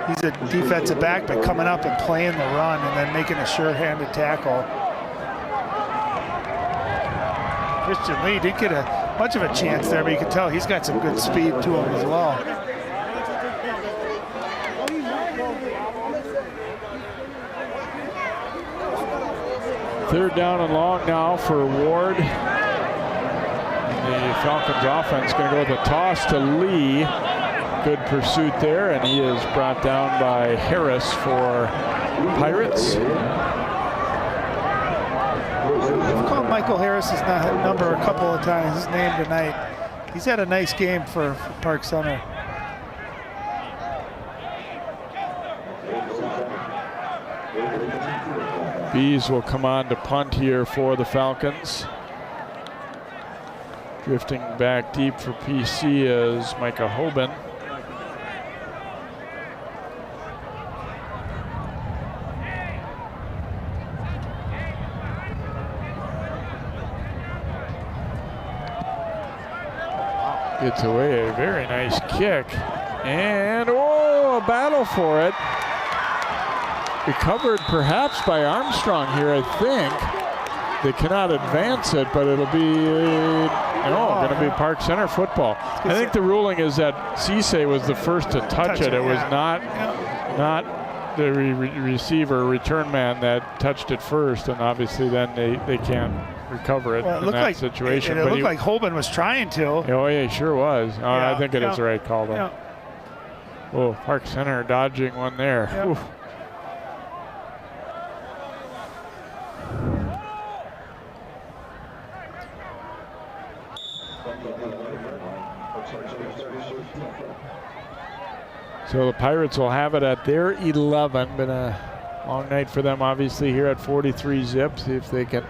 S2: He's a defensive back, but coming up and playing the run and then making a sure-handed tackle. Christian Lee didn't get much of a chance there, but you can tell he's got some good speed to him as well.
S1: Third down and long now for Ward. The Falcons offense going to go with a toss to Lee. Good pursuit there, and he is brought down by Harris for Pirates.
S2: We've called Michael Harris's number a couple of times, his name tonight. He's had a nice game for Park Center.
S1: Bees will come on to punt here for the Falcons. Drifting back deep for PC is Micah Hoban. Gets away a very nice kick. And, oh, a battle for it. Recovered perhaps by Armstrong here, I think. They cannot advance it, but it'll be, going to be Park Center football. I think the ruling is that Cisse was the first to touch it. It was not the receiver, return man that touched it first, and obviously then they can't recover it in that situation.
S2: It looked like Hoban was trying to.
S1: Oh, yeah, he sure was. I think it is the right call, though.
S2: Yeah.
S1: Oh, Park Center dodging one there.
S2: Yeah.
S1: So the Pirates will have it at their 11. Been a long night for them, obviously, here at 43 zip. See if they can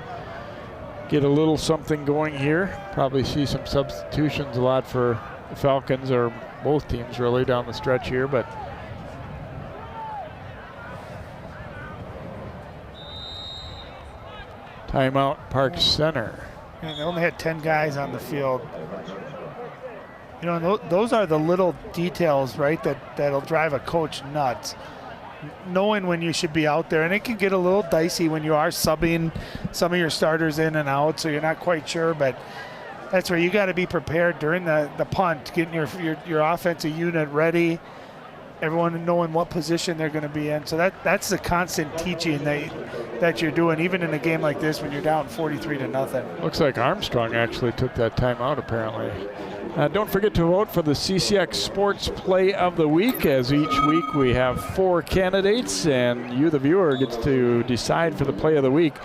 S1: get a little something going here. Probably see some substitutions a lot for the Falcons, or both teams really, down the stretch here. But Timeout, Park Center.
S2: And they only had 10 guys on the field. You know, those are the little details, right, that'll drive a coach nuts. Knowing when you should be out there, and it can get a little dicey when you are subbing some of your starters in and out, so you're not quite sure, but that's where you got to be prepared during the punt, getting your offensive unit ready, everyone knowing what position they're going to be in. So that's the constant teaching that you're doing, even in a game like this when you're down 43-0.
S1: Looks like Armstrong actually took that timeout apparently. Don't forget to vote for the CCX Sports Play of the Week, as each week we have 4 candidates and you, the viewer, gets to decide for the Play of the Week.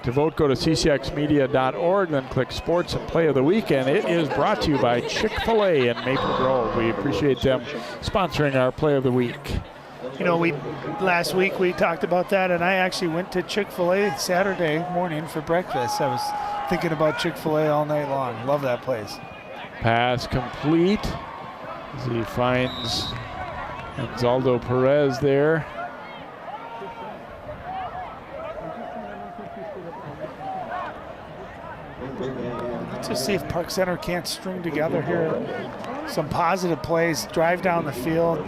S1: To vote, go to ccxmedia.org, then click Sports and Play of the Week, and it is brought to you by Chick-fil-A in Maple Grove. We appreciate them sponsoring our Play of the Week.
S2: You know, last week we talked about that, and I actually went to Chick-fil-A Saturday morning for breakfast. I was thinking about Chick-fil-A all night long. Love that place.
S1: Pass complete as he finds Gonzalo Perez there.
S2: Let's just see if Park Center can't string together here some positive plays, drive down the field.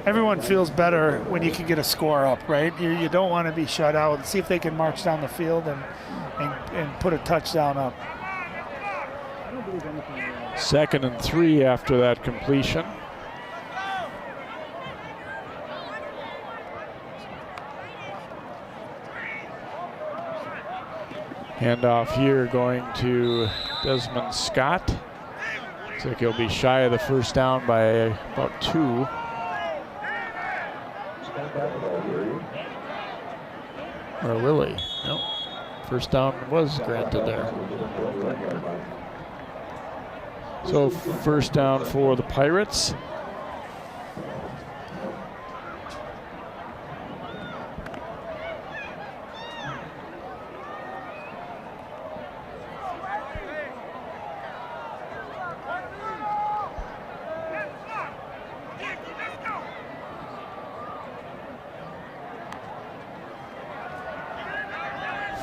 S2: Everyone feels better when you can get a score up, right? You don't want to be shut out. Let's see if they can march down the field and put a touchdown up.
S1: 2nd and 3 after that completion. Handoff here going to Desmond Scott. Looks like he'll be shy of the first down by about 2. Or will he? Nope. First down was granted there. So first down for the Pirates.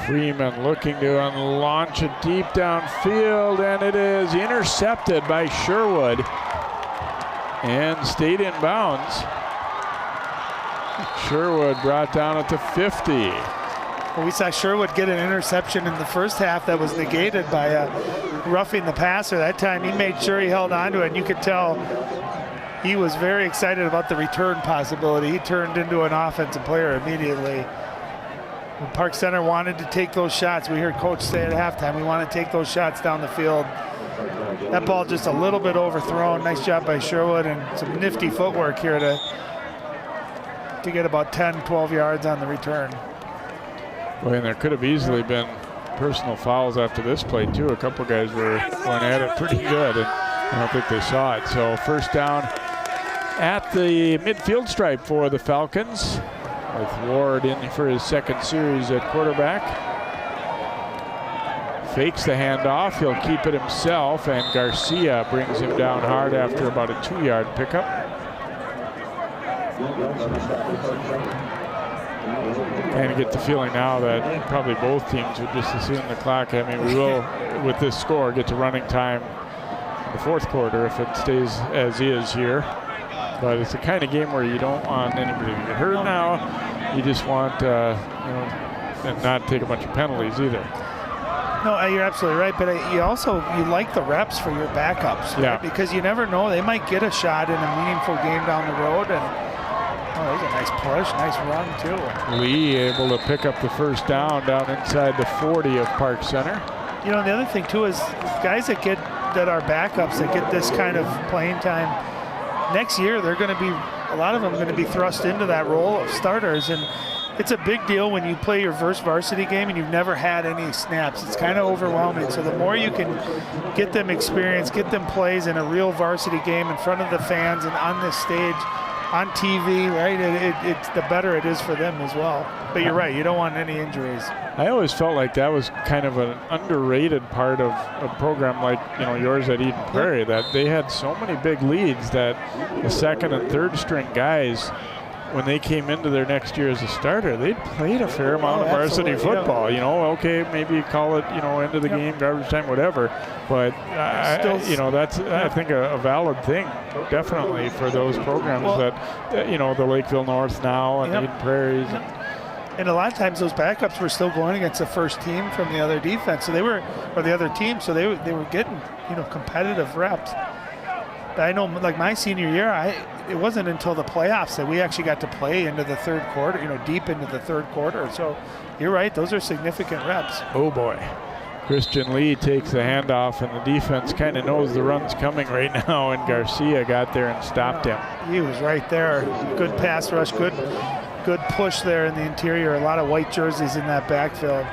S1: Freeman looking to launch it deep downfield, and it is intercepted by Sherwood and stayed in bounds. Sherwood brought down at the 50.
S2: Well, we saw Sherwood get an interception in the first half that was negated by roughing the passer. That time he made sure he held on to it, and you could tell he was very excited about the return possibility. He turned into an offensive player immediately. When Park Center wanted to take those shots, we heard Coach say at halftime, we want to take those shots down the field. That ball just a little bit overthrown. Nice job by Sherwood and some nifty footwork here to get about 10, 12 yards on the return.
S1: Well, and there could have easily been personal fouls after this play too. A couple guys were going at it pretty good, and I don't think they saw it. So first down at the midfield stripe for the Falcons, with Ward in for his 2nd series at quarterback. Fakes the handoff, he'll keep it himself, and Garcia brings him down hard after about a 2-yard pickup. And get the feeling now that probably both teams would just assume the clock. I mean, we will, with this score, get to running time in the 4th quarter if it stays as is here. But it's the kind of game where you don't want anybody to get hurt now. You just want, and not take a bunch of penalties either.
S2: No, you're absolutely right. But you like the reps for your backups, right?
S1: Yeah.
S2: Because you never know, they might get a shot in a meaningful game down the road. And there's a nice push, nice run too.
S1: Lee able to pick up the first down inside the 40 of Park Center.
S2: You know, the other thing too is guys that are backups that get this kind of playing time. Next year, they're going to be, a lot of them going to be thrust into that role of starters, and it's a big deal when you play your first varsity game and you've never had any snaps. It's kind of overwhelming. So the more you can get them experience, get them plays in a real varsity game in front of the fans and on this stage, on TV, right? It's the better it is for them as well. But you're right, you don't want any injuries.
S1: I always felt like that was kind of an underrated part of a program like yours at Eden Prairie, that they had so many big leads that the 2nd and 3rd string guys when they came into their next year as a starter, they'd played a fair amount of varsity football. You know, okay, maybe you call it, you know, end of the game, garbage time, whatever. But you know, that's I think a valid thing, definitely for those programs that you know, the Lakeville North now and Eden Prairies.
S2: And a lot of times those backups were still going against the first team from the other defense, so they were, or the other team, so they were getting, you know, competitive reps. But I know, like my senior year, it wasn't until the playoffs that we actually got to play into the third quarter, you know, deep into the third quarter. So you're right, those are significant reps.
S1: Oh boy. Christian Lee takes the handoff, and the defense kind of knows the run's coming right now, and Garcia got there and stopped him.
S2: He was right there. Good pass rush, good push there in the interior. A lot of white jerseys in that backfield.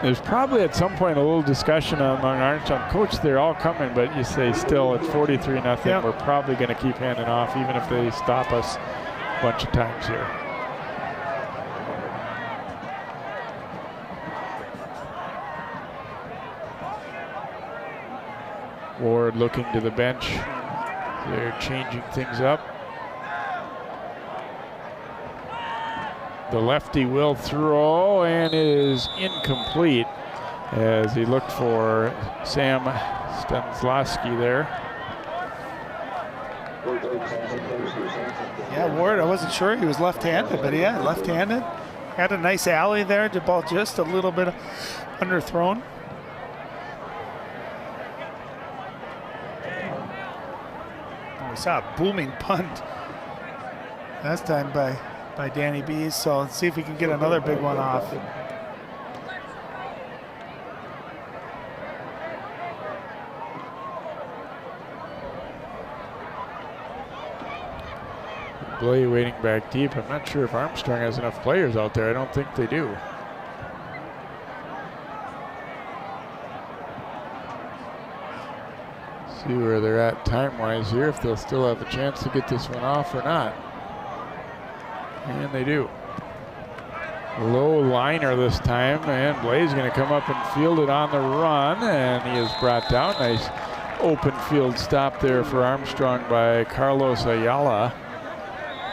S1: There's probably at some point a little discussion among Armstrong. Coach, they're all coming, but you say still at 43-0,
S2: Yep.
S1: We're probably going to keep handing off even if they stop us a bunch of times here. Ward looking to the bench. They're changing things up. The lefty will throw, and it is incomplete as he looked for Sam Stanislavski there.
S2: Yeah, Ward, I wasn't sure he was left-handed, but yeah, left-handed. Had a nice alley there, the ball just a little bit underthrown. We saw a booming punt last time by Danny Bees, so let's see if we can get another big one off.
S1: Blay waiting back deep. I'm not sure if Armstrong has enough players out there. I don't think they do. See where they're at time-wise here, if they'll still have a chance to get this one off or not. And they do. Low liner this time, and Blay's going to come up and field it on the run, and he is brought down. Nice open field stop there for Armstrong by Carlos Ayala.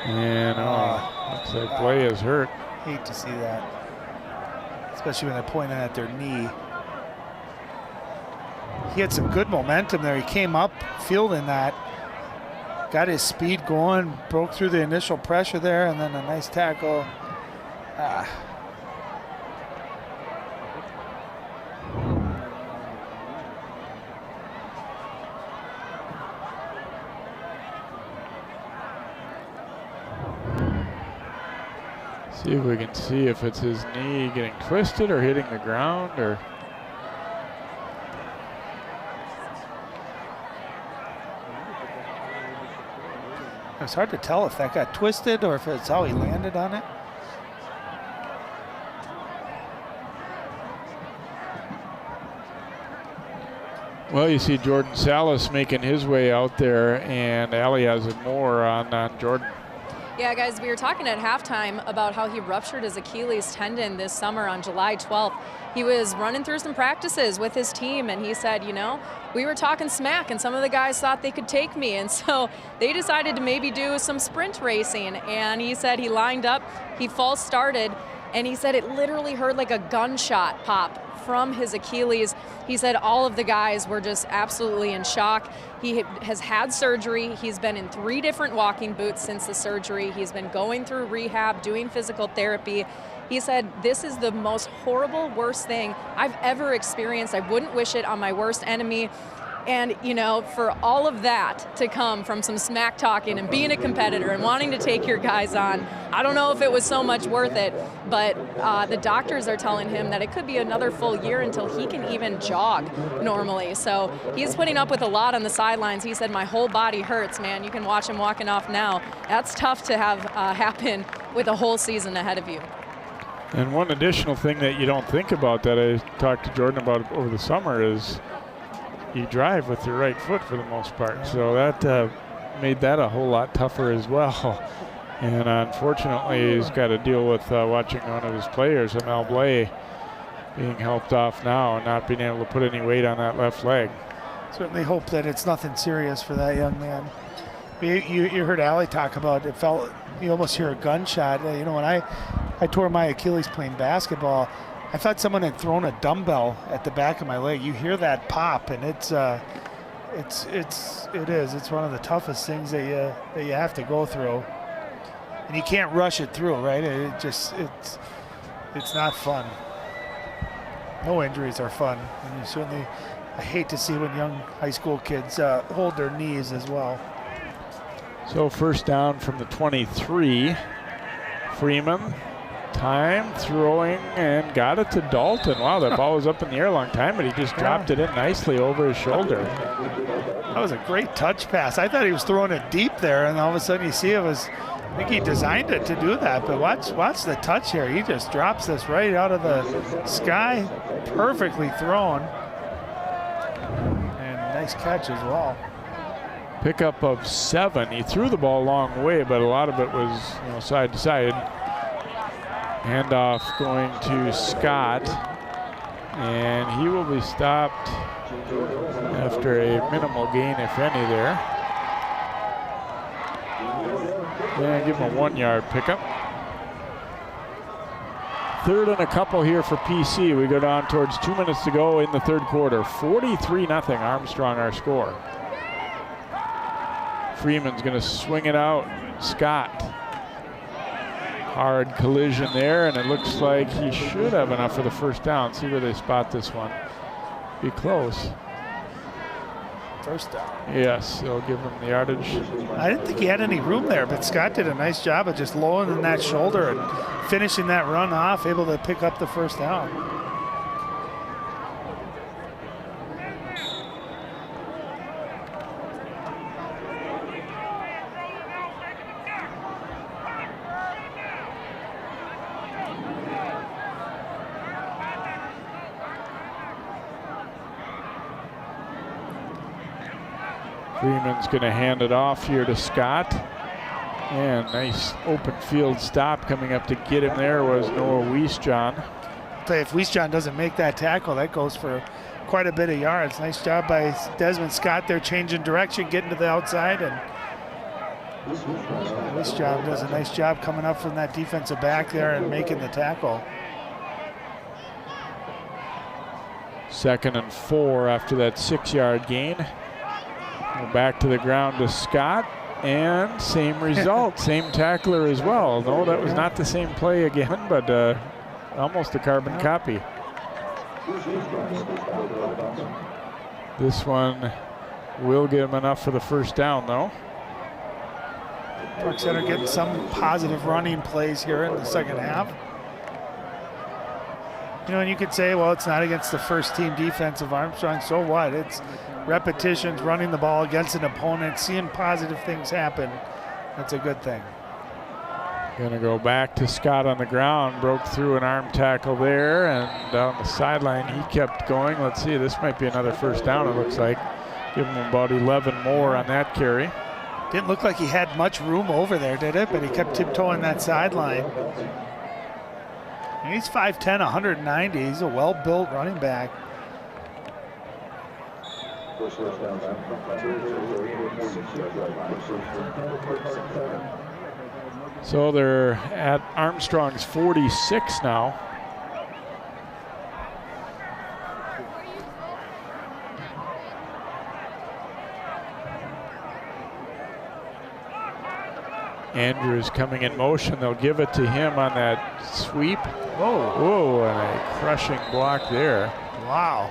S1: And looks like Blay is hurt.
S2: Hate to see that, especially when they're pointing at their knee. He had some good momentum there. He came up fielding that, got his speed going, broke through the initial pressure there, and then a nice tackle.
S1: See if we can see if it's his knee getting twisted or hitting the ground, or
S2: it's hard to tell if that got twisted or if it's how he landed on it.
S1: well, you see Jordan Salas making his way out there, and Ali has more on Jordan.
S4: Yeah, guys, we were talking at halftime about how he ruptured his Achilles tendon this summer on July 12th. He was running through some practices with his team, and he said, you know, we were talking smack, and some of the guys thought they could take me, and so they decided to maybe do some sprint racing. And he said he lined up, he false started, and he said it literally heard like a gunshot pop from his Achilles. He said all of the guys were just absolutely in shock. He has had surgery. He's been in 3 different walking boots since the surgery. He's been going through rehab, doing physical therapy. He said, this is the most horrible, worst thing I've ever experienced. I wouldn't wish it on my worst enemy. And, you know, for all of that to come from some smack talking and being a competitor and wanting to take your guys on, I don't know if it was so much worth it, but the doctors are telling him that it could be another full year until he can even jog normally. So he's putting up with a lot on the sidelines. He said, my whole body hurts, man. You can watch him walking off now. That's tough to have happen with a whole season ahead of you.
S1: And one additional thing that you don't think about that I talked to Jordan about over the summer is you drive with your right foot for the most part. So that made that a whole lot tougher as well. And unfortunately, he's got to deal with watching one of his players, Amel Blay, being helped off now and not being able to put any weight on that left leg.
S2: Certainly hope that it's nothing serious for that young man. You heard Allie talk about it. Felt you almost hear a gunshot. You know, when I tore my Achilles playing basketball, I thought someone had thrown a dumbbell at the back of my leg. You hear that pop, and it's one of the toughest things that you have to go through, and you can't rush it through, right? It's not fun. No injuries are fun, and you certainly, I hate to see when young high school kids hold their knees as well.
S1: So first down from the 23. Freeman, time, throwing, and got it to Dalton. Wow, that ball was up in the air a long time, but he just dropped it in nicely over his shoulder.
S2: That was a great touch pass. I thought he was throwing it deep there, and all of a sudden you see I think he designed it to do that, but watch the touch here. He just drops this right out of the sky, perfectly thrown, and nice catch as well.
S1: Pickup of 7. He threw the ball a long way, but a lot of it was, you know, side to side. Handoff going to Scott, and he will be stopped after a minimal gain, if any, there. And give him a 1-yard pickup. 3rd and a couple here for PC. We go down towards 2 minutes to go in the 3rd quarter. 43-0 Armstrong our score. Freeman's going to swing it out. Scott. Hard collision there, and it looks like he should have enough for the first down. See where they spot this one. Be close.
S2: First down.
S1: Yes, they'll give him the yardage.
S2: I didn't think he had any room there, but Scott did a nice job of just lowering that shoulder and finishing that run off, able to pick up the first down.
S1: Freeman's going to hand it off here to Scott. And nice open field stop coming up to get him there was Noah Wiesjohn.
S2: I'll tell you, if Wiesjohn doesn't make that tackle, that goes for quite a bit of yards. Nice job by Desmond Scott there, changing direction, getting to the outside. And Wiesjohn does a nice job coming up from that defensive back there and making the tackle.
S1: 2nd and 4 after that 6-yard gain. Back to the ground to Scott, and same result, same tackler as well. No, that was not the same play again, but almost a carbon copy. This one will give him enough for the first down, though.
S2: Park Center getting some positive running plays here in the second half. You know, and you could say, well, it's not against the first team defense of Armstrong, so what? It's repetitions, running the ball against an opponent, seeing positive things happen. That's a good thing.
S1: Gonna go back to Scott on the ground, broke through an arm tackle there, and down the sideline he kept going. Let's see, this might be another first down, it looks like. Give him about 11 more on that carry.
S2: Didn't look like he had much room over there, did it? But he kept tiptoeing that sideline. And he's 5'10", 190. He's a well-built running back.
S1: So they're at Armstrong's 46 now. Andrews coming in motion. They'll give it to him on that sweep.
S2: Whoa.
S1: Whoa, and a crushing block there.
S2: Wow.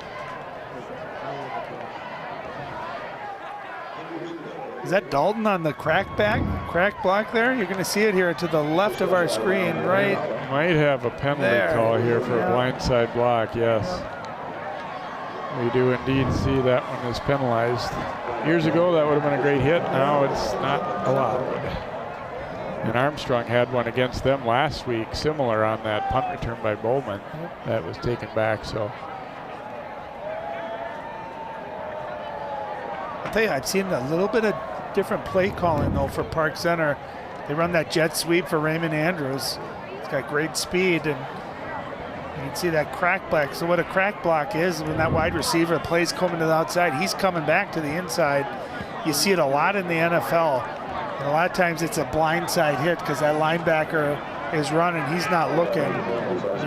S2: Is that Dalton on the crack block there? You're going to see it here to the left of our screen, right?
S1: Might have a penalty call here for a blindside block, yes. We do indeed see that one is penalized. Years ago, that would have been a great hit. Now it's not allowed. And Armstrong had one against them last week, similar on that punt return by Bowman. That was taken back, so.
S2: I'll tell you, I've seen a little bit of different play calling, though, for Park Center. They run that jet sweep for Raymond Andrews. He's got great speed, and You can see that crack block. So what a crack block is, when that wide receiver plays coming to the outside, he's coming back to the inside. You see it a lot in the NFL. And a lot of times it's a blindside hit because that linebacker is running, he's not looking.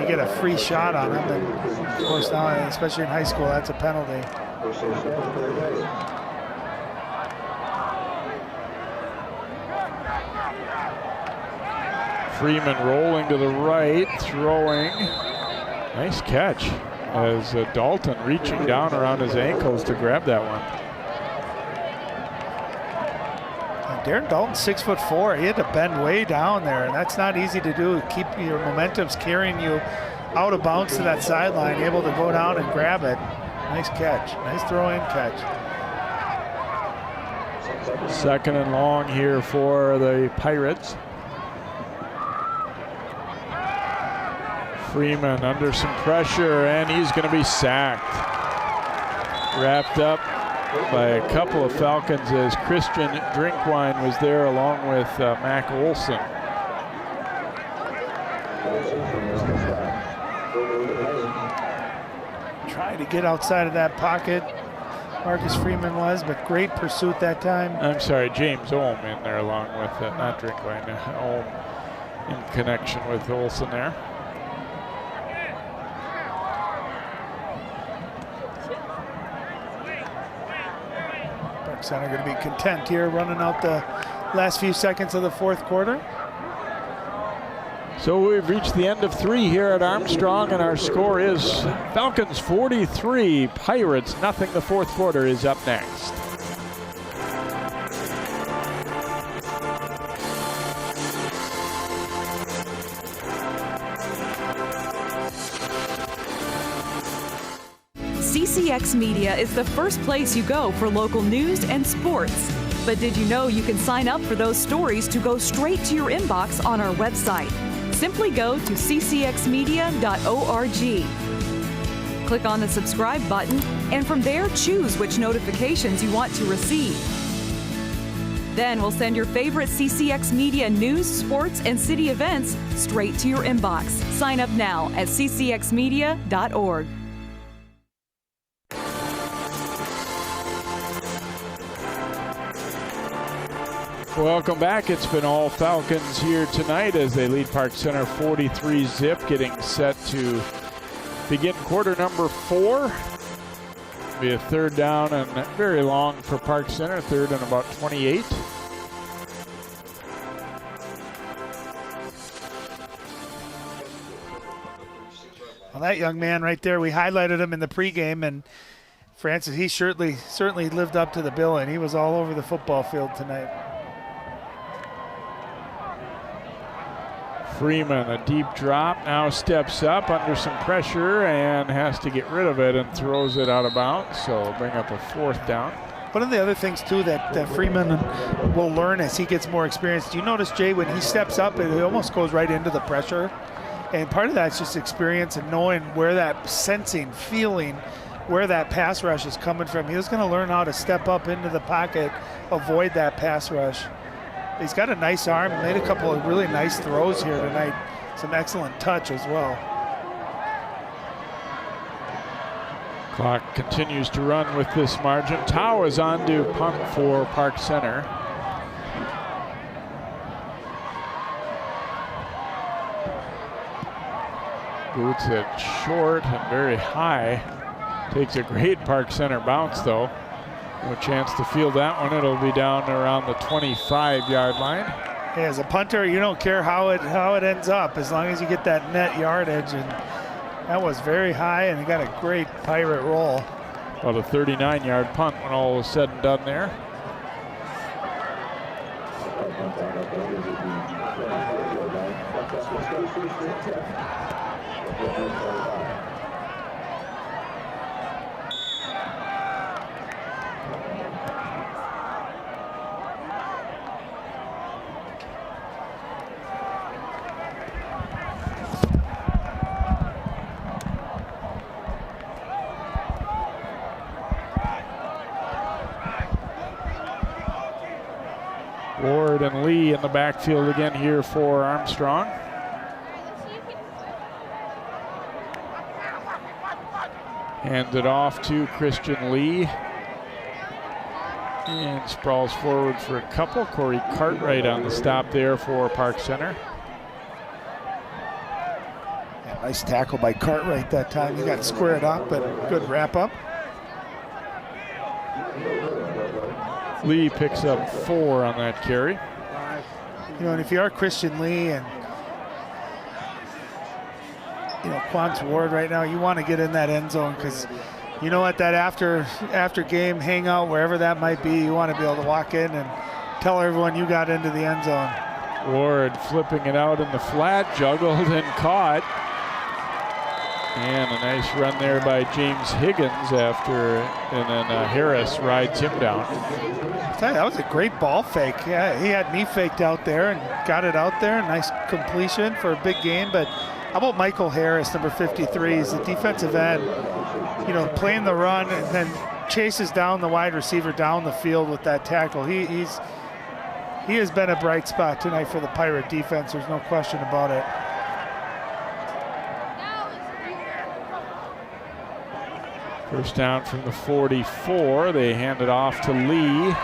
S2: You get a free shot on him, and of course now, especially in high school, that's a penalty.
S1: Freeman rolling to the right, throwing. Nice catch as Dalton reaching down around his ankles to grab that one.
S2: Darren Dalton's 6'4". He had to bend way down there, and that's not easy to do. Keep your momentum's carrying you out of bounds to that sideline, able to go down and grab it. Nice catch. Nice throw-in catch.
S1: 2nd and long here for the Pirates. Freeman under some pressure, and he's going to be sacked. Wrapped up by a couple of Falcons as Christian Drinkwine was there along with Mac Olson.
S2: Trying to get outside of that pocket, Marcus Freeman was, but great pursuit that time.
S1: I'm sorry, James Ohm in there along with, not Drinkwine, Ohm in connection with Olson there.
S2: Center going to be content here, running out the last few seconds of the 4th quarter.
S1: So we've reached the end of 3 here at Armstrong, and our score is Falcons 43, Pirates nothing. The 4th quarter is up next.
S5: CCX Media is the first place you go for local news and sports. But did you know you can sign up for those stories to go straight to your inbox on our website? Simply go to ccxmedia.org. Click on the subscribe button, and from there choose which notifications you want to receive. Then we'll send your favorite CCX Media news, sports, and city events straight to your inbox. Sign up now at ccxmedia.org.
S1: Welcome back. It's been all Falcons here tonight as they lead Park Center 43-zip, getting set to begin quarter number 4. Be a 3rd down and very long for Park Center, 3rd and about 28.
S2: Well, that young man right there, we highlighted him in the pregame, and Francis, he certainly lived up to the billing. He was all over the football field tonight.
S1: Freeman, a deep drop, now steps up under some pressure and has to get rid of it and throws it out of bounds, so bring up a 4th down.
S2: One of the other things, too, that Freeman will learn as he gets more experience, do you notice, Jay, when he steps up, it almost goes right into the pressure? And part of that's just experience and knowing where that feeling where that pass rush is coming from. He was going to learn how to step up into the pocket, avoid that pass rush. He's got a nice arm, made a couple of really nice throws here tonight. Some excellent touch as well.
S1: Clock continues to run with this margin. Tau is on to punt for Park Center. Boots it short and very high. Takes a great Park Center bounce though. No chance to field that one. It'll be down around the 25-yard line.
S2: Hey, as a punter, you don't care how it ends up, as long as you get that net yardage. And that was very high, and he got a great Pirate roll.
S1: About a 39-yard punt when all was said and done there. Ward and Lee in the backfield again here for Armstrong. Hands it off to Christian Lee. And sprawls forward for a couple. Corey Cartwright on the stop there for Park Center.
S2: Yeah, nice tackle by Cartwright that time. He got squared up, but good wrap up.
S1: Lee picks up 4 on that carry.
S2: You know, and if you are Christian Lee and Quantz Ward right now, you want to get in that end zone, because you know what, that after game hangout, wherever that might be, you want to be able to walk in and tell everyone you got into the end zone.
S1: Ward flipping it out in the flat, juggled and caught. And a nice run there by James Higgins and then Harris rides him down.
S2: I tell you, that was a great ball fake. Yeah, he had me faked out there and got it out there. Nice completion for a big gain. But how about Michael Harris, number 53? He's the defensive end, playing the run and then chases down the wide receiver down the field with that tackle. He has been a bright spot tonight for the Pirate defense. There's no question about it.
S1: First down from the 44. They hand it off to Lee.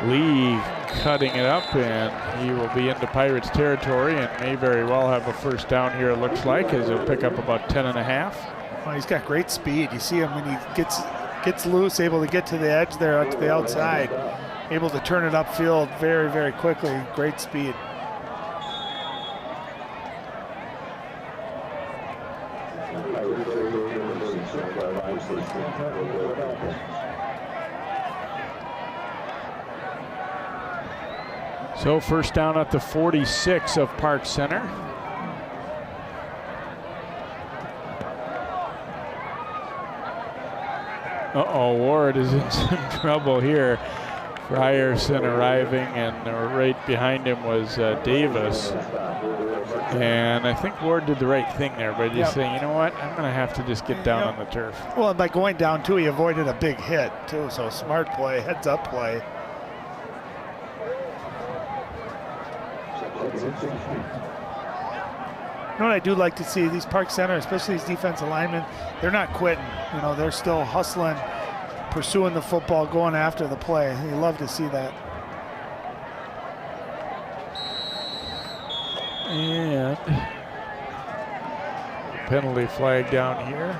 S1: Lee cutting it up, and he will be into Pirates territory and may very well have a first down here, it looks like, as he'll pick up about 10.5.
S2: Well, he's got great speed. You see him when he gets loose, able to get to the edge there, out to the outside, able to turn it upfield very, very quickly. Great speed.
S1: So first down at the 46 of Park Center. Ward is in some trouble here. Frierson arriving, and right behind him was Davis. And I think Ward did the right thing there by just saying, you know what, I'm going to have to just get down on the turf.
S2: Well, and by going down, too, he avoided a big hit, too. So smart play, heads-up play. You know what I do like to see, these Park Center, especially these defensive linemen, they're not quitting. They're still hustling, pursuing the football, going after the play. You love to see that.
S1: And penalty flag down here.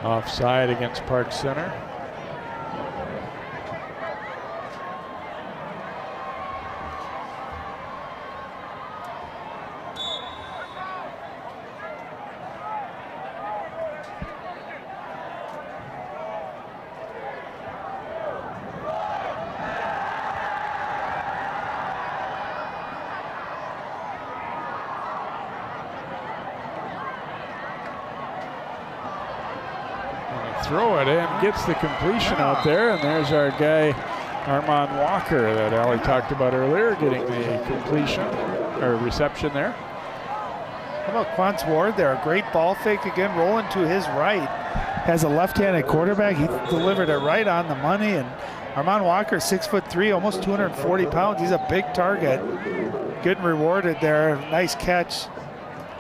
S1: Offside against Park Center. Throw it in, gets the completion out there, and there's our guy Armand Walker that Ali talked about earlier, getting the completion or reception there.
S2: How about Quantz Ward there? A great ball fake again, rolling to his right. Has a left-handed quarterback. He delivered it right on the money, and Armand Walker, 6'3", almost 240 pounds. He's a big target. Getting rewarded there. Nice catch.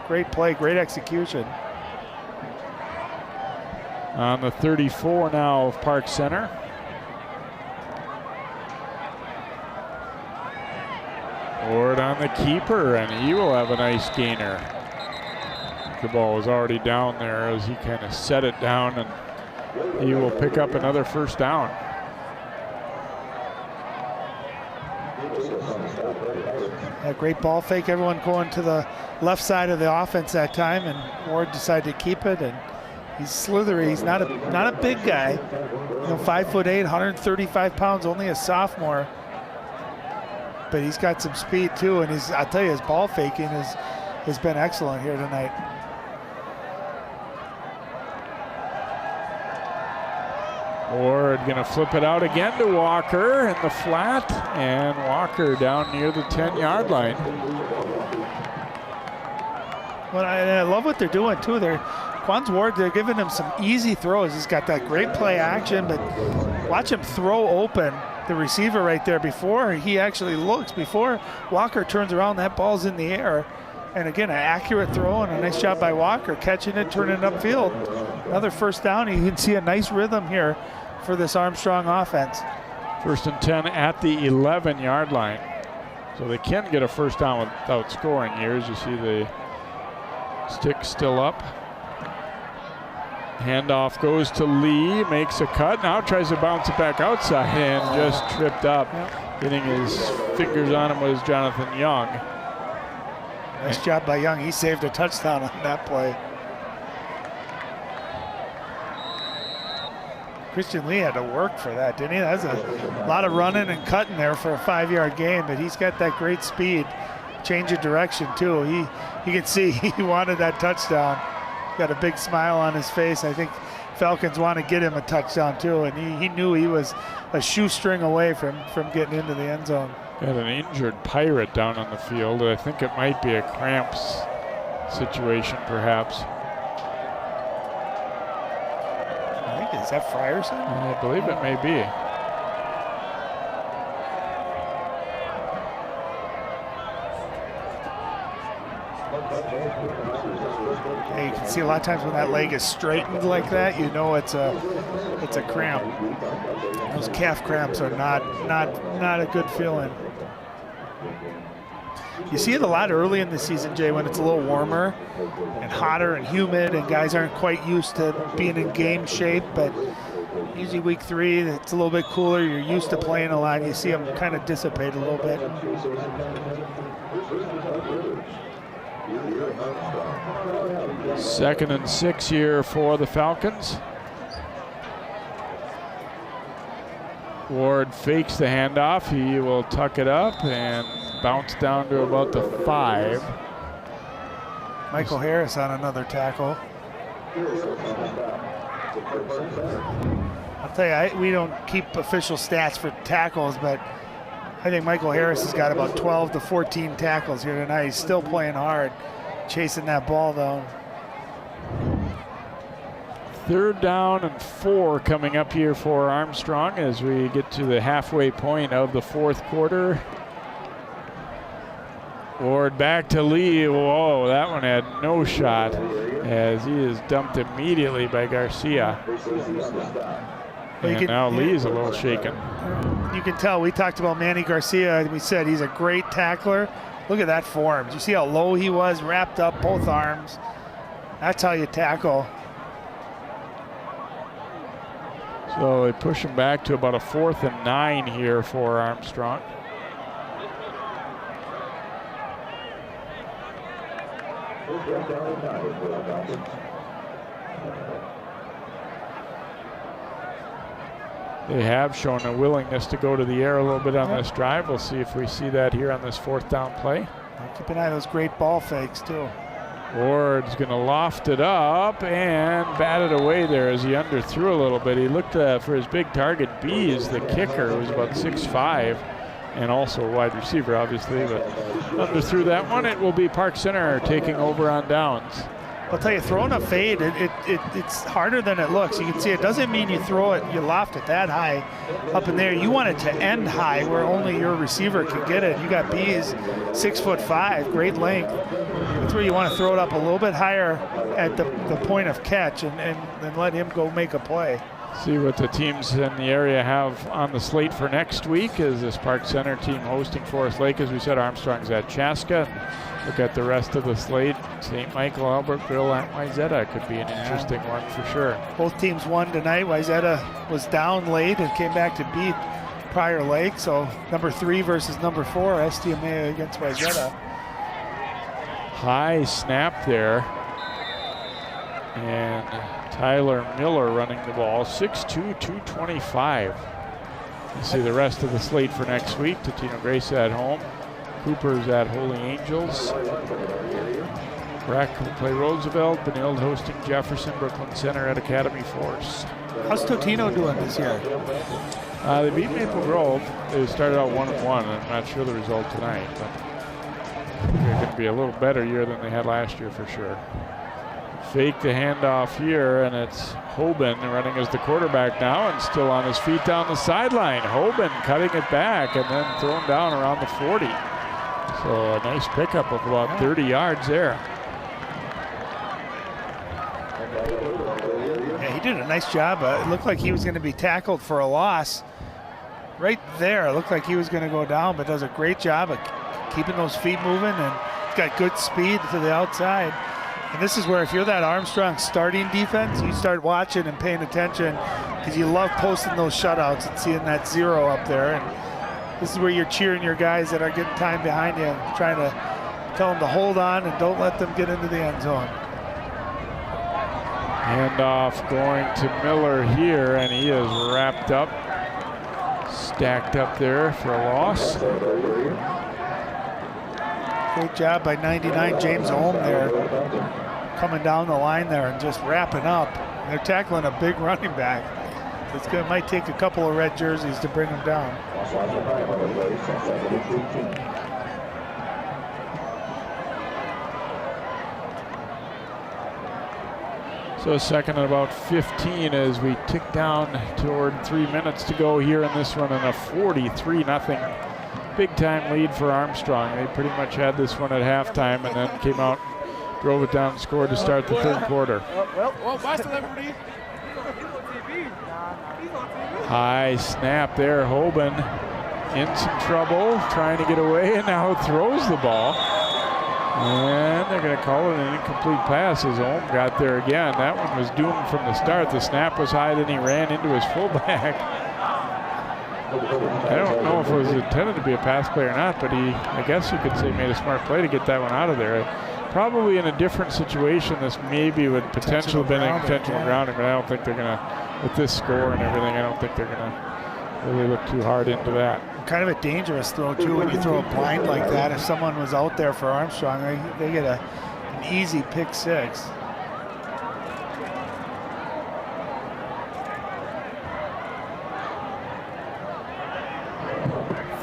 S2: Great play, great execution.
S1: On the 34 now of Park Center. Ward on the keeper, and he will have a nice gainer. The ball was already down there as he kind of set it down, and he will pick up another first down.
S2: A great ball fake. Everyone going to the left side of the offense that time, and Ward decided to keep it. And he's slithery. He's not a big guy. 5'8", 135 pounds, only a sophomore. But he's got some speed too, and I'll tell you, his ball faking has been excellent here tonight.
S1: Ward gonna flip it out again to Walker in the flat, and Walker down near the 10-yard line.
S2: Well, I love what they're doing too. Quantz Ward, they're giving him some easy throws. He's got that great play action, but watch him throw open. the receiver right there before he actually looks. Before Walker turns around, that ball's in the air. And again, an accurate throw and a nice job by Walker, catching it, turning it upfield. Another first down. You can see a nice rhythm here for this Armstrong offense.
S1: 1st and 10 at the 11-yard line. So they can get a first down without scoring here. As you see the stick still up. Handoff goes to Lee, makes a cut. Now tries to bounce it back outside and just tripped up. Getting his fingers on him was Jonathan Young.
S2: Nice job by Young. He saved a touchdown on that play. Christian Lee had to work for that, didn't he? That's a lot of running and cutting there for a 5-yard gain, but he's got that great speed. Change of direction, too. You can see he wanted that touchdown. Got a big smile on his face. I think Falcons want to get him a touchdown, too, and he knew he was a shoestring away from getting into the end zone.
S1: Got an injured Pirate down on the field. I think it might be a cramps situation, perhaps.
S2: Is that Frierson?
S1: I believe it may be.
S2: Yeah, you can see a lot of times when that leg is straightened like that, you know it's a cramp. Those calf cramps are not a good feeling. You see it a lot early in the season, Jay, when it's a little warmer and hotter and humid and guys aren't quite used to being in game shape, but usually week 3, it's a little bit cooler. You're used to playing a lot. You see them kind of dissipate a little bit.
S1: Second and 6 here for the Falcons. Ward fakes the handoff. He will tuck it up and bounce down to about the 5.
S2: Michael Harris on another tackle. I'll tell you, we don't keep official stats for tackles, but I think Michael Harris has got about 12 to 14 tackles here tonight. He's still playing hard, chasing that ball down.
S1: 3rd down and 4 coming up here for Armstrong as we get to the halfway point of the 4th quarter. Ward back to Lee. Whoa, that one had no shot as he is dumped immediately by Garcia. And now Lee's a little shaken.
S2: You can tell, we talked about Manny Garcia, and we said he's a great tackler. Look at that form. Did you see how low he was, wrapped up both arms? That's how you tackle.
S1: So they push him back to about a 4th and 9 here for Armstrong. They have shown a willingness to go to the air a little bit on this drive. We'll see if we see that here on this 4th down play.
S2: Keep an eye on those great ball fakes, too.
S1: Ward's going to loft it up and bat it away there as he underthrew a little bit. He looked for his big target, Bees, the kicker, who's about 6'5", and also a wide receiver, obviously, but underthrew that one. It will be Park Center taking over on downs.
S2: I'll tell you, throwing a fade, it's harder than it looks. You can see it doesn't mean you throw it, you loft it that high up in there. You want it to end high where only your receiver can get it. You got Bees, 6'5", great length. That's where you want to throw it up a little bit higher at the point of catch and then let him go make a play.
S1: See what the teams in the area have on the slate for next week. Is this Park Center team hosting Forest Lake? As we said, Armstrong's at Chaska. Look at the rest of the slate. St. Michael, Albertville, and Wayzata could be an interesting one for sure.
S2: Both teams won tonight. Wayzata was down late and came back to beat Prior Lake. So number 3 versus number 4, STMA against Wayzata.
S1: High snap there. And Tyler Miller running the ball, 6'2", 225. You see the rest of the slate for next week. Totino Grace at home. Cooper's at Holy Angels. Breck will play Roosevelt. Benilde hosting Jefferson. Brooklyn Center at Academy Force.
S2: How's Totino doing this year?
S1: They beat Maple Grove. They started out 1-1. I'm not sure the result tonight, but they're going to be a little better year than they had last year for sure. fake the handoff here, and it's Hoban running as the quarterback now and still on his feet down the sideline. Hoban cutting it back and then thrown down around the 40. So a nice pickup of about 30 yards there.
S2: Yeah, he did a nice job. It looked like he was going to be tackled for a loss. Right there, it looked like he was going to go down, but does a great job of keeping those feet moving, and he's got good speed to the outside. And this is where, if you're that Armstrong starting defense, you start watching and paying attention, because you love posting those shutouts and seeing that 0 up there. And this is where you're cheering your guys that are getting time behind you, trying to tell them to hold on and don't let them get into the end zone.
S1: Handoff going to Miller here, and he is wrapped up, stacked up there for a loss.
S2: Great job by 99 James Ohm there, coming down the line there and just wrapping up. They're tackling a big running back. It might take a couple of red jerseys to bring him down.
S1: So second and about 15 as we tick down toward 3 minutes to go here in this one, and a 43-0 big time lead for Armstrong. They pretty much had this one at halftime and then came out, drove it down, and scored to start the third quarter. High snap there, Hoban in some trouble, trying to get away, and now throws the ball. And they're going to call it an incomplete pass as Ohm got there again. That one was doomed from the start. The snap was high, then he ran into his fullback. I don't know if it was intended to be a pass play or not, but I guess you could say, made a smart play to get that one out of there. Probably in a different situation, this maybe would potentially have been an intentional grounding, but I don't think they're going to, with this score and everything, I don't think they're going to really look too hard into that.
S2: Kind of a dangerous throw, too, when you throw a blind like that. If someone was out there for Armstrong, they get an easy pick six.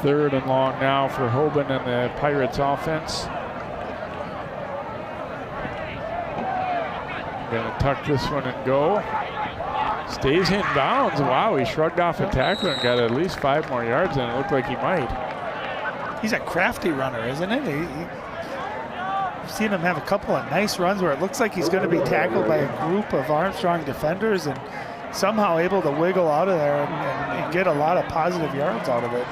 S1: Third and long now for Hoban and the Pirates offense. Gonna tuck this one and go. Stays in bounds. Wow, he shrugged off a tackler and got at least 5 more yards, and it looked like he might.
S2: He's a crafty runner, isn't it? I've seen him have a couple of nice runs where it looks like he's going to be tackled by a group of Armstrong defenders and somehow able to wiggle out of there and get a lot of positive yards out of it.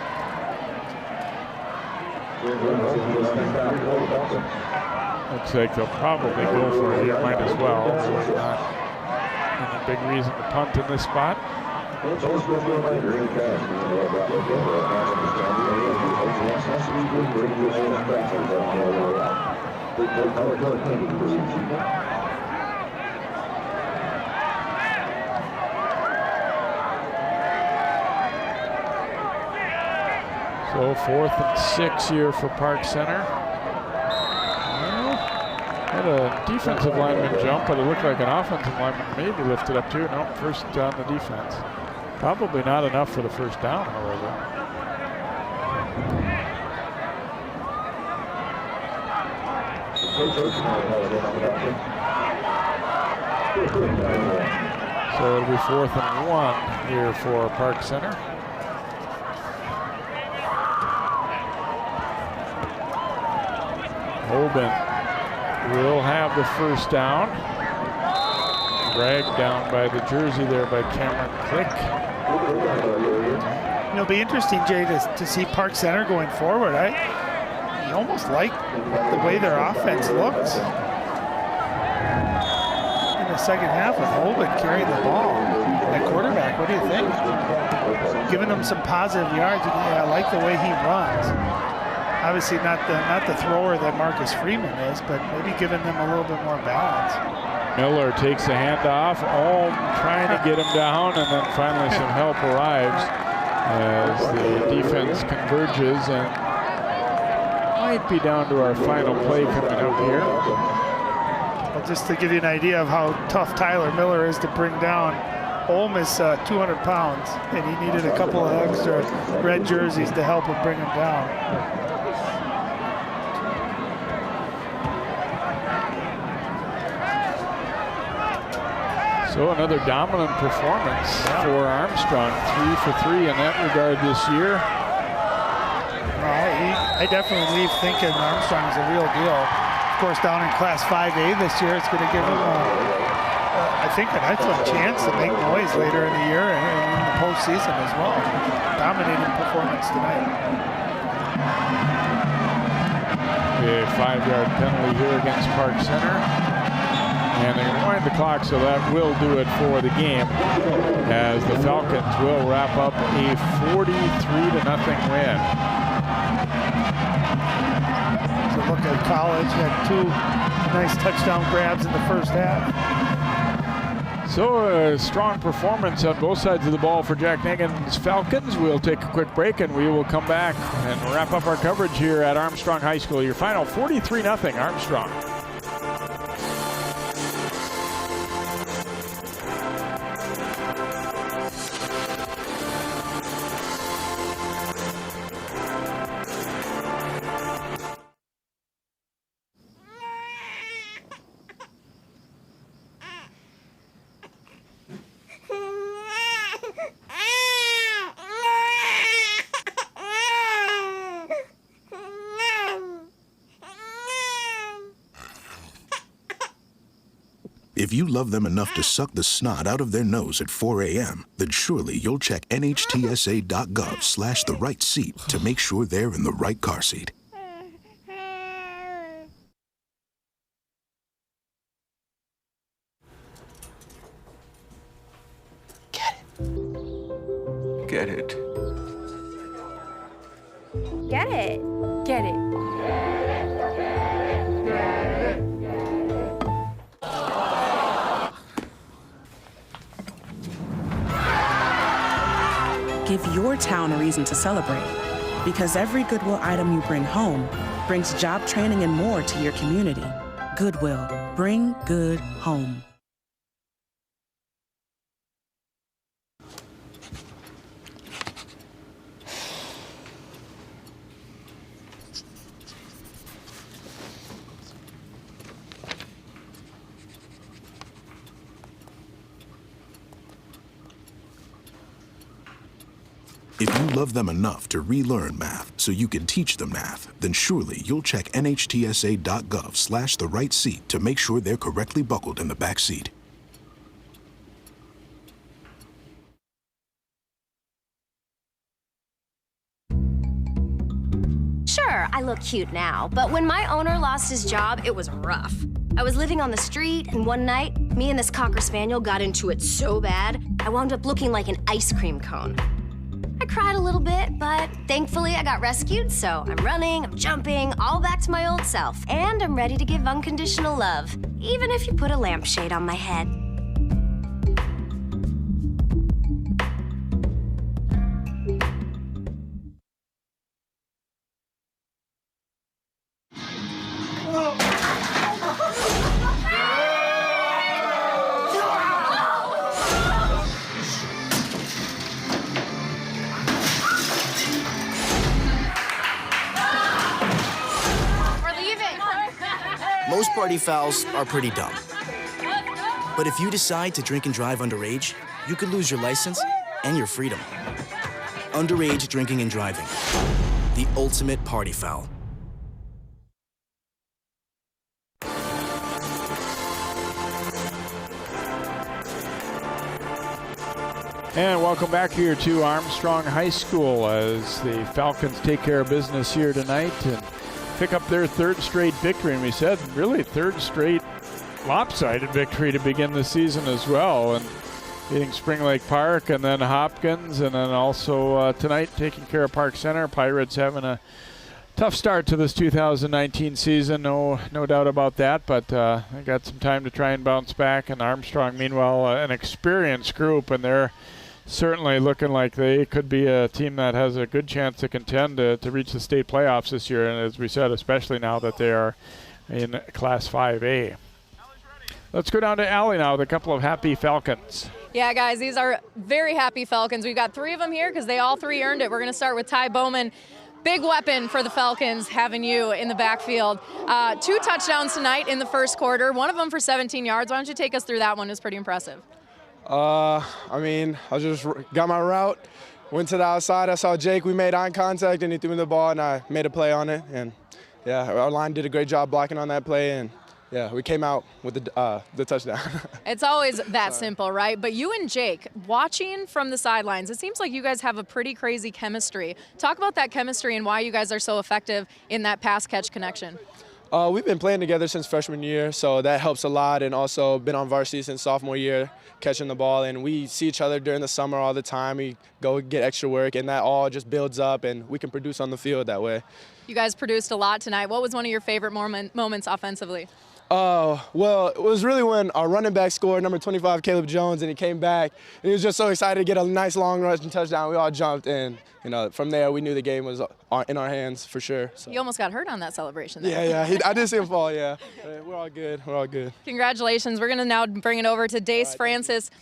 S1: Looks like they'll probably go for it here, might as well. Not any big reason to punt in this spot. So 4th and 6 here for Park Center. Had a defensive lineman jump, but it looked like an offensive lineman maybe lifted up too. No, first on the defense. Probably not enough for the first down, however. So it'll be 4th and 1 here for Park Center. Hoban will have the first down. Dragged down by the jersey there by Cameron Click.
S2: It'll be interesting, Jay, to see Park Center going forward. You almost like the way their offense looks in the second half with Hoban carrying the ball at quarterback. What do you think? Giving them some positive yards. Yeah, I like the way he runs. Obviously not the thrower that Marcus Freeman is, but maybe giving them a little bit more balance.
S1: Miller takes the handoff. Ohm trying to get him down, and then finally some help arrives as the defense converges, and might be down to our final play coming up here.
S2: Well, just to give you an idea of how tough Tyler Miller is to bring down, Ohm is 200 pounds, and he needed a couple of extra red jerseys to help him bring him down.
S1: So another dominant performance for Armstrong, 3 for 3 in that regard this year.
S2: I definitely leave thinking Armstrong is a real deal. Of course, down in Class 5A this year, it's going to give him, I think, an excellent chance to make noise later in the year and in the postseason as well. Dominating performance tonight.
S1: A 5-yard penalty here against Park Center. And they're going to wind the clock, so that will do it for the game, as the Falcons will wrap up a 43-0 win.
S2: So look at college, had 2 nice touchdown grabs in the first half.
S1: So a strong performance on both sides of the ball for Jack Nagan's Falcons. We'll take a quick break and we will come back and wrap up our coverage here at Armstrong High School. Your final 43-0 Armstrong.
S13: If you love them enough to suck the snot out of their nose at 4 a.m., then surely you'll check NHTSA.gov/the right seat to make sure they're in the right car seat.
S16: Get it.
S4: Get it. Get it.
S22: Give your town a reason to celebrate, because every Goodwill item you bring home brings job training and more to your community. Goodwill, bring good home.
S13: If you love them enough to relearn math so you can teach them math, then surely you'll check NHTSA.gov/the right seat to make sure they're correctly buckled in the back seat.
S14: Sure, I look cute now, but when my owner lost his job, it was rough. I was living on the street, and one night, me and this Cocker Spaniel got into it so bad, I wound up looking like an ice cream cone. I cried a little bit, but thankfully I got rescued, so I'm running, I'm jumping, all back to my old self. And I'm ready to give unconditional love, even if you put a lampshade on my head.
S6: Most party fouls are pretty dumb. But if you decide to drink and drive underage, you could lose your license and your freedom. Underage drinking and driving. The ultimate party foul.
S1: And welcome back here to Armstrong High School as the Falcons take care of business here tonight and pick up their 3rd straight victory. And we said really 3rd straight lopsided victory to begin the season as well. And beating Spring Lake Park and then Hopkins, and then also tonight taking care of Park Center. Pirates having a tough start to this 2019 season, no doubt about that, but they got some time to try and bounce back. And Armstrong, meanwhile, an experienced group, and they're certainly looking like they could be a team that has a good chance to contend to reach the state playoffs this year. And as we said, especially now that they are in Class 5A. Let's go down to Allie now with a couple of happy Falcons.
S4: Yeah, guys, these are very happy Falcons. We've got 3 of them here because they all 3 earned it. We're going to start with Ty Bowman. Big weapon for the Falcons having you in the backfield. 2 touchdowns tonight in the first quarter, one of them for 17 yards. Why don't you take us through that one? It's pretty impressive.
S8: I mean, I just got my route, went to the outside. I saw Jake. We made eye contact, and he threw me the ball, and I made a play on it. And, yeah, our line did a great job blocking on that play, and, yeah, we came out with the touchdown.
S4: It's always that simple, right? But you and Jake, watching from the sidelines, it seems like you guys have a pretty crazy chemistry. Talk about that chemistry and why you guys are so effective in that pass-catch connection.
S8: We've been playing together since freshman year, so that helps a lot, and also been on varsity since sophomore year, catching the ball, and we see each other during the summer all the time. We go get extra work, and that all just builds up, and we can produce on the field that way.
S4: You guys produced a lot tonight. What was one of your favorite moments offensively?
S8: Well, it was really when our running back scored, number 25, Caleb Jones, and he came back. And he was just so excited to get a nice long rush and touchdown. We all jumped, and from there we knew the game was in our hands for sure. So.
S4: You almost got hurt on that celebration there.
S8: Yeah, I did see him fall, yeah. We're all good,
S4: Congratulations. We're going to now bring it over to Dace Francis.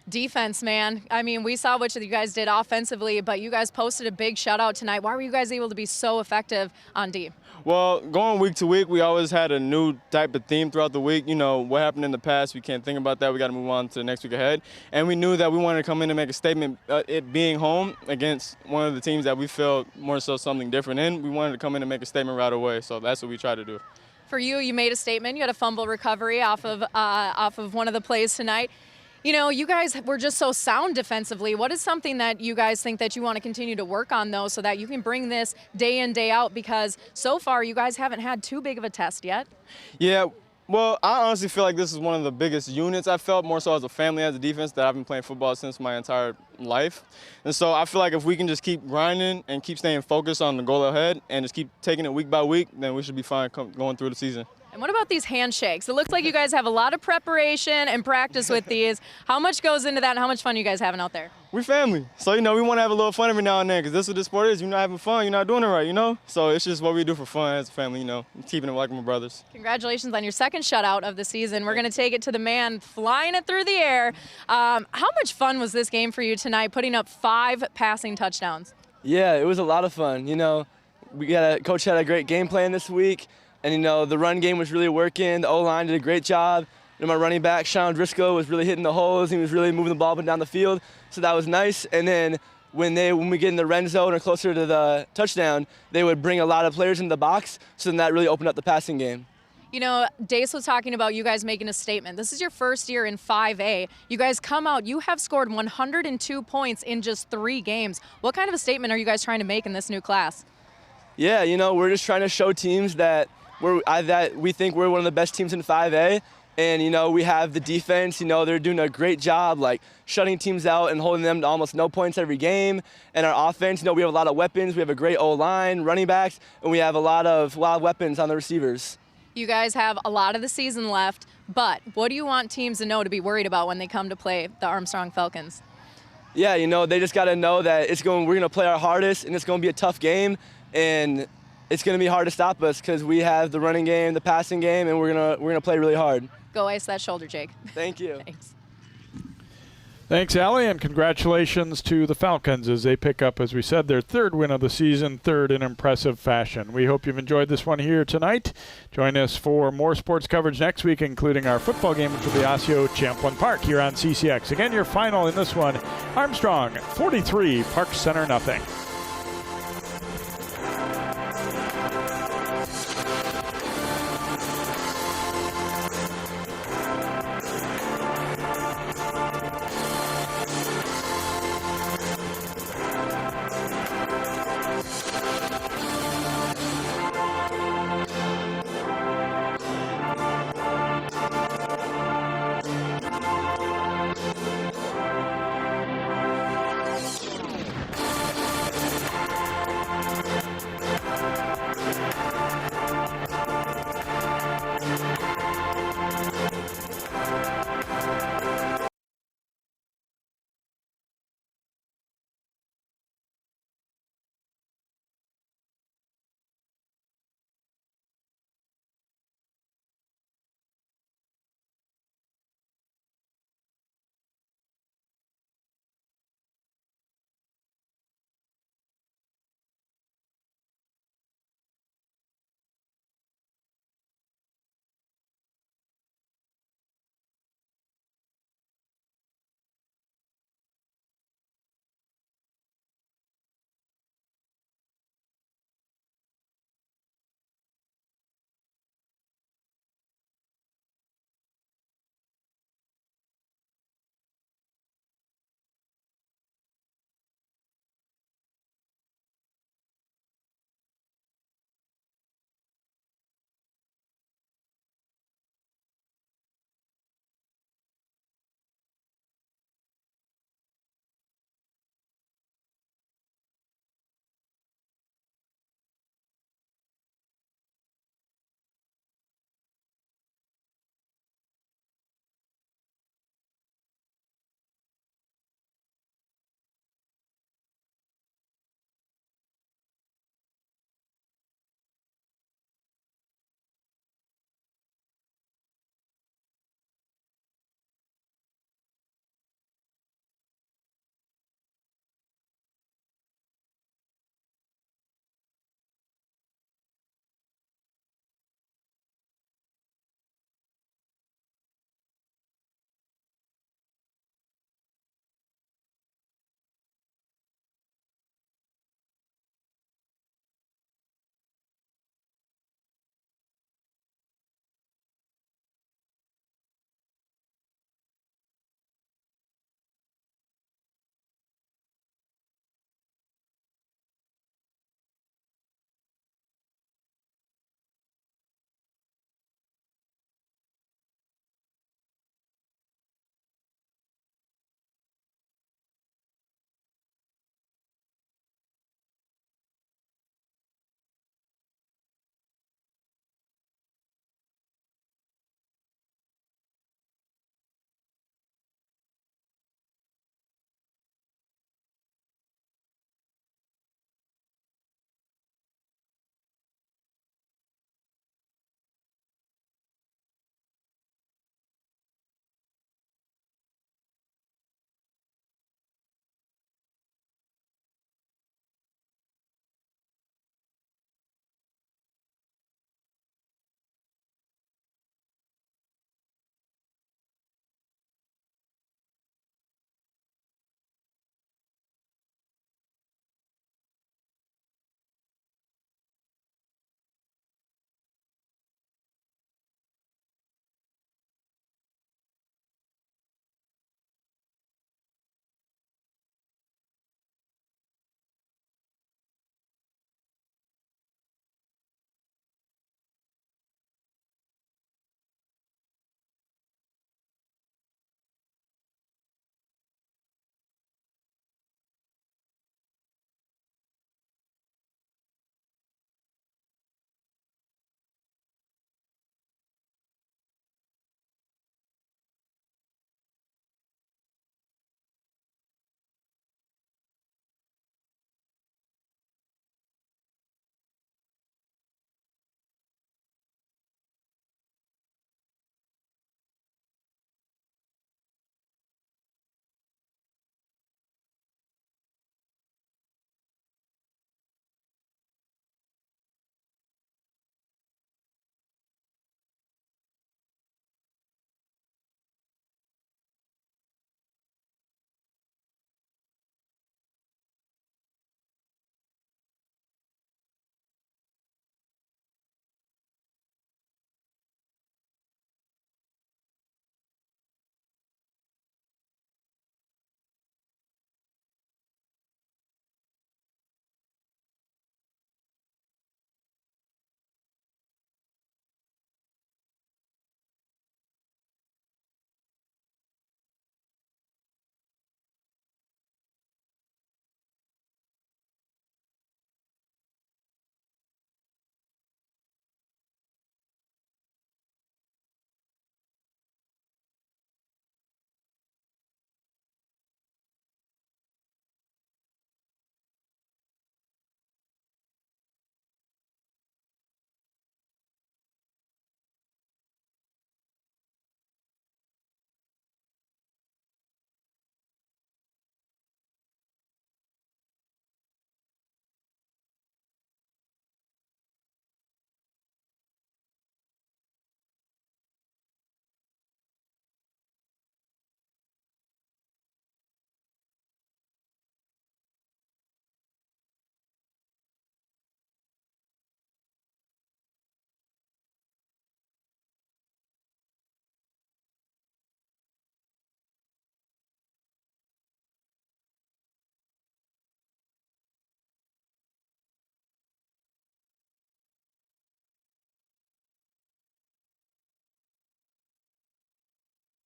S4: Defense, man. I mean, we saw what you guys did offensively, but you guys posted a big shutout tonight. Why were you guys able to be so effective on D?
S11: Well, going week to week, we always had a new type of theme throughout the week. What happened in the past, we can't think about that. We got to move on to the next week ahead. And we knew that we wanted to come in and make a statement, it being home against one of the teams that we felt more so something different in. We wanted to come in and make a statement right away, so that's what we tried to do.
S4: For you made a statement. You had a fumble recovery off of one of the plays tonight. You guys were just so sound defensively. What is something that you guys think that you want to continue to work on, though, so that you can bring this day in, day out? Because so far, you guys haven't had too big of a test yet.
S11: Yeah, well, I honestly feel like this is one of the biggest units I felt, more so as a family, as a defense, that I've been playing football since my entire life. And so I feel like if we can just keep grinding and keep staying focused on the goal ahead and just keep taking it week by week, then we should be fine going through the season.
S4: And what about these handshakes? It looks like you guys have a lot of preparation and practice with these. How much goes into that, and how much fun are you guys having out there?
S11: We're family. So, we want to have a little fun every now and then, because this is what this sport is. You're not having fun, you're not doing it right, So it's just what we do for fun as a family, keeping it like my brothers.
S4: Congratulations on your second shutout of the season. We're going to take it to the man flying it through the air. How much fun was this game for you tonight, putting up 5 passing touchdowns?
S23: Yeah, it was a lot of fun. Coach had a great game plan this week. And, the run game was really working. The O-line did a great job. My running back, Sean Driscoll, was really hitting the holes. He was really moving the ball up and down the field. So that was nice. And then when we get in the red zone or closer to the touchdown, they would bring a lot of players in the box. So then that really opened up the passing game.
S4: Dace was talking about you guys making a statement. This is your first year in 5A. You guys come out, you have scored 102 points in just 3 games. What kind of a statement are you guys trying to make in this new class?
S23: Yeah, we're just trying to show teams that we think we're one of the best teams in 5A, and we have the defense. They're doing a great job, like shutting teams out and holding them to almost no points every game. And our offense, we have a lot of weapons. We have a great O-line, running backs, and we have a lot of weapons on the receivers.
S4: You guys have a lot of the season left, but what do you want teams to know to be worried about when they come to play the Armstrong Falcons?
S23: Yeah, they just got to know that we're going to play our hardest, and it's going to be a tough game, and it's going to be hard to stop us because we have the running game, the passing game, and we're gonna play really hard.
S4: Go ice that shoulder, Jake.
S23: Thank you.
S1: Thanks, Allie, and congratulations to the Falcons as they pick up, as we said, their 3rd win of the season, 3rd in impressive fashion. We hope you've enjoyed this one here tonight. Join us for more sports coverage next week, including our football game, which will be Osseo Champlin Park here on CCX. Again, your final in this one, Armstrong 43, Park Center nothing.